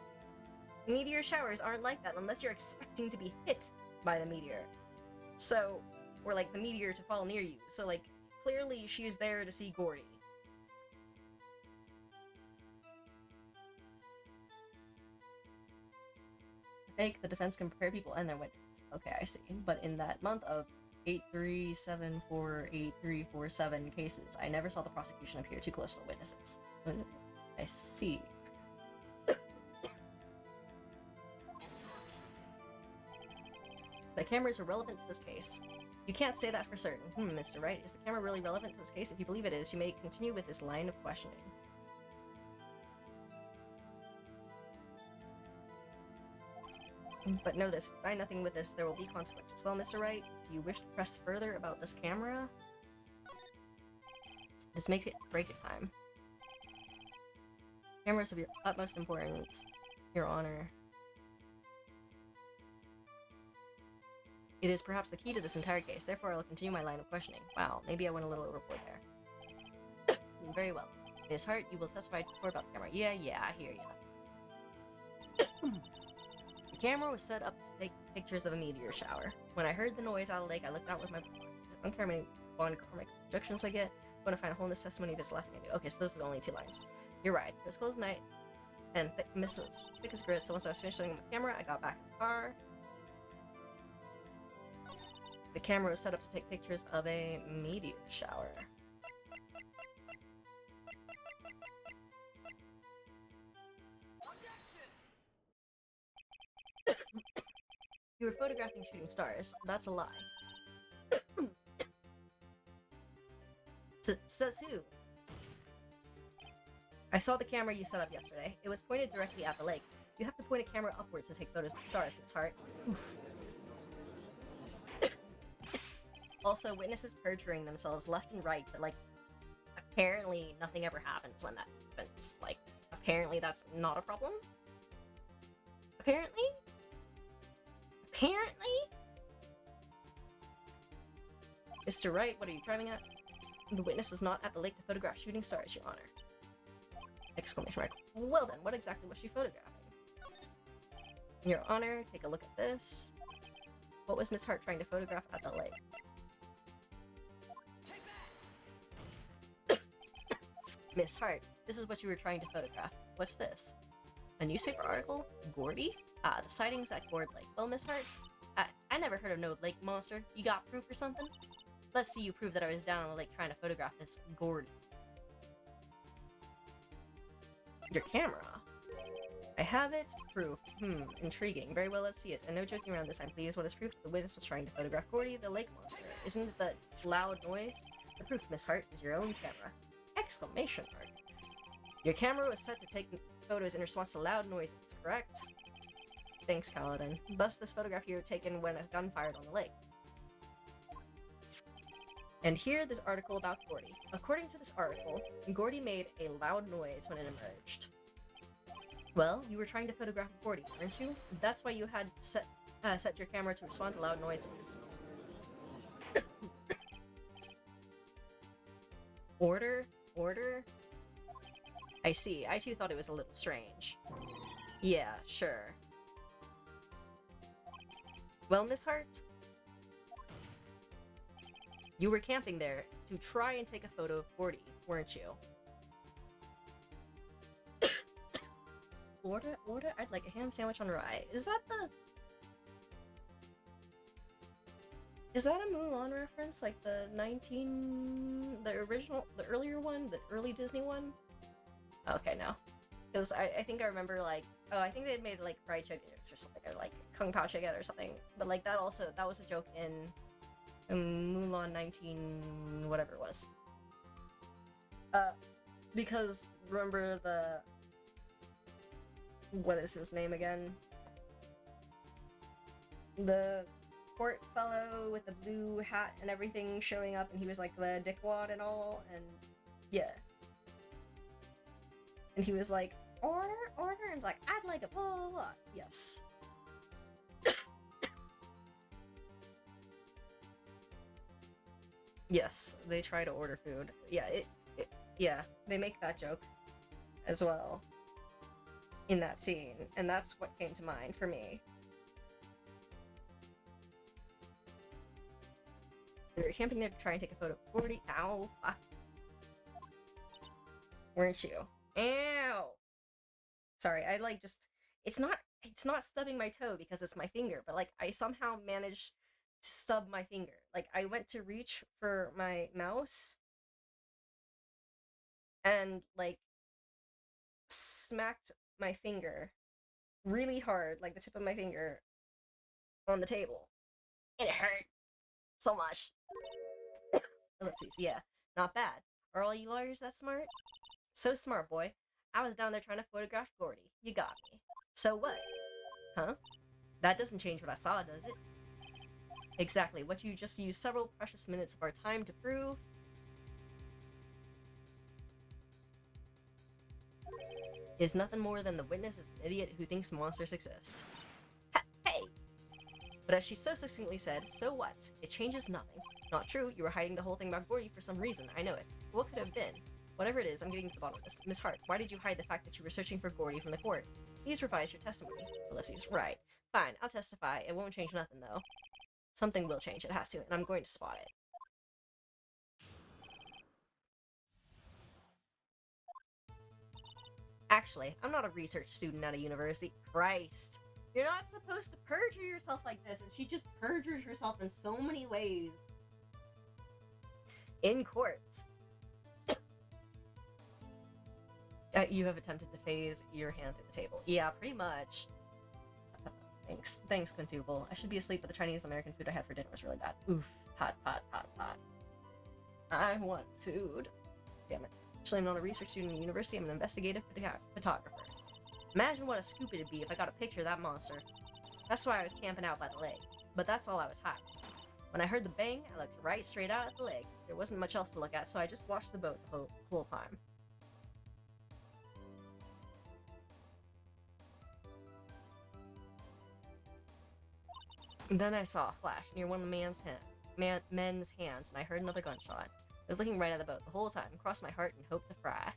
Meteor showers aren't like that unless you're expecting to be hit by the meteor. So, or like the meteor to fall near you. So like, clearly she's there to see Gordy. The defense can prepare people and their witnesses. Okay, I see. But in that month of 83748347 cases, I never saw the prosecution appear too close to the witnesses. I see. The camera is irrelevant to this case. You can't say that for certain. Mr. Wright, is the camera really relevant to this case? If you believe it is, you may continue with this line of questioning. But know this, if you find nothing with this, there will be consequences. Well, Mr. Wright, do you wish to press further about this camera? This makes it break it time. Cameras of your utmost importance, Your Honor. It is perhaps the key to this entire case, therefore I will continue my line of questioning. Wow, maybe I went a little overboard there. Very well. Miss Hart, you will testify to the court about the camera. Yeah, I hear ya. The camera was set up to take pictures of a meteor shower. When I heard the noise out of the lake, I looked out with my... I don't care how many projections I get. I'm going to find a hole in this testimony if it's the last thing I do. Okay, so those are the only 2 lines. You're right. It was cold as night, and the mist was thick as grit, so once I was finished setting up the camera, I got back in the car. The camera was set up to take pictures of a meteor shower. You were photographing shooting stars. That's a lie. Says who? I saw the camera you set up yesterday. It was pointed directly at the lake. You have to point a camera upwards to take photos of the stars, Miss Hart. Also, witnesses perjuring themselves left and right, but like, apparently nothing ever happens when that happens. Like, apparently that's not a problem? Apparently? Mr. Wright, what are you driving at? The witness was not at the lake to photograph shooting stars, Your Honor. Exclamation mark. Well then, what exactly was she photographing? Your Honor, take a look at this. What was Miss Hart trying to photograph at the lake? Miss Hart, this is what you were trying to photograph. What's this? A newspaper article? Gordy? Ah, the sightings at Gord Lake. Well, Miss Hart, I never heard of no lake monster. You got proof or something? Let's see you prove that I was down on the lake trying to photograph this Gordy. Your camera? I have it. Proof. Intriguing. Very well, let's see it. And no joking around this time, please. What is proof? The witness was trying to photograph Gordy, the lake monster. Isn't it that loud noise? The proof, Miss Hart, is your own camera. Exclamation mark. Your camera was set to take photos in response to loud noises, correct? Thanks, Kaladin. Thus, this photograph here taken when a gun fired on the lake. And here, this article about Gordy. According to this article, Gordy made a loud noise when it emerged. Well, you were trying to photograph a 40, weren't you? That's why you had set your camera to respond to loud noises. Order? Order? I see. I too thought it was a little strange. Yeah, sure. Well, Miss Hart, you were camping there to try and take a photo of 40, weren't you? Order? Order? I'd like a ham sandwich on rye. Is that a Mulan reference? Like the original, the earlier one? The early Disney one? Okay, no. Because I think I remember, like, oh, I think they had made, like, fried chicken or something, or, like, Kung Pao chicken or something. But, like, that was a joke in Mulan 19... whatever it was. Because, remember what is his name again? The court fellow with the blue hat and everything showing up, and he was, like, the dickwad and all, and yeah. And he was like, order, and it's like, I'd like a blah, blah, blah. Yes. Yes, they try to order food. Yeah, yeah, they make that joke as well in that scene, and that's what came to mind for me. We were camping there to try and take a photo of 40. Ow, fuck. Weren't you? Ow! Sorry, I like just... It's not stubbing my toe because it's my finger, but like I somehow managed to stub my finger. Like I went to reach for my mouse and like smacked my finger really hard, like the tip of my finger, on the table. And it hurt so much. Ellipses, yeah. Not bad. Are all you lawyers that smart? So smart, boy. I was down there trying to photograph Gordy. You got me. So what? Huh? That doesn't change what I saw, does it? Exactly. What you just used several precious minutes of our time to prove is nothing more than the witness is an idiot who thinks monsters exist. Hey! But as she so succinctly said, so what? It changes nothing. Not true, you were hiding the whole thing about Gordy for some reason, I know it. But what could it have been? Whatever it is, I'm getting to the bottom of this. Miss Hart, why did you hide the fact that you were searching for Gordy from the court? Please revise your testimony. Ellipses, right. Fine, I'll testify. It won't change nothing, though. Something will change, it has to, and I'm going to spot it. Actually, I'm not a research student at a university. Christ. You're not supposed to perjure yourself like this, and she just perjures herself in so many ways. In court. You have attempted to phase your hand through the table. Yeah, pretty much. Thanks, Quintuple. I should be asleep, but the Chinese-American food I had for dinner was really bad. Oof. Hot. I want food. Damn it. Actually, I'm not a research student at a university, I'm an investigative photographer. Imagine what a scoop it'd be if I got a picture of that monster. That's why I was camping out by the lake. But that's all I was hiding. When I heard the bang, I looked right straight out at the lake. There wasn't much else to look at, so I just watched the boat the whole time. And then I saw a flash near one of the men's hands, and I heard another gunshot. I was looking right at the boat the whole time, crossed my heart and hoped to fry. I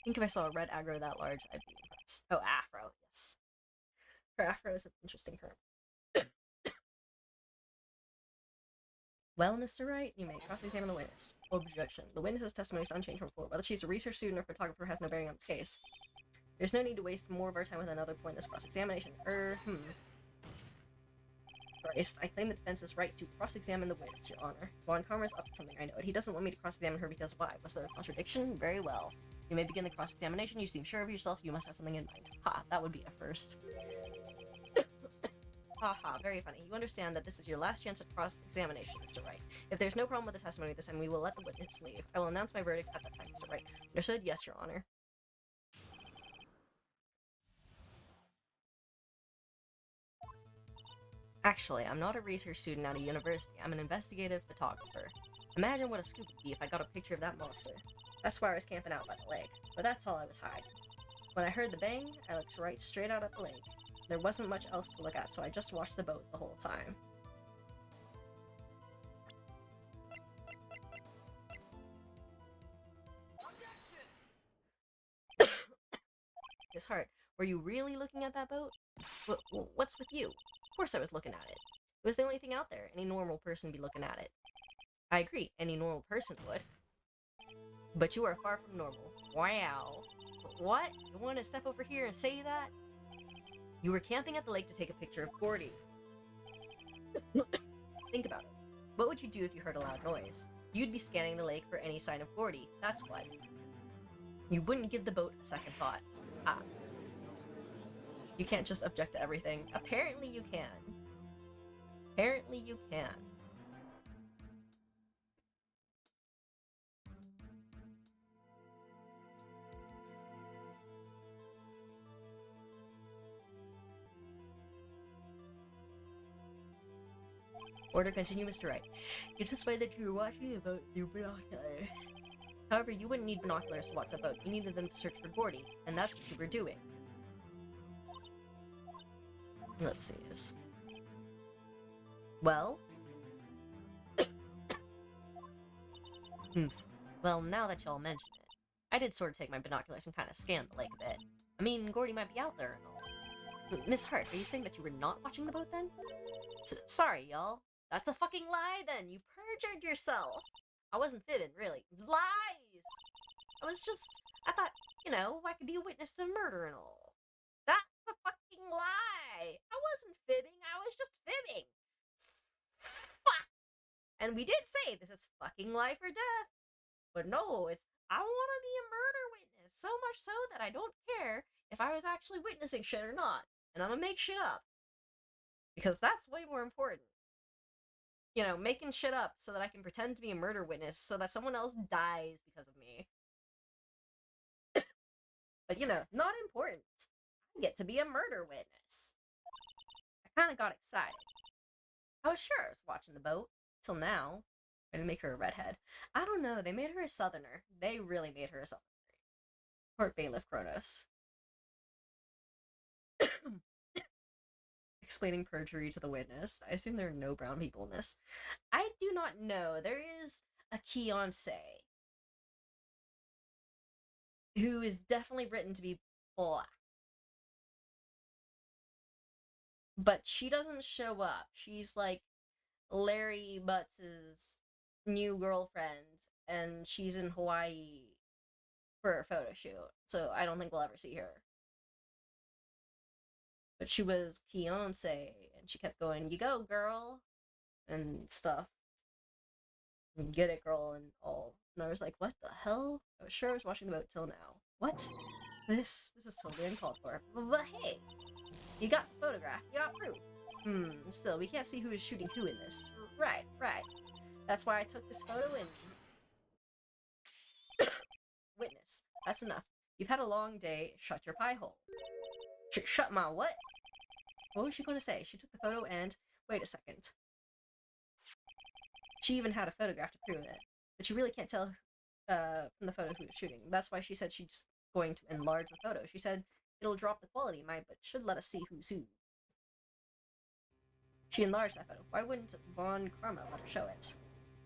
think if I saw a red aggro that large, I'd be impressed. Oh, afro, yes. Her afro is an interesting term. Well, Mr. Wright, you may cross-examine the witness. Objection. The witness's testimony is unchanged from before. Whether she's a research student or photographer has no bearing on this case. There's no need to waste more of our time with another pointless cross-examination. Christ, I claim the defense's right to cross-examine the witness, Your Honor. Von Karma's up to something, I know it. He doesn't want me to cross-examine her because why? Was there a contradiction? Very well. You may begin the cross-examination. You seem sure of yourself. You must have something in mind. Ha, that would be a first. Haha, very funny. You understand that this is your last chance at cross-examination, Mr. Wright. If there's no problem with the testimony this time, we will let the witness leave. I will announce my verdict at that time, Mr. Wright. Understood? Yes, Your Honor. Actually, I'm not a research student at a university. I'm an investigative photographer. Imagine what a scoop would be if I got a picture of that monster. That's why I was camping out by the lake, but that's all I was hiding. When I heard the bang, I looked right straight out at the lake. There wasn't much else to look at, so I just watched the boat the whole time. His heart. Were you really looking at that boat? What's with you? Of course I was looking at it. It was the only thing out there. Any normal person would be looking at it. I agree, any normal person would. But you are far from normal. Wow. What? You want to step over here and say that? You were camping at the lake to take a picture of Gordy. Think about it. What would you do if you heard a loud noise? You'd be scanning the lake for any sign of Gordy, that's what. You wouldn't give the boat a second thought. Ah. You can't just object to everything. Apparently you can. Apparently you can. Order continue, Mr. Wright. You just find that you were watching the boat through binoculars. However, you wouldn't need binoculars to watch the boat. You needed them to search for Gordy, and that's what you were doing. Ellipses. Well? Well, now that y'all mention it, I did sort of take my binoculars and kind of scan the lake a bit. I mean, Gordy might be out there and all. Miss Hart, are you saying that you were not watching the boat then? Sorry, y'all. That's a fucking lie then. You perjured yourself. I wasn't fibbing, really. Lies! I thought, I could be a witness to murder and all. That's a fucking lie! I wasn't fibbing, I was just fibbing! Fuck! And we did say this is fucking life or death. But no, I want to be a murder witness, so much so that I don't care if I was actually witnessing shit or not. And I'm gonna make shit up. Because that's way more important. Making shit up so that I can pretend to be a murder witness so that someone else dies because of me. But, not important. I get to be a murder witness. I kind of got excited. I was sure I was watching the boat. Till now. They're gonna make her a redhead. I don't know, they made her a southerner. They really made her a southerner. Court bailiff Kronos. Explaining perjury to the witness. I assume there are no brown people in this. I do not know. There is a fiancé who is definitely written to be black. But she doesn't show up. She's like Larry Butts's new girlfriend, and she's in Hawaii for a photo shoot. So I don't think we'll ever see her. But she was fiancé, and she kept going, "You go, girl," and stuff. Get it, girl, and all. And I was like, what the hell? I was sure I was watching the boat till now. What? This is totally uncalled for. But hey, you got the photograph, you got proof. Still, we can't see who is shooting who in this. Right. That's why I took this photo and... Witness, that's enough. You've had a long day, shut your pie hole. Shut my what? What was she going to say? She took the photo and... Wait a second. She even had a photograph to prove it. But you really can't tell from the photos we were shooting. That's why she said she's going to enlarge the photo. She said it'll drop the quality, but should let us see who's who. She enlarged that photo. Why wouldn't Von Karma let her show it?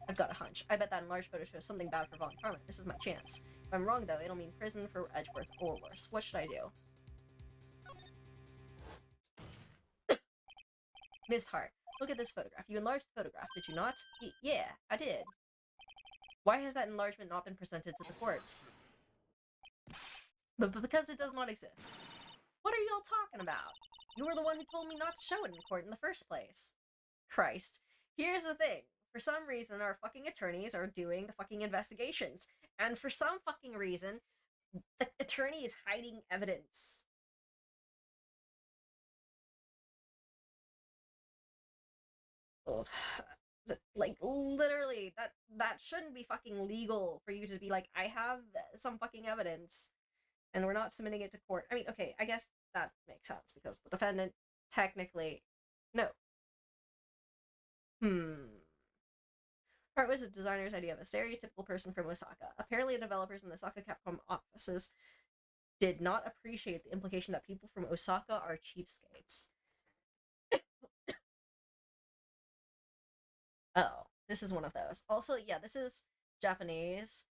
I've got a hunch. I bet that enlarged photo shows something bad for Von Karma. This is my chance. If I'm wrong, though, it'll mean prison for Edgeworth or worse. What should I do? Miss Hart, look at this photograph. You enlarged the photograph, did you not? Yeah, I did. Why has that enlargement not been presented to the court? But because it does not exist. What are y'all talking about? You were the one who told me not to show it in court in the first place. Christ. Here's the thing. For some reason, our fucking attorneys are doing the fucking investigations. And for some fucking reason, the attorney is hiding evidence. Like, literally, that shouldn't be fucking legal for you to be like, I have some fucking evidence, and we're not submitting it to court. I mean, okay, I guess that makes sense, because the defendant, technically, no. Part was a designer's idea of a stereotypical person from Osaka. Apparently, the developers in the Osaka Capcom offices did not appreciate the implication that people from Osaka are cheapskates. Oh, this is one of those. Also, yeah, this is Japanese,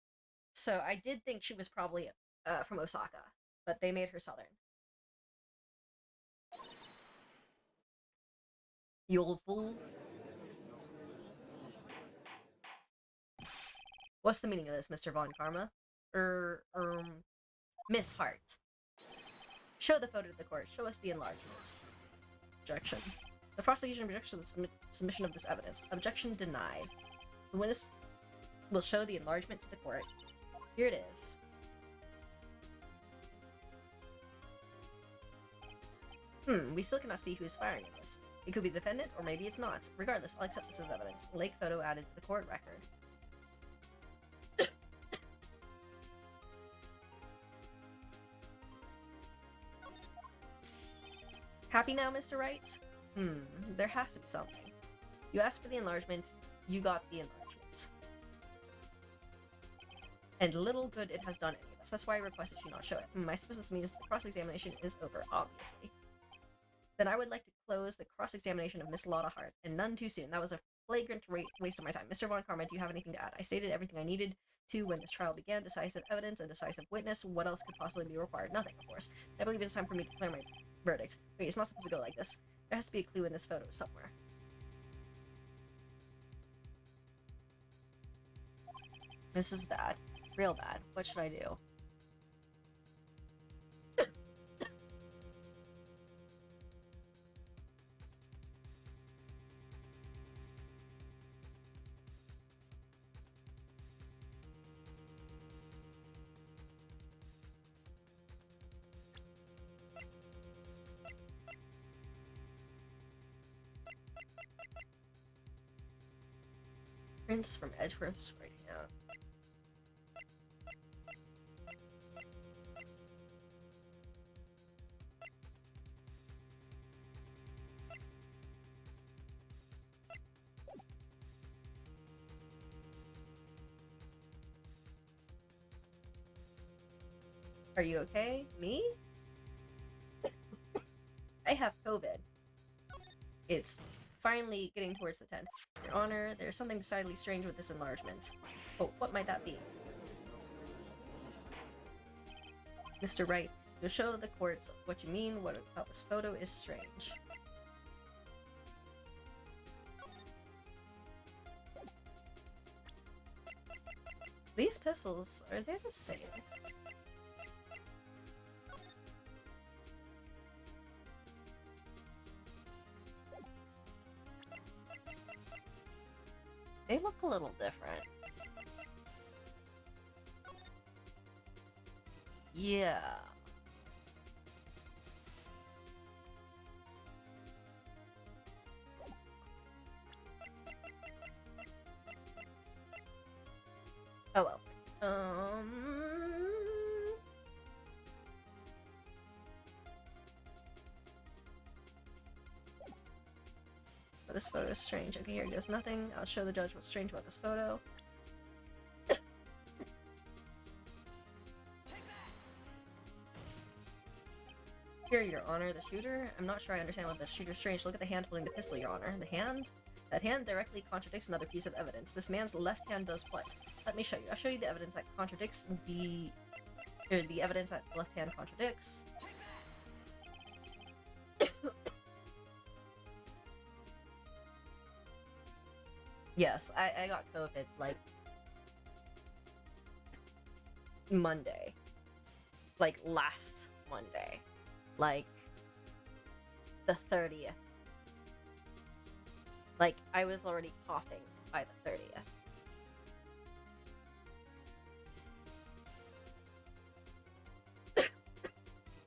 so I did think she was probably from Osaka, but they made her Southern. You old fool. What's the meaning of this, Mr. Von Karma? Miss Hart. Show the photo to the court. Show us the enlargement. Objection. The prosecution objects to the submission of this evidence. Objection denied. The witness will show the enlargement to the court. Here it is. We still cannot see who is firing this. It could be the defendant, or maybe it's not. Regardless, I'll accept this as evidence. Lake photo added to the court record. Happy now, Mr. Wright? There has to be something. You asked for the enlargement, you got the enlargement. And little good it has done any of us. That's why I requested you not show it. I suppose this means the cross-examination is over, obviously. Then I would like to close the cross-examination of Miss Lotta Hart, and none too soon. That was a flagrant waste of my time. Mr. Von Karma, do you have anything to add? I stated everything I needed to when this trial began. Decisive evidence, a decisive witness. What else could possibly be required? Nothing, of course. I believe it is time for me to declare my verdict. Wait, it's not supposed to go like this. There has to be a clue in this photo somewhere. This is bad. Real bad. What should I do? Prince from Edgeworth's right hand. Are you okay? Me? I have COVID. It's finally getting towards the 10th. Your Honor, there's something decidedly strange with this enlargement. Oh, what might that be? Mr. Wright, you'll show the courts what you mean. What about this photo is strange. These pistols, are they the same? They look a little different. Yeah. Oh well. This photo is strange. Okay, here goes nothing. I'll show the judge what's strange about this photo. Here, Your Honor, the shooter. I'm not sure I understand what the shooter's strange. Look at the hand holding the pistol, Your Honor. The hand? That hand directly contradicts another piece of evidence. This man's left hand does what? Let me show you. I'll show you the evidence that contradicts the evidence that the left hand contradicts. Yes, I got COVID, like, Monday. Like, last Monday. Like, the 30th. Like, I was already coughing by the 30th.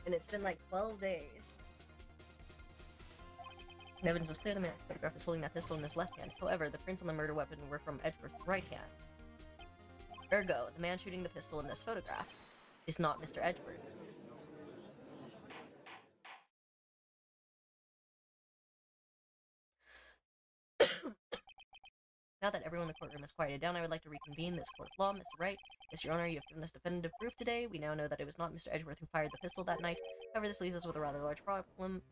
And it's been like 12 days. The evidence is clear. The man's photograph is holding that pistol in his left hand. However, the prints on the murder weapon were from Edgeworth's right hand. Ergo, the man shooting the pistol in this photograph is not Mr. Edgeworth. Now that everyone in the courtroom has quieted down, I would like to reconvene this court of law. Mr. Wright, yes, Your Honor, you have given us definitive proof today. We now know that it was not Mr. Edgeworth who fired the pistol that night. However, this leaves us with a rather large problem.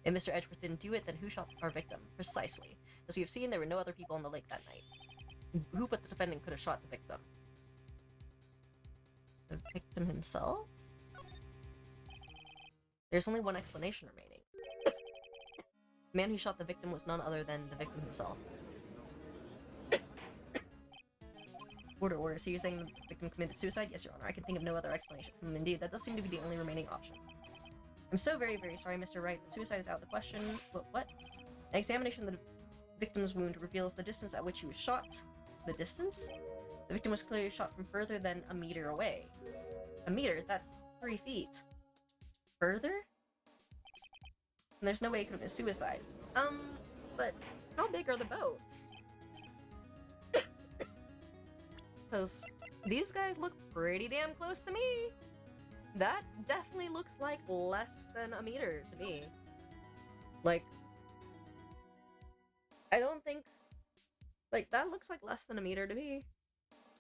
If Mr. Edgeworth didn't do it, then who shot our victim? Precisely. As you have seen, there were no other people on the lake that night. Who but the defendant could have shot the victim? The victim himself? There's only one explanation remaining. The man who shot the victim was none other than the victim himself. Order. So you're saying the victim committed suicide? Yes, Your Honor. I can think of no other explanation. Indeed, that does seem to be the only remaining option. I'm so very, very sorry, Mr. Wright. Suicide is out of the question. What? An examination of the victim's wound reveals the distance at which he was shot. The distance? The victim was clearly shot from further than a meter away. A meter? That's 3 feet. Further? And there's no way it could have been suicide. But how big are the boats? Because these guys look pretty damn close to me. That definitely looks like less than a meter to me. Like, I don't think... Like, that looks like less than a meter to me.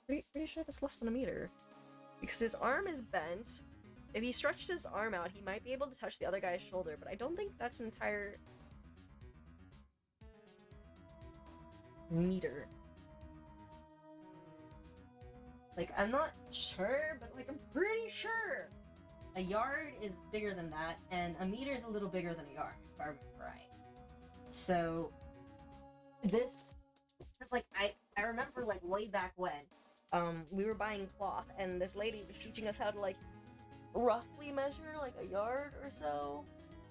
Pretty sure that's less than a meter. Because his arm is bent. If he stretched his arm out, he might be able to touch the other guy's shoulder, but I don't think that's an entire... meter. Like, I'm not sure, but like, I'm pretty sure a yard is bigger than that, and a meter is a little bigger than a yard, if I remember right. So, this is like, I remember like way back when, we were buying cloth, and this lady was teaching us how to like, roughly measure like a yard or so,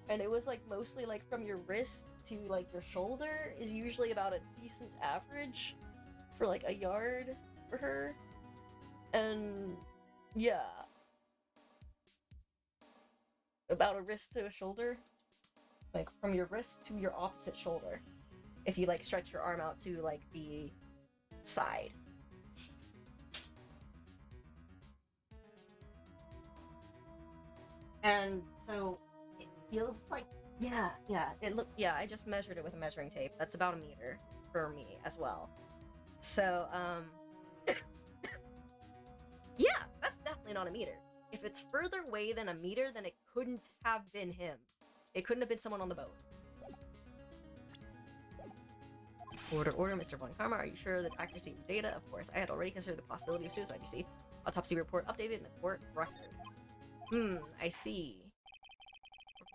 and it was like mostly like from your wrist to like your shoulder is usually about a decent average for like a yard for her. And yeah, about a wrist to a shoulder, like from your wrist to your opposite shoulder, if you like stretch your arm out to like the side. And so it feels like, yeah, I just measured it with a measuring tape. That's about a meter for me as well. So, yeah, that's definitely not a meter. If it's further away than a meter, then it couldn't have been him. It couldn't have been someone on the boat. Order, Mr. Von Karma, are you sure that accuracy of data? Of course, I had already considered the possibility of suicide, you see. Autopsy report updated in the court record. I see.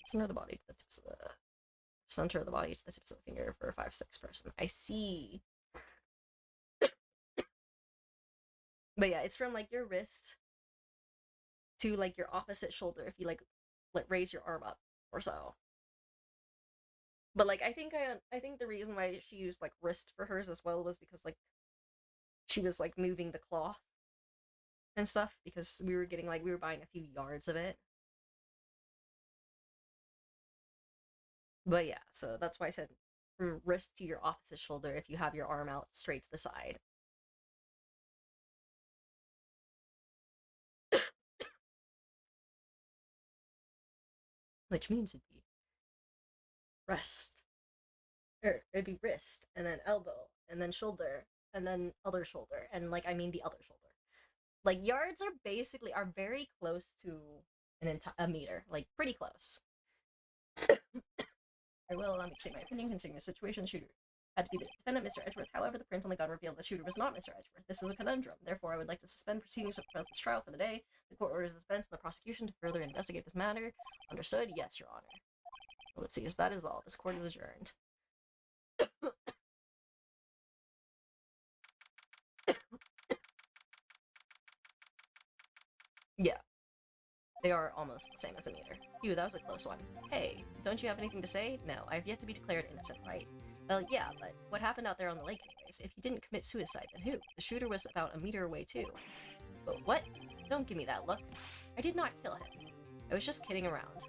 Center of the body to the tips of the... Center of the body to the tips of the finger for a 5'6" person. I see. But yeah, it's from like your wrist to like your opposite shoulder if you like raise your arm up or so. But like I think the reason why she used like wrist for hers as well was because like she was like moving the cloth and stuff, because we were buying a few yards of it. But yeah, so that's why I said from wrist to your opposite shoulder if you have your arm out straight to the side. Which means it'd be wrist. Or it'd be wrist, and then elbow, and then shoulder, and then other shoulder, and like I mean the other shoulder. Like yards are very close to a meter, like pretty close. I will state my opinion considering the situation. The shooter had to be the defendant, Mr. Edgeworth. However, the prints on the gun revealed the shooter was not Mr. Edgeworth. This is a conundrum. Therefore, I would like to suspend proceedings of this trial for the day. The court orders the defense and the prosecution to further investigate this matter. Understood? Yes, Your Honor. Let's see, that is all. This court is adjourned. Yeah. They are almost the same as a meter. Phew, that was a close one. Hey, don't you have anything to say? No, I have yet to be declared innocent, right? Well, yeah, but what happened out there on the lake anyways? If he didn't commit suicide, then who? The shooter was about a meter away too. But what? Don't give me that look. I did not kill him. I was just kidding around.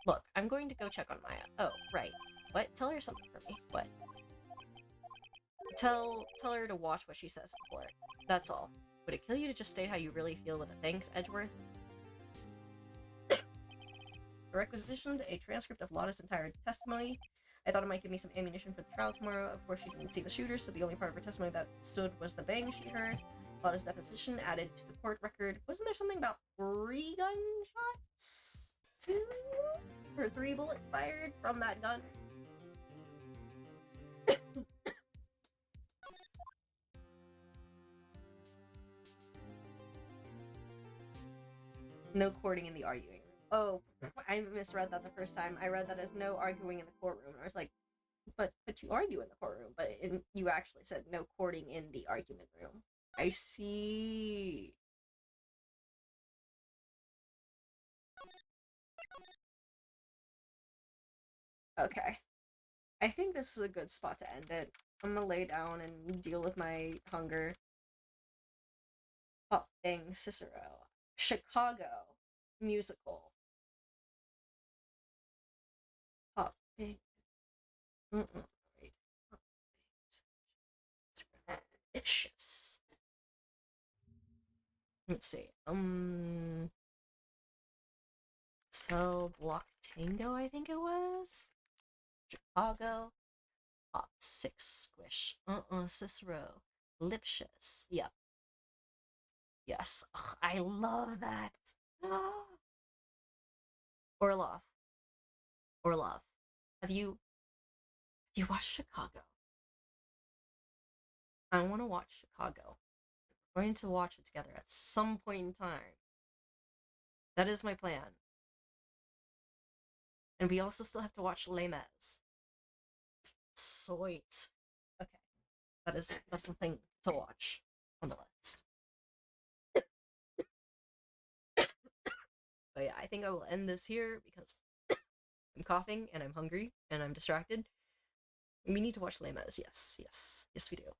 Look, I'm going to go check on Maya. Oh, right. What? Tell her something for me. What? Tell her to watch what she says in court. That's all. Would it kill you to just state how you really feel with a thanks, Edgeworth? Requisitioned a transcript of Lotta's entire testimony. I thought it might give me some ammunition for the trial tomorrow. Of course, she didn't see the shooter, so the only part of her testimony that stood was the bang she heard. Lotta's deposition added to the court record. Wasn't there something about 3 gunshots? 2? Or 3 bullets fired from that gun? No courting in the arguing room. Oh, I misread that the first time. I read that as no arguing in the courtroom. I was like, but you argue in the courtroom, but you actually said no courting in the argument room. I see. Okay. I think this is a good spot to end it. I'm gonna lay down and deal with my hunger. Oh, dang, Cicero. Chicago. Musical. Oh, dang. Wait. Delicious. Let's see. Cell Block Tango, I think it was. Chicago. Hot 6 Squish. Cicero. Lipshus. Yep. Yes. Ugh, I love that. Orlov. Orlov. Have you watched Chicago? I want to watch Chicago. We're going to watch it together at some point in time. That is my plan. And we also still have to watch Les Mis. Sweet. Okay. That's something to watch on the list. But yeah, I think I will end this here because I'm coughing and I'm hungry and I'm distracted. We need to watch Les Mis. Yes, we do.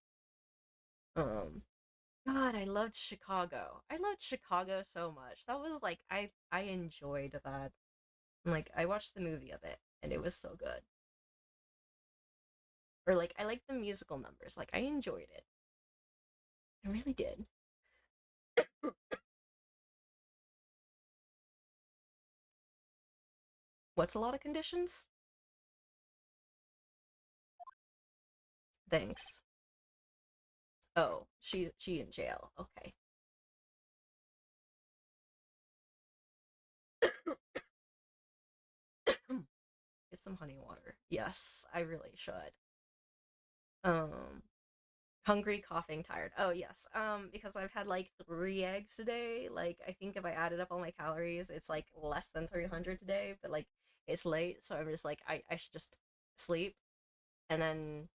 God, I loved Chicago. I loved Chicago so much. That was like I enjoyed that. Like I watched the movie of it and it was so good. Or like I liked the musical numbers. Like I enjoyed it. I really did. What's a lot of conditions? Thanks. Oh, she in jail. Okay. Get some honey water. Yes, I really should. Um Hungry, coughing, tired. Oh yes. Because I've had like 3 eggs today. Like I think if I added up all my calories, it's like less than 300 today, but like it's late, so I'm just like I should just sleep. And then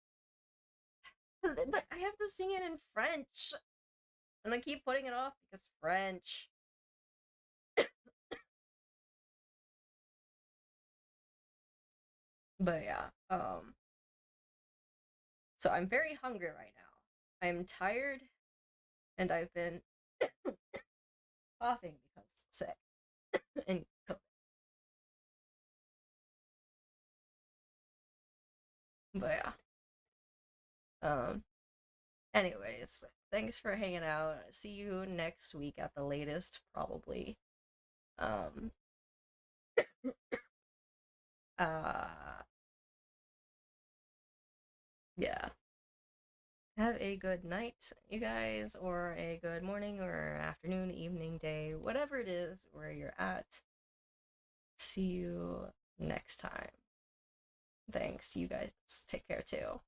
but I have to sing it in French. And I keep putting it off because French. But yeah, so I'm very hungry right now. I'm tired and I've been coughing because sick and but yeah. Um Anyways, thanks for hanging out. See you next week at the latest, probably. Um uh yeah. Have a good night, you guys, or a good morning or afternoon, evening, day, whatever it is where you're at. See you next time. Thanks, you guys. Take care too.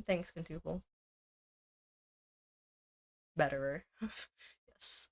Thanks, Quintuple. Betterer. Yes.